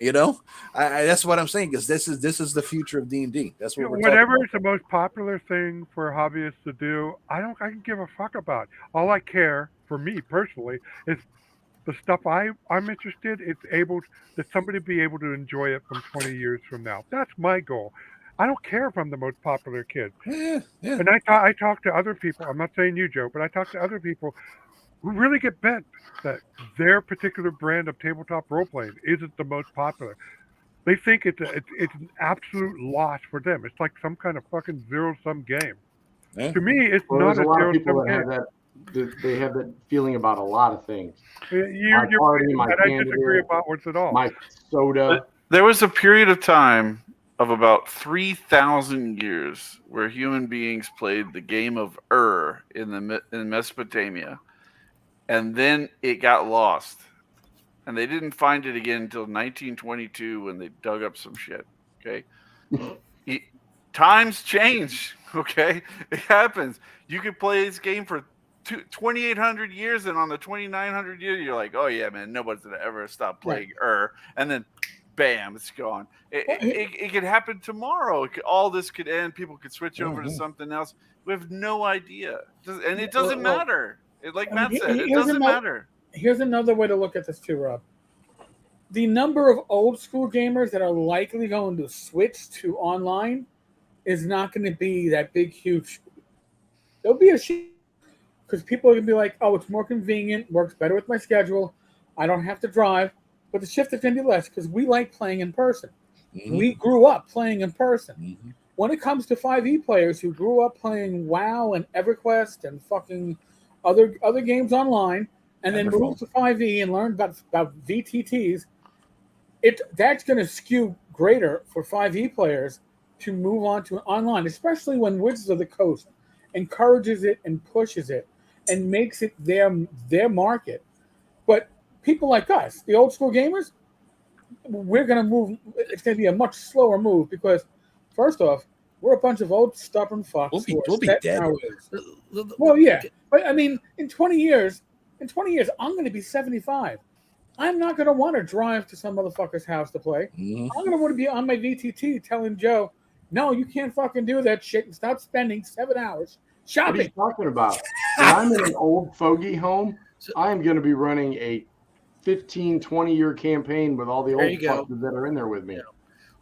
Speaker 2: You know, that's what I'm saying, because this is the future of D&D. That's what we're
Speaker 6: whatever
Speaker 2: talking
Speaker 6: is the most popular thing for hobbyists to do, I can give a fuck about. All I care, for me personally, is the stuff I'm interested. It's able that somebody be able to enjoy it from 20 years from now. That's my goal. I don't care if I'm the most popular kid.
Speaker 2: Yeah.
Speaker 6: And I talk to other people. I'm not saying you, Joe, but I talk to other people who really get bent that their particular brand of tabletop role-playing isn't the most popular. They think it's an absolute loss for them. It's like some kind of fucking zero-sum game.
Speaker 2: Yeah.
Speaker 6: To me, it's
Speaker 3: Well,
Speaker 6: not
Speaker 3: there's a lot of people
Speaker 6: zero-sum
Speaker 3: that
Speaker 6: game.
Speaker 3: have that. They have that feeling about a lot of things.
Speaker 6: You're
Speaker 3: party, my
Speaker 6: and I disagree
Speaker 3: candidate,
Speaker 6: about what's at all.
Speaker 3: My soda.
Speaker 5: There was a period of time of about 3,000 years where human beings played the game of in Mesopotamia, and then it got lost, and they didn't find it again until 1922 when they dug up some shit. Okay, times change. Okay, it happens. You could play this game for 2,800 years, and on the 2,900 year, you're like, oh yeah, man, nobody's gonna ever stop playing and then bam, it's gone. It could happen tomorrow. All this could end. People could switch over to something else. We have no idea, and it doesn't matter. Like Matt said, it doesn't matter.
Speaker 1: Here's another way to look at this too, Rob. The number of old school gamers that are likely going to switch to online is not going to be that big, huge. There'll be a shift because people are going to be like, oh, it's more convenient, works better with my schedule. I don't have to drive. But the shift is going to be less because we like playing in person. Mm-hmm. We grew up playing in person. Mm-hmm. When it comes to 5e players who grew up playing WoW and EverQuest and fucking other games online, and then moved to 5e and learned about VTTs, that's going to skew greater for 5e players to move on to online, especially when Wizards of the Coast encourages it and pushes it and makes it their market. But people like us, the old school gamers, we're going to move. It's going to be a much slower move because, first off, we're a bunch of old stubborn fucks.
Speaker 2: We'll be dead.
Speaker 1: Well, yeah, but I mean, in 20 years, I'm going to be 75. I'm not going to want to drive to some motherfucker's house to play. Mm-hmm. I'm going to want to be on my VTT telling Joe, no, you can't fucking do that shit and stop spending 7 hours shopping.
Speaker 3: What are you talking about? When I'm in an old fogey home, I am going to be running a 15, 20-year campaign with all the old fuckers that are in there with me.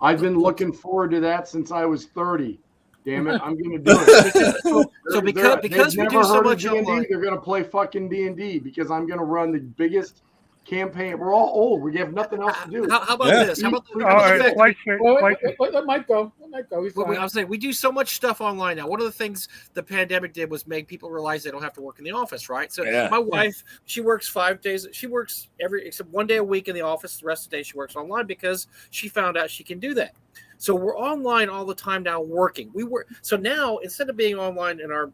Speaker 3: I've been looking forward to that since I was 30. Damn it, I'm going to do it.
Speaker 4: So because we do so much
Speaker 3: D&D,
Speaker 4: online,
Speaker 3: they're going to play fucking D&D because I'm going to run the biggest campaign. We're all old. We have nothing else to do.
Speaker 4: How about this? How about
Speaker 1: let Mike go.
Speaker 4: I was saying we do so much stuff online now. One of the things the pandemic did was make people realize they don't have to work in the office, right? So my wife, she works 5 days. She works except 1 day a week in the office. The rest of the day she works online because she found out she can do that. So we're online all the time now working. So now instead of being online in our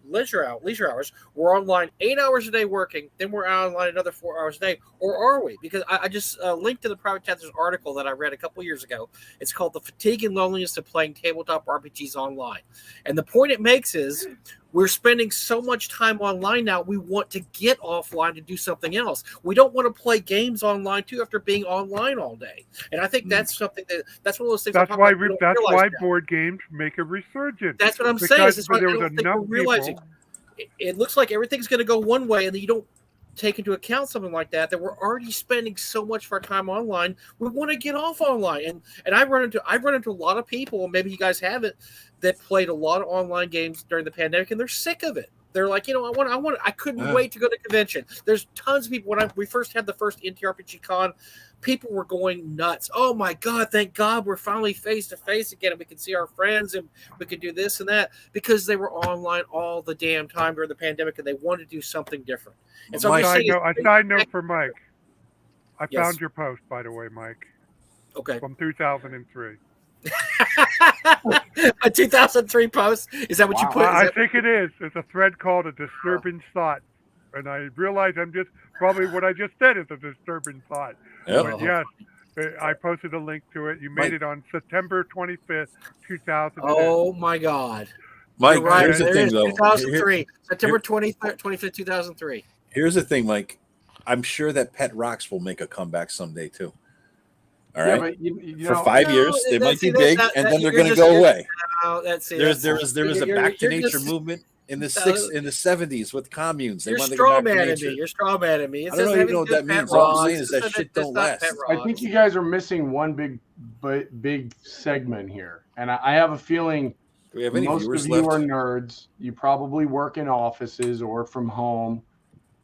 Speaker 4: leisure hours, we're online 8 hours a day working, then we're online another 4 hours a day. Or are we? Because I just linked to the Private Tethers article that I read a couple years ago. It's called The Fatigue and Loneliness of Playing Tabletop RPGs Online. And the point it makes is we're spending so much time online now, we want to get offline to do something else. We don't want to play games online too after being online all day. And I think that's something that's one of those things.
Speaker 6: That's why board games make a resurgence.
Speaker 4: That's what I'm saying. That's why I don't think we're realizing. It looks like everything's going to go one way, and then you don't take into account something like that we're already spending so much of our time online. We want to get off online, and I've run into a lot of people, and maybe you guys haven't, that played a lot of online games during the pandemic, and they're sick of it. They're like, I couldn't wait to go to convention. There's tons of people. When we first had the first NTRPG con, people were going nuts. Oh my God, thank God we're finally face to face again and we can see our friends and we can do this and that, because they were online all the damn time during the pandemic and they wanted to do something different. And so
Speaker 6: a side note for Mike. I found your post, by the way, Mike.
Speaker 4: Okay.
Speaker 6: From 2003.
Speaker 4: A 2003 post? Is that what you put?
Speaker 6: I think it is. It's a thread called A Disturbing Thought. And I realize probably what I just said is a disturbing thought.
Speaker 2: Yep.
Speaker 6: But yes, I posted a link to it. You made it on September 25th, 2000.
Speaker 4: Oh my God.
Speaker 2: Mike,
Speaker 4: you're right.
Speaker 2: Here's the thing, though.
Speaker 4: 2003. September 25th, 2003.
Speaker 2: Here's the thing, Mike. I'm sure that Pet Rocks will make a comeback someday, too. All right. For 5 years, they might be big, and then they're going to go away. There was a back to nature movement in the 70s with communes.
Speaker 4: You're straw man at me. You're straw man at me.
Speaker 2: I don't even know what that means. All I'm saying is that shit don't last.
Speaker 3: I think you guys are missing one big segment here, and I have a feeling most of you are nerds. You probably work in offices or from home.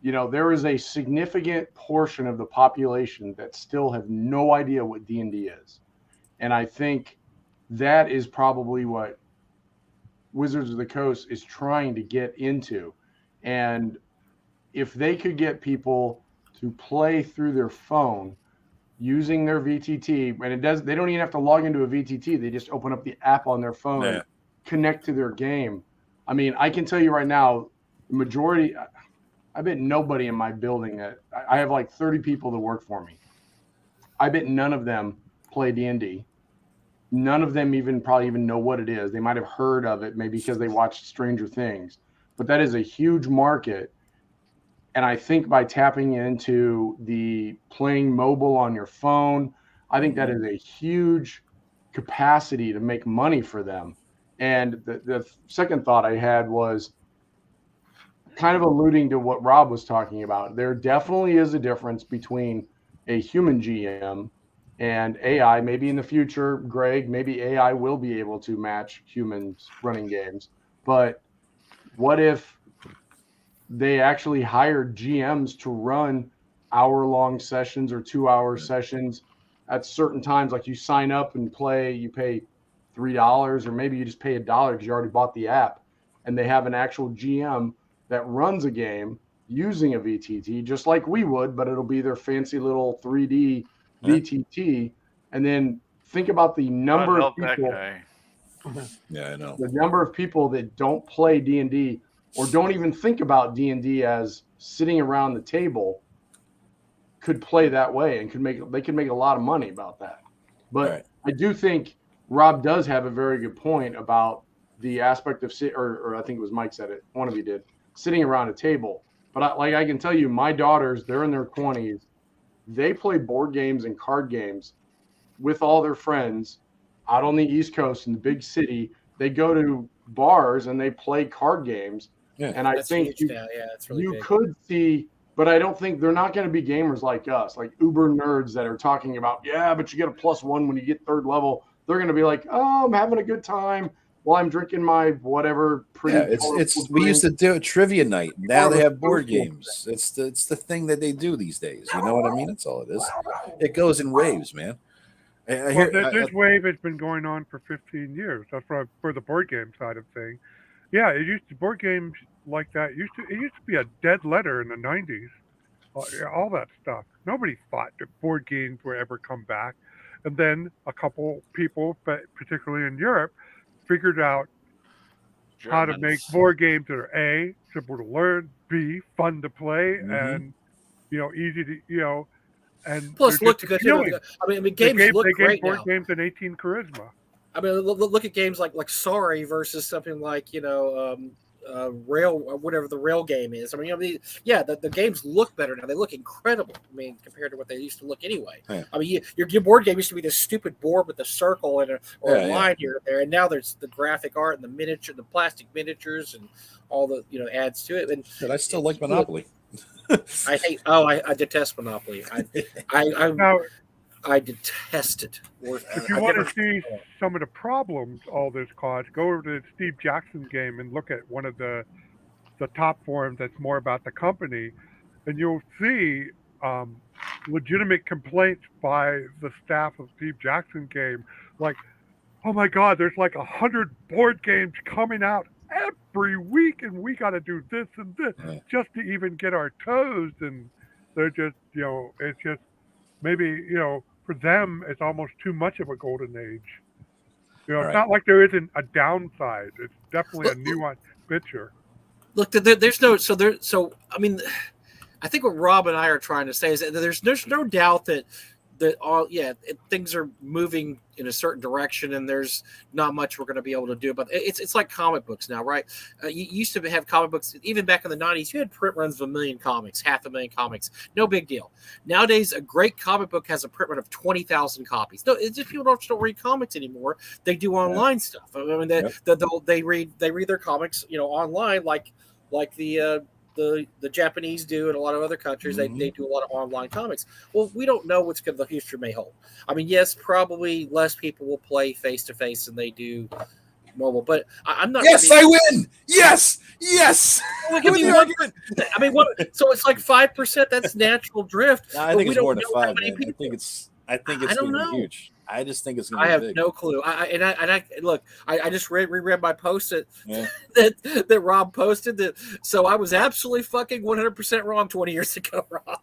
Speaker 3: There is a significant portion of the population that still have no idea what D&D is. And I think that is probably what Wizards of the Coast is trying to get into. And if they could get people to play through their phone using their VTT, and they don't even have to log into a VTT. They just open up the app on their phone, and connect to their game. I mean, I can tell you right now, the majority... I bet nobody in my building I have like 30 people that work for me. I bet none of them play D&D. None of them probably even know what it is. They might have heard of it, maybe because they watched Stranger Things. But that is a huge market. And I think by tapping into the playing mobile on your phone, I think that is a huge capacity to make money for them. And the second thought I had was, kind of alluding to what Rob was talking about. There definitely is a difference between a human GM and AI. Maybe in the future, Greg, maybe AI will be able to match humans running games. But what if they actually hired GMs to run hour-long sessions or 2-hour sessions at certain times? Like you sign up and play, you pay $3, or maybe you just pay $1 because you already bought the app, and they have an actual GM that runs a game using a VTT, just like we would, but it'll be their fancy little 3D VTT. And then think about the number of people.
Speaker 2: Yeah, I know.
Speaker 3: The number of people that don't play D&D or don't even think about D&D as sitting around the table could play that way and they could make a lot of money about that. But I do think Rob does have a very good point about the aspect of or I think it was Mike said it. One of you did. Sitting around a table. But I can tell you, my daughters, they're in their 20s. They play board games and card games with all their friends out on the East Coast in the big city. They go to bars and they play card games. Yeah, and I think you could see, but I don't think they're not going to be gamers like us, like uber nerds that are talking about, but you get a +1 when you get 3rd level. They're going to be like, oh, I'm having a good time while I'm drinking my whatever pretty.
Speaker 2: Yeah, we used to do a trivia night. Now they have board games. It's the thing that they do these days. You know what I mean? That's all it is. It goes in waves, man.
Speaker 6: This wave has been going on for 15 years. That's for the board game side of things. Yeah, board games like that it used to be a dead letter in the 90s. All that stuff. Nobody thought that board games would ever come back. And then a couple people, particularly in Europe, figured out how to make board games that are A, simple to learn, B, fun to play, and easy to and
Speaker 4: plus look good. I mean, games look great now.
Speaker 6: Board games and 18 charisma.
Speaker 4: I mean, look at games like Sorry versus something like Rail, or whatever the Rail game is. I mean, the games look better now. They look incredible. I mean, compared to what they used to look anyway. Yeah. I mean, your board game used to be this stupid board with a circle and a line here and there, and now there's the graphic art and the plastic miniatures, and all the adds to it. And
Speaker 2: I still like Monopoly.
Speaker 4: I detest Monopoly. I detest it.
Speaker 6: If you want to see some of the problems all this caused, go over to Steve Jackson's game and look at one of the the top forum that's more about the company, and you'll see legitimate complaints by the staff of Steve Jackson Game, like, oh my God, there's like 100 board games coming out every week, and we got to do this and this just to even get our toes. And they're just, it's just maybe, for them, it's almost too much of a golden age. It's not like there isn't a downside. It's definitely a nuanced picture.
Speaker 4: Look, there's no, so I mean, I think what Rob and I are trying to say is that there's no doubt that things are moving in a certain direction, and there's not much we're going to be able to do. But it's like comic books now, right? You used to have comic books even back in the 90s. You had print runs of 1 million comics, 500,000 comics, no big deal. Nowadays, a great comic book has a print run of 20,000 copies. No, it's just people don't read comics anymore. They do online stuff. I mean, they read their comics, online, like the Japanese do in a lot of other countries. They do a lot of online comics. Well, we don't know what's the future may hold. I mean, yes, probably less people will play face-to-face than they do mobile, but I'm not.
Speaker 2: Yes, I win. Yes.
Speaker 4: Well, give me 1%. I mean, so it's like 5%. That's natural drift.
Speaker 2: No, I think it's more than 5. I think it's going to be huge. I just think it's going to be big.
Speaker 4: I have no clue. I just reread my post that Rob posted. So I was absolutely fucking 100% wrong 20 years ago, Rob.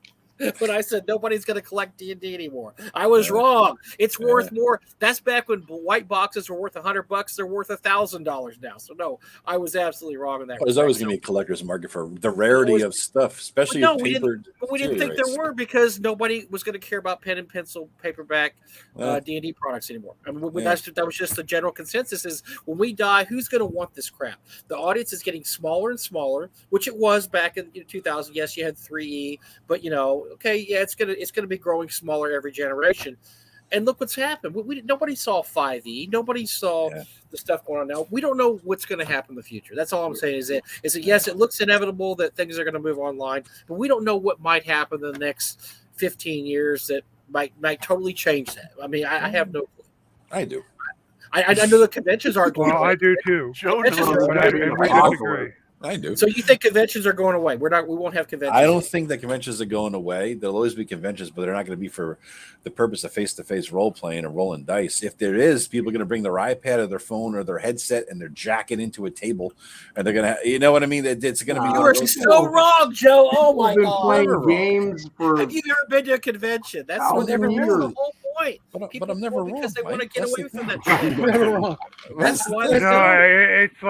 Speaker 4: When I said nobody's going to collect D&D anymore, I was wrong. It's worth more. That's back when white boxes were worth $100. They're worth $1,000 now. So no, I was absolutely wrong in that.
Speaker 2: There's always going to be a collector's market for the rarity of stuff, especially papered.
Speaker 4: We didn't think there were, because nobody was going to care about pen and pencil paperback D&D products anymore. I mean, that was just the general consensus: is when we die, who's going to want this crap? The audience is getting smaller and smaller, which it was back in 2000. Yes, you had 3E, but it's gonna be growing smaller every generation. And look what's happened. Nobody saw 5E. Nobody saw the stuff going on now. We don't know what's going to happen in the future. That's all I'm saying. Is that yes, it looks inevitable that things are going to move online, but we don't know what might happen in the next 15 years that might totally change that. I mean, I have no clue.
Speaker 2: I do.
Speaker 4: I know the conventions aren't going.
Speaker 6: Well, I do too.
Speaker 5: Joe
Speaker 6: disagree.
Speaker 2: I do.
Speaker 4: So you think conventions are going away? We won't have conventions.
Speaker 2: I don't think that conventions are going away. There'll always be conventions, but they're not going to be for the purpose of face-to-face role playing and rolling dice. If there is, people are going to bring their iPad or their phone or their headset and their jacket into a table, and they're going to, you know what I mean? It's going to be.
Speaker 4: You are so wrong, Joe. Oh my God!
Speaker 3: Playing games for.
Speaker 4: Have you ever been to a convention? That's the whole point.
Speaker 2: But I'm never wrong
Speaker 4: because they want to get away from that
Speaker 1: shit. Never wrong.
Speaker 4: That's why.
Speaker 6: It's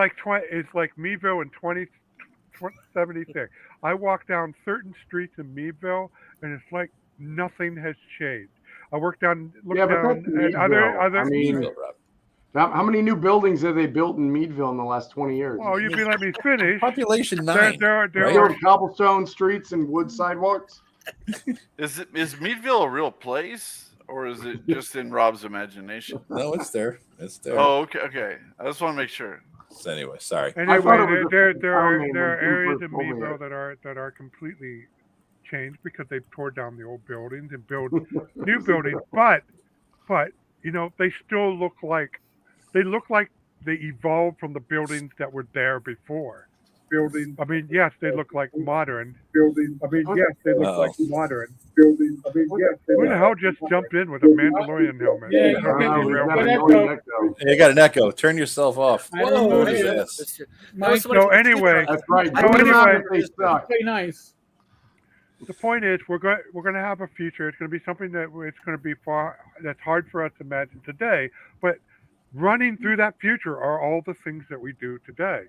Speaker 6: like Meadville in 2076. I walk down certain streets in Meadville, and it's like nothing has changed. I look down, and other.
Speaker 3: How many new buildings have they built in Meadville in the last 20 years?
Speaker 6: Oh, you can let me finish.
Speaker 2: Population 9.
Speaker 3: There are cobblestone streets and wood sidewalks.
Speaker 5: Is Meadville a real place, or is it just in Rob's imagination?
Speaker 2: No, it's there. It's there.
Speaker 5: Oh, okay. I just want to make sure.
Speaker 2: So anyway, sorry.
Speaker 6: Anyway, there are areas in Meadville that are completely changed because they've tore down the old buildings and built new buildings. But they still look like they evolved from the buildings that were there before. I mean, yes, they look like modern. Who the hell just jumped in with a Mandalorian helmet?
Speaker 2: You got an echo. Turn yourself off.
Speaker 6: So anyway,
Speaker 3: that's right.
Speaker 1: Nice.
Speaker 6: The point is, we're going to have a future. It's going to be something that's hard for us to imagine today. But running through that future are all the things that we do today.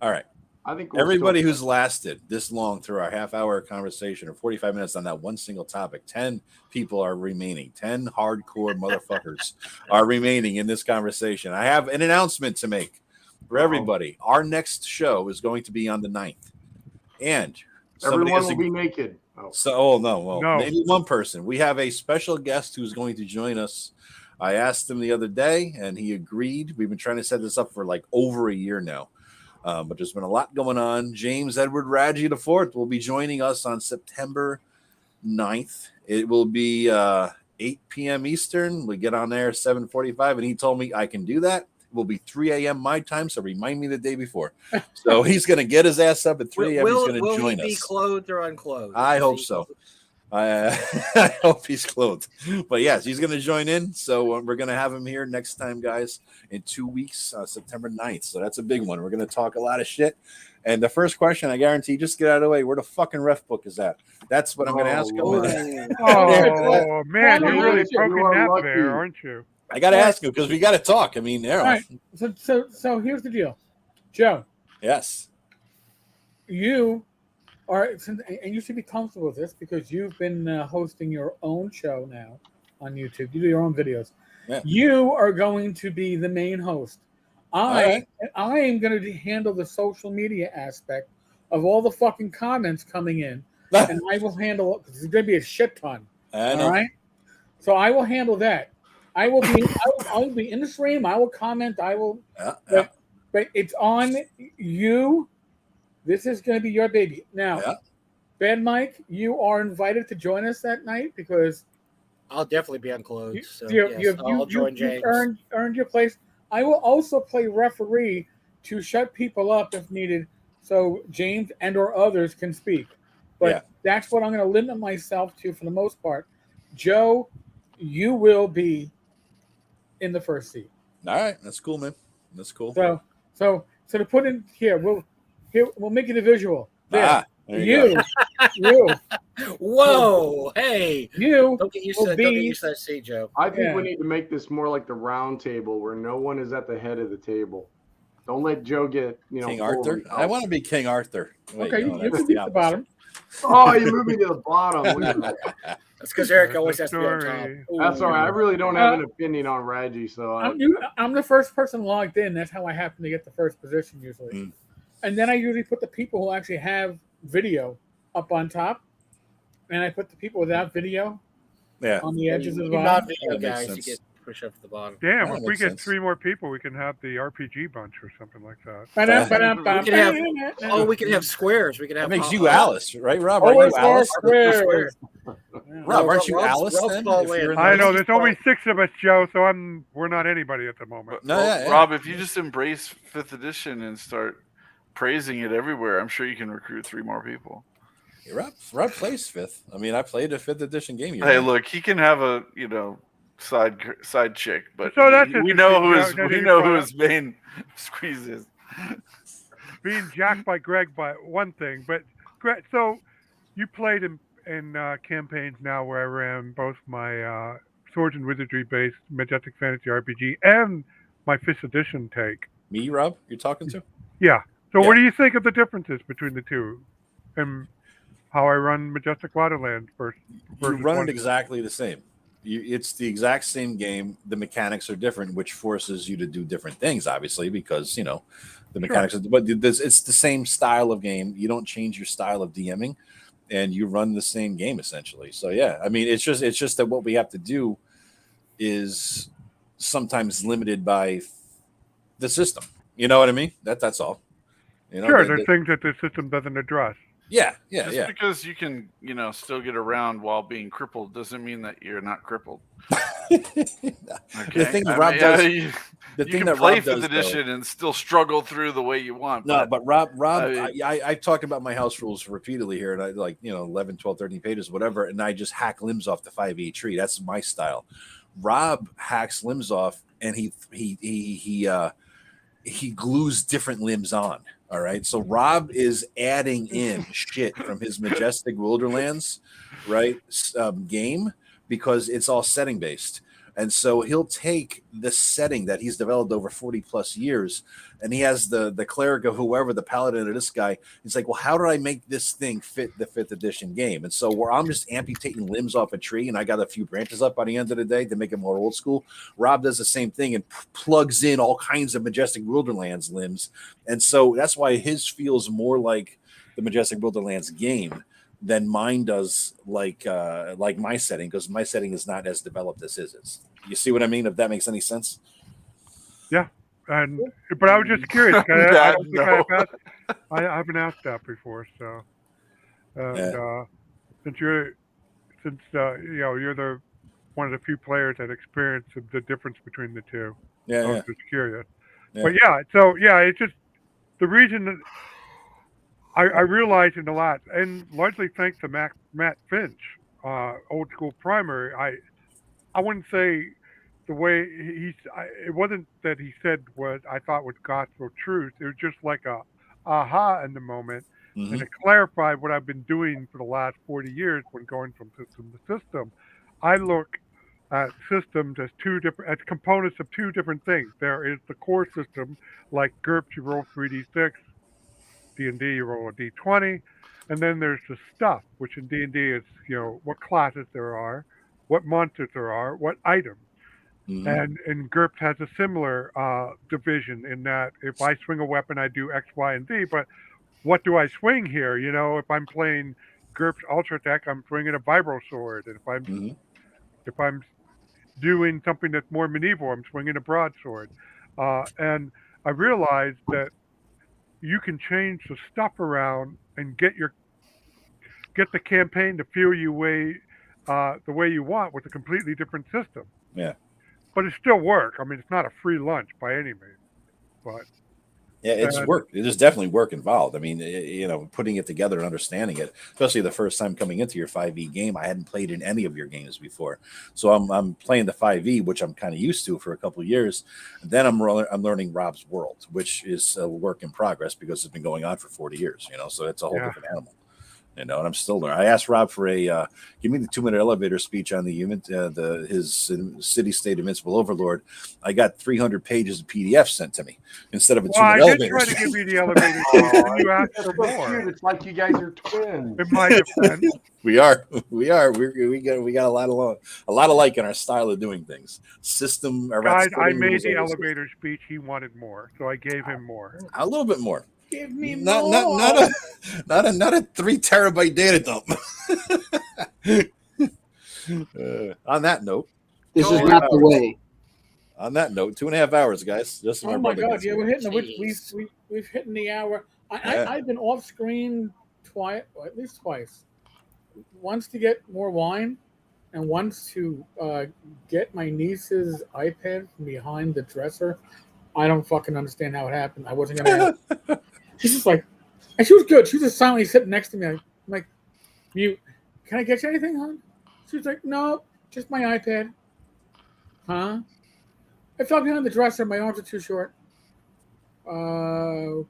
Speaker 2: All right.
Speaker 3: I think
Speaker 2: everybody who's lasted this long through our half-hour conversation or 45 minutes on that one single topic, 10 people are remaining. 10 hardcore motherfuckers are remaining in this conversation. I have an announcement to make for everybody. Our next show is going to be on the 9th. And
Speaker 3: everyone will be naked.
Speaker 2: No. Maybe one person. We have a special guest who's going to join us. I asked him the other day, and he agreed. We've been trying to set this up for like over a year now. But there's been a lot going on. James Edward Radji IV will be joining us on September 9th. It will be 8 p.m. Eastern. We get on there 7:45, and he told me I can do that. will be 3 a.m. my time, so remind me the day before. So he's going to get his ass up at 3 a.m. He's going to join us.
Speaker 4: Will he be clothed or unclothed?
Speaker 2: I hope so. I hope he's clothed. But yes, he's going to join in. So we're going to have him here next time, guys, in 2 weeks, September 9th. So that's a big one. We're going to talk a lot of shit. And the first question, I guarantee, just get out of the way. Where the fucking ref book is at? That's what I'm going to ask him.
Speaker 6: Oh, man, you're really poking that there, aren't you?
Speaker 2: I got to ask him because we got to talk. I mean,
Speaker 1: all right. So here's the deal, Joe.
Speaker 2: Yes.
Speaker 1: You are, and you should be comfortable with this because you've been hosting your own show now on YouTube. You do your own videos.
Speaker 2: Yeah.
Speaker 1: You are going to be the main host. I am going to handle the social media aspect of all the fucking comments coming in, and I will handle it because there's going to be a shit ton. All right. So I will handle that. I will be in the stream. I will comment. I will. But it's on you. This is going to be your baby. Now, Ben Mike, you are invited to join us that night because
Speaker 4: I'll definitely be unclothed.
Speaker 1: I'll join James. You earned your place. I will also play referee to shut people up if needed, so James and or others can speak. But that's what I'm going to limit myself to for the most part. Joe, you will be in the first seat.
Speaker 2: All right, that's cool, man. That's cool.
Speaker 1: So to put in here, we'll make it a visual. There you.
Speaker 4: Whoa, hey.
Speaker 1: You
Speaker 4: don't get used to that seat, Joe.
Speaker 3: I think we need to make this more like the round table where no one is at the head of the table. Don't let Joe get,
Speaker 2: King Arthur. I want to be King Arthur.
Speaker 1: Wait, okay, you can be at the bottom.
Speaker 3: Oh, you moved me to the bottom.
Speaker 4: That's because Eric always has to be on top.
Speaker 3: That's all right. I really don't have an opinion on Reggie, so
Speaker 1: I'm the first person logged in. That's how I happen to get the first position usually. And then I usually put the people who actually have video up on top, and I put the people without video on the edges of the bottom.
Speaker 4: Not video guys, you get push up to the bottom.
Speaker 6: Damn, if we get 3 more people, we can have the RPG bunch or something like that.
Speaker 4: We can have squares. We can have.
Speaker 2: That makes you Alice, right, Rob?
Speaker 1: Are you Alice? Squares.
Speaker 2: Rob, aren't you Alice then?
Speaker 6: I know. There's only 6 of us, Joe, so we're not anybody at the moment.
Speaker 5: Rob, if you just embrace 5th edition and start praising it everywhere, I'm sure you can recruit 3 more people.
Speaker 2: Rob plays 5th. I mean, I played a 5th edition game.
Speaker 5: Hey, look, he can have a side chick, but
Speaker 6: so that's
Speaker 5: we know who his main squeeze is.
Speaker 6: Being jacked by Greg by one thing, but Greg, so you played in campaigns now where I ran both my Swords and Wizardry based Majestic Fantasy RPG and my 5th edition take.
Speaker 2: Me, Rob, you're talking to?
Speaker 6: Yeah. So what do you think of the differences between the two, and how I run Majestic Waterlands versus
Speaker 2: you run it exactly the same. It's the exact same game. The mechanics are different, which forces you to do different things, obviously, because the mechanics. But it's the same style of game. You don't change your style of DMing, and you run the same game essentially. So I mean, it's just that what we have to do is sometimes limited by the system. You know what I mean? That's all.
Speaker 6: There's things that the system doesn't address.
Speaker 5: Just because you can, still get around while being crippled doesn't mean that you're not crippled. Okay?
Speaker 2: The thing that Rob does,
Speaker 5: you can play 5th edition and still struggle through the way you want.
Speaker 2: But Rob, I talk about my house rules repeatedly here, and I 11, 12, 13 pages, whatever, and I just hack limbs off the 5e tree. That's my style. Rob hacks limbs off, and he glues different limbs on. All right. So Rob is adding in shit from his Majestic Wilderlands, right, game, because it's all setting based. And so he'll take the setting that he's developed over 40 plus years, and he has the cleric of whoever, the paladin of this guy. He's like, well, how do I make this thing fit the 5th edition game? And so where I'm just amputating limbs off a tree, and I got a few branches up by the end of the day to make it more old school. Rob does the same thing and plugs in all kinds of Majestic Wilderlands limbs. And so that's why his feels more like the Majestic Wilderlands game than mine does, like my setting, because my setting is not as developed as his is. You see what I mean? If that makes any sense.
Speaker 6: Yeah, but I was just curious. I haven't asked that before, so since you're the one of the few players that experienced the difference between the two, I was just curious. But yeah, so yeah, it's just the reason that I realized in the last, and largely thanks to Matt Finch, old school primary. I wouldn't say the way it wasn't that he said what I thought was gospel truth. It was just like a aha in the moment, and it clarified what I've been doing for the last 40 years when going from system to system. I look at systems as components of two different things. There is the core system, like GURPS, you roll 3d6, D&D, you roll a d20, and then there's the stuff, which in D&D is, what classes there are, what monsters there are, what items. And GURPS has a similar division in that if I swing a weapon, I do X, Y, and Z. But what do I swing here? If I'm playing GURPS Ultra Deck, I'm swinging a vibro sword, and if I'm doing something that's more medieval, I'm swinging a broadsword. And I realized that you can change the stuff around and get the campaign to feel the way you want with a completely different system.
Speaker 2: Yeah.
Speaker 6: But it still work. I mean, it's not a free lunch by any means. But
Speaker 2: yeah, it's work. There's definitely work involved. I mean, putting it together and understanding it, especially the first time coming into your 5e game. I hadn't played in any of your games before, so I'm playing the 5e, which I'm kind of used to for a couple of years. And then I'm learning Rob's World, which is a work in progress because it's been going on for 40 years. So it's a whole different animal. And I'm still learning. I asked Rob for give me the 2-minute elevator speech on his City State Invincible Overlord. I got 300 pages of PDF sent to me instead of a 2-minute elevator.
Speaker 6: I did try to give you the elevator speech, and you asked for more.
Speaker 3: It's like you guys are twins.
Speaker 6: In my defense,
Speaker 2: we are. We got a lot of like in our style of doing things.
Speaker 6: Guys, I made the elevator speech. He wanted more, so I gave him more.
Speaker 2: A little bit more.
Speaker 1: Give me
Speaker 2: not
Speaker 1: more.
Speaker 2: Not a 3 terabyte data dump. On that note,
Speaker 7: this is not the way.
Speaker 2: On that note, 2.5 hours, guys. Just
Speaker 1: oh my God! Yeah, we're hitting. We've hit the hour. I've been off screen twice, or at least twice. Once to get more wine, and once to get my niece's iPad from behind the dresser. I don't fucking understand how it happened. I wasn't gonna. She's just like, and she was good. She was just silently sitting next to me. I'm like, mute. Can I get you anything, hon? She was like, no, just my iPad. Huh? I fell behind the dresser. My arms are too short. Okay.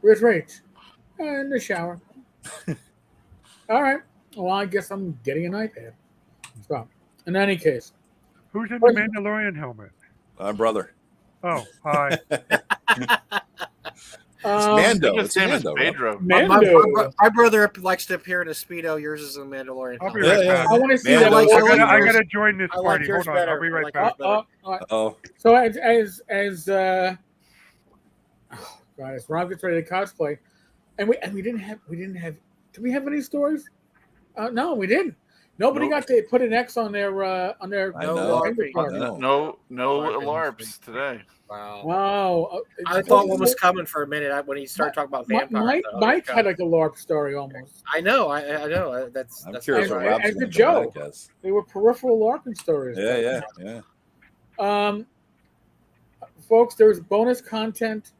Speaker 1: Where's Rach? In the shower. All right. Well, I guess I'm getting an iPad. So, in any case.
Speaker 6: Who's in the Mandalorian helmet?
Speaker 2: Brother.
Speaker 6: Oh, hi.
Speaker 2: It's Mando.
Speaker 5: His name is Pedro.
Speaker 4: My brother likes to appear in a Speedo. Yours is a Mandalorian.
Speaker 6: I'll be right back.
Speaker 1: I want to see
Speaker 2: Man,
Speaker 1: that.
Speaker 6: I gotta join this
Speaker 4: I
Speaker 6: party.
Speaker 4: like yours
Speaker 6: Hold on,
Speaker 4: better.
Speaker 6: I'll be right
Speaker 4: I like
Speaker 6: back.
Speaker 4: yours
Speaker 1: So as Rob gets ready to cosplay, and we didn't have. Did we have any stories? No, we didn't. Nobody got to put an X on their finger card.
Speaker 5: No alarms today.
Speaker 1: Wow.
Speaker 4: I thought one was coming for a minute when he started talking about vampires.
Speaker 1: Mike had like a LARP story almost.
Speaker 4: I know. I know. That's
Speaker 2: curious what Rob's
Speaker 1: as
Speaker 2: gonna
Speaker 1: the Joe.
Speaker 2: come back as.
Speaker 1: They were peripheral LARPing stories.
Speaker 2: Yeah.
Speaker 1: Folks, there's bonus content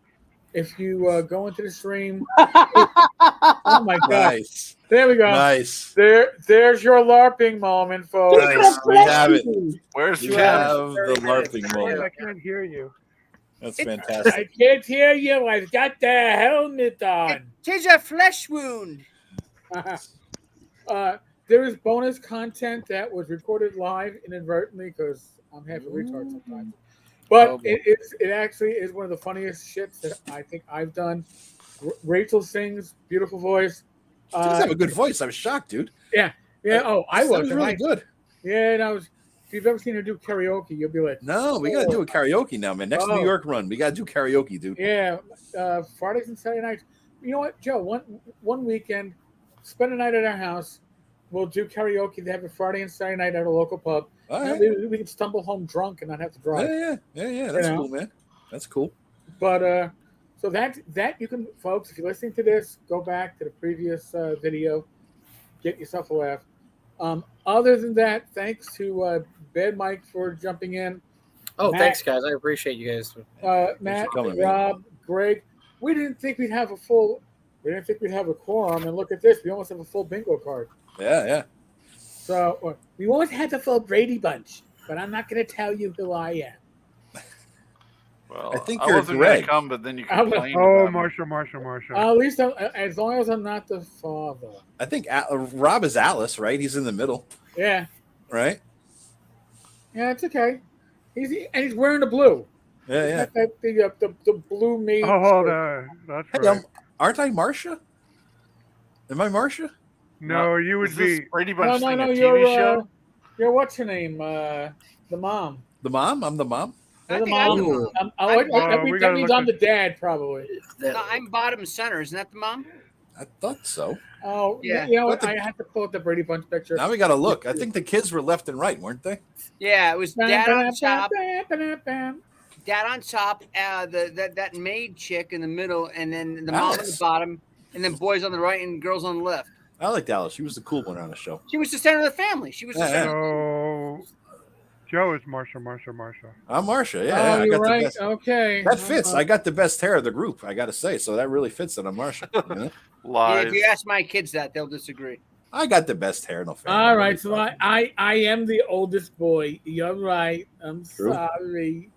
Speaker 1: if you go into the stream. Oh my God!
Speaker 2: Nice.
Speaker 1: There we go.
Speaker 2: Nice.
Speaker 1: There's your LARPing moment, folks.
Speaker 2: Nice. We have it.
Speaker 5: Where's
Speaker 2: You
Speaker 5: Ken?
Speaker 2: have the LARPing moment.
Speaker 6: I can't hear you.
Speaker 2: That's
Speaker 1: I
Speaker 2: fantastic.
Speaker 1: can't hear you. I've got the helmet on.
Speaker 8: Tis a flesh wound.
Speaker 1: There is bonus content that was recorded live inadvertently because I'm half a retard sometimes. But it actually is one of the funniest shits that I think I've done. Rachel sings, beautiful voice.
Speaker 2: She does have a good voice. I was shocked, dude.
Speaker 1: Yeah. Oh, I was.
Speaker 2: That was really good.
Speaker 1: Yeah, and I was. If you've ever seen her do karaoke, you'll be like,
Speaker 2: no, we got to do a karaoke now, man. Next New York run, we got to do karaoke, dude.
Speaker 1: Yeah, Fridays and Saturday nights. You know what, Joe? One weekend, spend a night at our house. We'll do karaoke. They have a Friday and Saturday night at a local pub.
Speaker 2: All right.
Speaker 1: We can stumble home drunk and not have to drive.
Speaker 2: Yeah. That's cool, man. That's cool.
Speaker 1: But so that you can, folks, if you're listening to this, go back to the previous video, get yourself a laugh. Other than that, thanks to Bad Mike for jumping in.
Speaker 4: Oh,
Speaker 1: Matt.
Speaker 4: thanks, guys. I appreciate you guys.
Speaker 1: Matt,
Speaker 2: coming, man.
Speaker 1: Rob, Greg. We didn't think we'd have a quorum, and look at this. We almost have a full bingo card.
Speaker 2: Yeah.
Speaker 1: So we won't have the full Brady Bunch, but I'm not going to tell you who I am.
Speaker 5: Well,
Speaker 2: I think
Speaker 5: I
Speaker 2: you're
Speaker 5: wasn't going
Speaker 2: Greg.
Speaker 5: to come, but then you
Speaker 1: I was-
Speaker 5: complained
Speaker 6: Oh,
Speaker 5: about me.
Speaker 6: Marsha.
Speaker 1: At least as long as I'm not the father.
Speaker 2: I think Rob is Alice, right? He's in the middle,
Speaker 1: Yeah,
Speaker 2: right?
Speaker 1: it's okay. He's wearing the blue.
Speaker 2: Yeah.
Speaker 1: The blue maid.
Speaker 6: Oh,
Speaker 1: shirt.
Speaker 6: that's
Speaker 2: Hey,
Speaker 6: right.
Speaker 2: aren't I Marcia? Am I Marcia?
Speaker 6: No, you would
Speaker 5: Is this
Speaker 6: be.
Speaker 5: Brady Bunch thing a
Speaker 1: You're
Speaker 5: TV show?
Speaker 1: you're what's her name? The mom.
Speaker 2: The mom? I'm the mom.
Speaker 1: You're
Speaker 8: I
Speaker 1: the
Speaker 8: think I'm the
Speaker 1: mom.
Speaker 8: mom.
Speaker 6: we
Speaker 1: That
Speaker 6: gotta
Speaker 1: means
Speaker 6: look
Speaker 1: I'm the dad, probably.
Speaker 8: I'm bottom center. Isn't that the mom?
Speaker 2: I thought so.
Speaker 1: Oh,
Speaker 8: Yeah.
Speaker 1: You know what?
Speaker 2: But
Speaker 1: I have to pull up the Brady Bunch picture.
Speaker 2: Now we got to look. I think the kids were left and right, weren't they?
Speaker 8: Yeah, it was dad on top.
Speaker 1: Bam.
Speaker 8: Dad on top. That maid chick in the middle, and then the mom on the
Speaker 2: Alice.
Speaker 8: bottom, and then boys on the right and girls on the left.
Speaker 2: I liked Alice. She was the cool one on the show.
Speaker 8: She was the center of the family. She was the
Speaker 2: Yeah,
Speaker 8: center.
Speaker 6: So, Joe is Marsha.
Speaker 2: I'm Marcia.
Speaker 1: Oh,
Speaker 2: Yeah, I
Speaker 1: you're
Speaker 2: got the
Speaker 1: right.
Speaker 2: best.
Speaker 1: Okay.
Speaker 2: That fits. I got the best hair of the group, I got to say. So that really fits that I'm Marcia. You know?
Speaker 8: Yeah,
Speaker 5: Lies.
Speaker 8: if you ask my kids that, they'll disagree.
Speaker 2: I got the best hair. No family.
Speaker 1: All right. So I am the oldest boy. You're right. I'm
Speaker 2: True.
Speaker 1: sorry.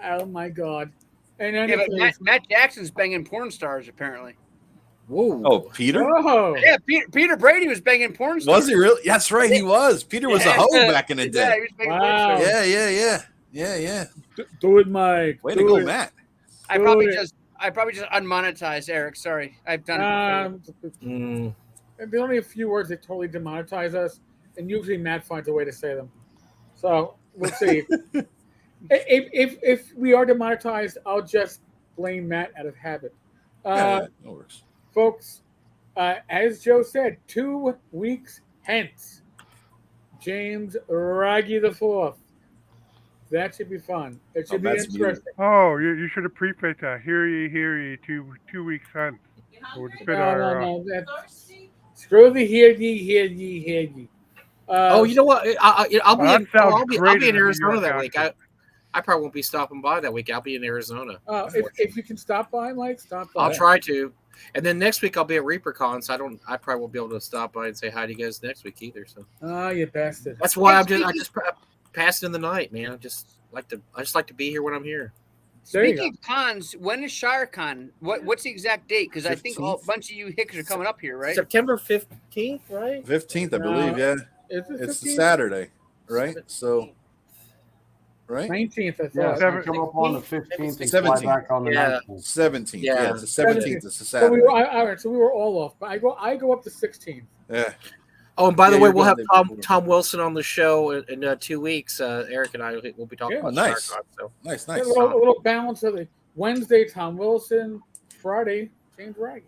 Speaker 1: Oh my God. And then
Speaker 8: Yeah, but Matt Jackson's banging porn stars apparently.
Speaker 4: Whoa.
Speaker 2: Oh, Peter?
Speaker 1: Oh.
Speaker 8: Yeah, Peter Brady was banging porn stars.
Speaker 2: Was he really? That's right. He was. Peter was a hoe back in the
Speaker 8: Yeah,
Speaker 2: day.
Speaker 8: he was banging
Speaker 1: Wow.
Speaker 8: porn stars.
Speaker 2: Yeah.
Speaker 1: Do it, Mike.
Speaker 2: Way
Speaker 1: Do
Speaker 2: to go,
Speaker 1: it.
Speaker 2: Matt.
Speaker 8: I probably just unmonetized Eric. Sorry, I've done it before.
Speaker 1: There's only a few words that totally demonetize us, and usually Matt finds a way to say them. So we'll see. if we are demonetized, I'll just blame Matt out of habit.
Speaker 2: That works.
Speaker 1: Folks, as Joe said, 2 weeks hence, James Raggy the Fourth. That should be fun. It should be
Speaker 2: that's
Speaker 1: interesting.
Speaker 6: Oh, you should have prefaced that. Hear ye, 2 weeks hence. It would fit our.
Speaker 1: No. Screw the hear ye.
Speaker 4: Oh, you know what? I'll be
Speaker 6: that sounds
Speaker 4: in
Speaker 6: great in a New
Speaker 4: Arizona
Speaker 6: York
Speaker 4: that week.
Speaker 6: accent.
Speaker 4: I probably won't be stopping by that week. I'll be in Arizona.
Speaker 1: If you can stop by, Mike, stop by.
Speaker 4: I'll try to. And then next week I'll be at ReaperCon, so I probably won't be able to stop by and say hi to you guys next week either. So
Speaker 1: You bastard.
Speaker 4: that's why I just passed in the night, man. I just like to be here when I'm here.
Speaker 1: There you
Speaker 8: Speaking of cons, when is ShireCon? What's the exact date? Because I think a bunch of you hickers are coming up here, right?
Speaker 4: September 15th, right?
Speaker 2: 15th, I believe. Yeah, it's the Saturday, right? So, right?
Speaker 1: 19th, I
Speaker 3: Yeah,
Speaker 1: thought.
Speaker 3: so come up on the 15th and fly
Speaker 2: 17th.
Speaker 3: back on the
Speaker 4: Yeah.
Speaker 3: 19th.
Speaker 2: 17th.
Speaker 4: Yeah.
Speaker 2: Yeah, it's the 17th. It's the
Speaker 1: So
Speaker 2: Saturday.
Speaker 1: all right, so we were all off, but I go up to 16th.
Speaker 2: Yeah.
Speaker 4: Oh, and by the
Speaker 2: Yeah,
Speaker 4: way,
Speaker 2: you're
Speaker 4: we'll have
Speaker 2: going there.
Speaker 4: Tom Wilson on the show in 2 weeks. Eric and I will be talking
Speaker 1: Yeah.
Speaker 4: about
Speaker 2: Nice.
Speaker 4: ShireCon, so.
Speaker 2: Nice.
Speaker 1: A little balance of the Wednesday, Tom Wilson. Friday, James Raggy.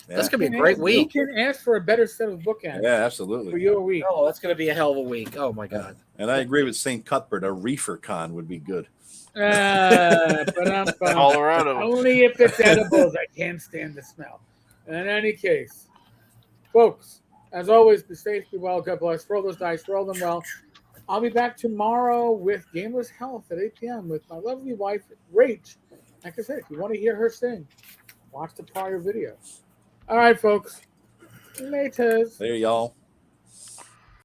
Speaker 2: Yeah.
Speaker 4: That's gonna be a great week.
Speaker 1: You can ask for a better set of bookends
Speaker 2: Yeah,
Speaker 1: for
Speaker 2: absolutely.
Speaker 1: your week.
Speaker 4: Oh, that's gonna be a hell of a week. Oh my God.
Speaker 2: And I agree with St. Cuthbert. A reefer con would be good.
Speaker 5: Colorado.
Speaker 1: Only if it's edibles. I can't stand the smell. In any case, folks, as always, be safe, be well, God bless. Roll those dice, roll them well. I'll be back tomorrow with Gameless Health at 8 p.m. with my lovely wife, Rach. Like I said, if you want to hear her sing, watch the prior video. All right, folks. Laters.
Speaker 2: There, y'all.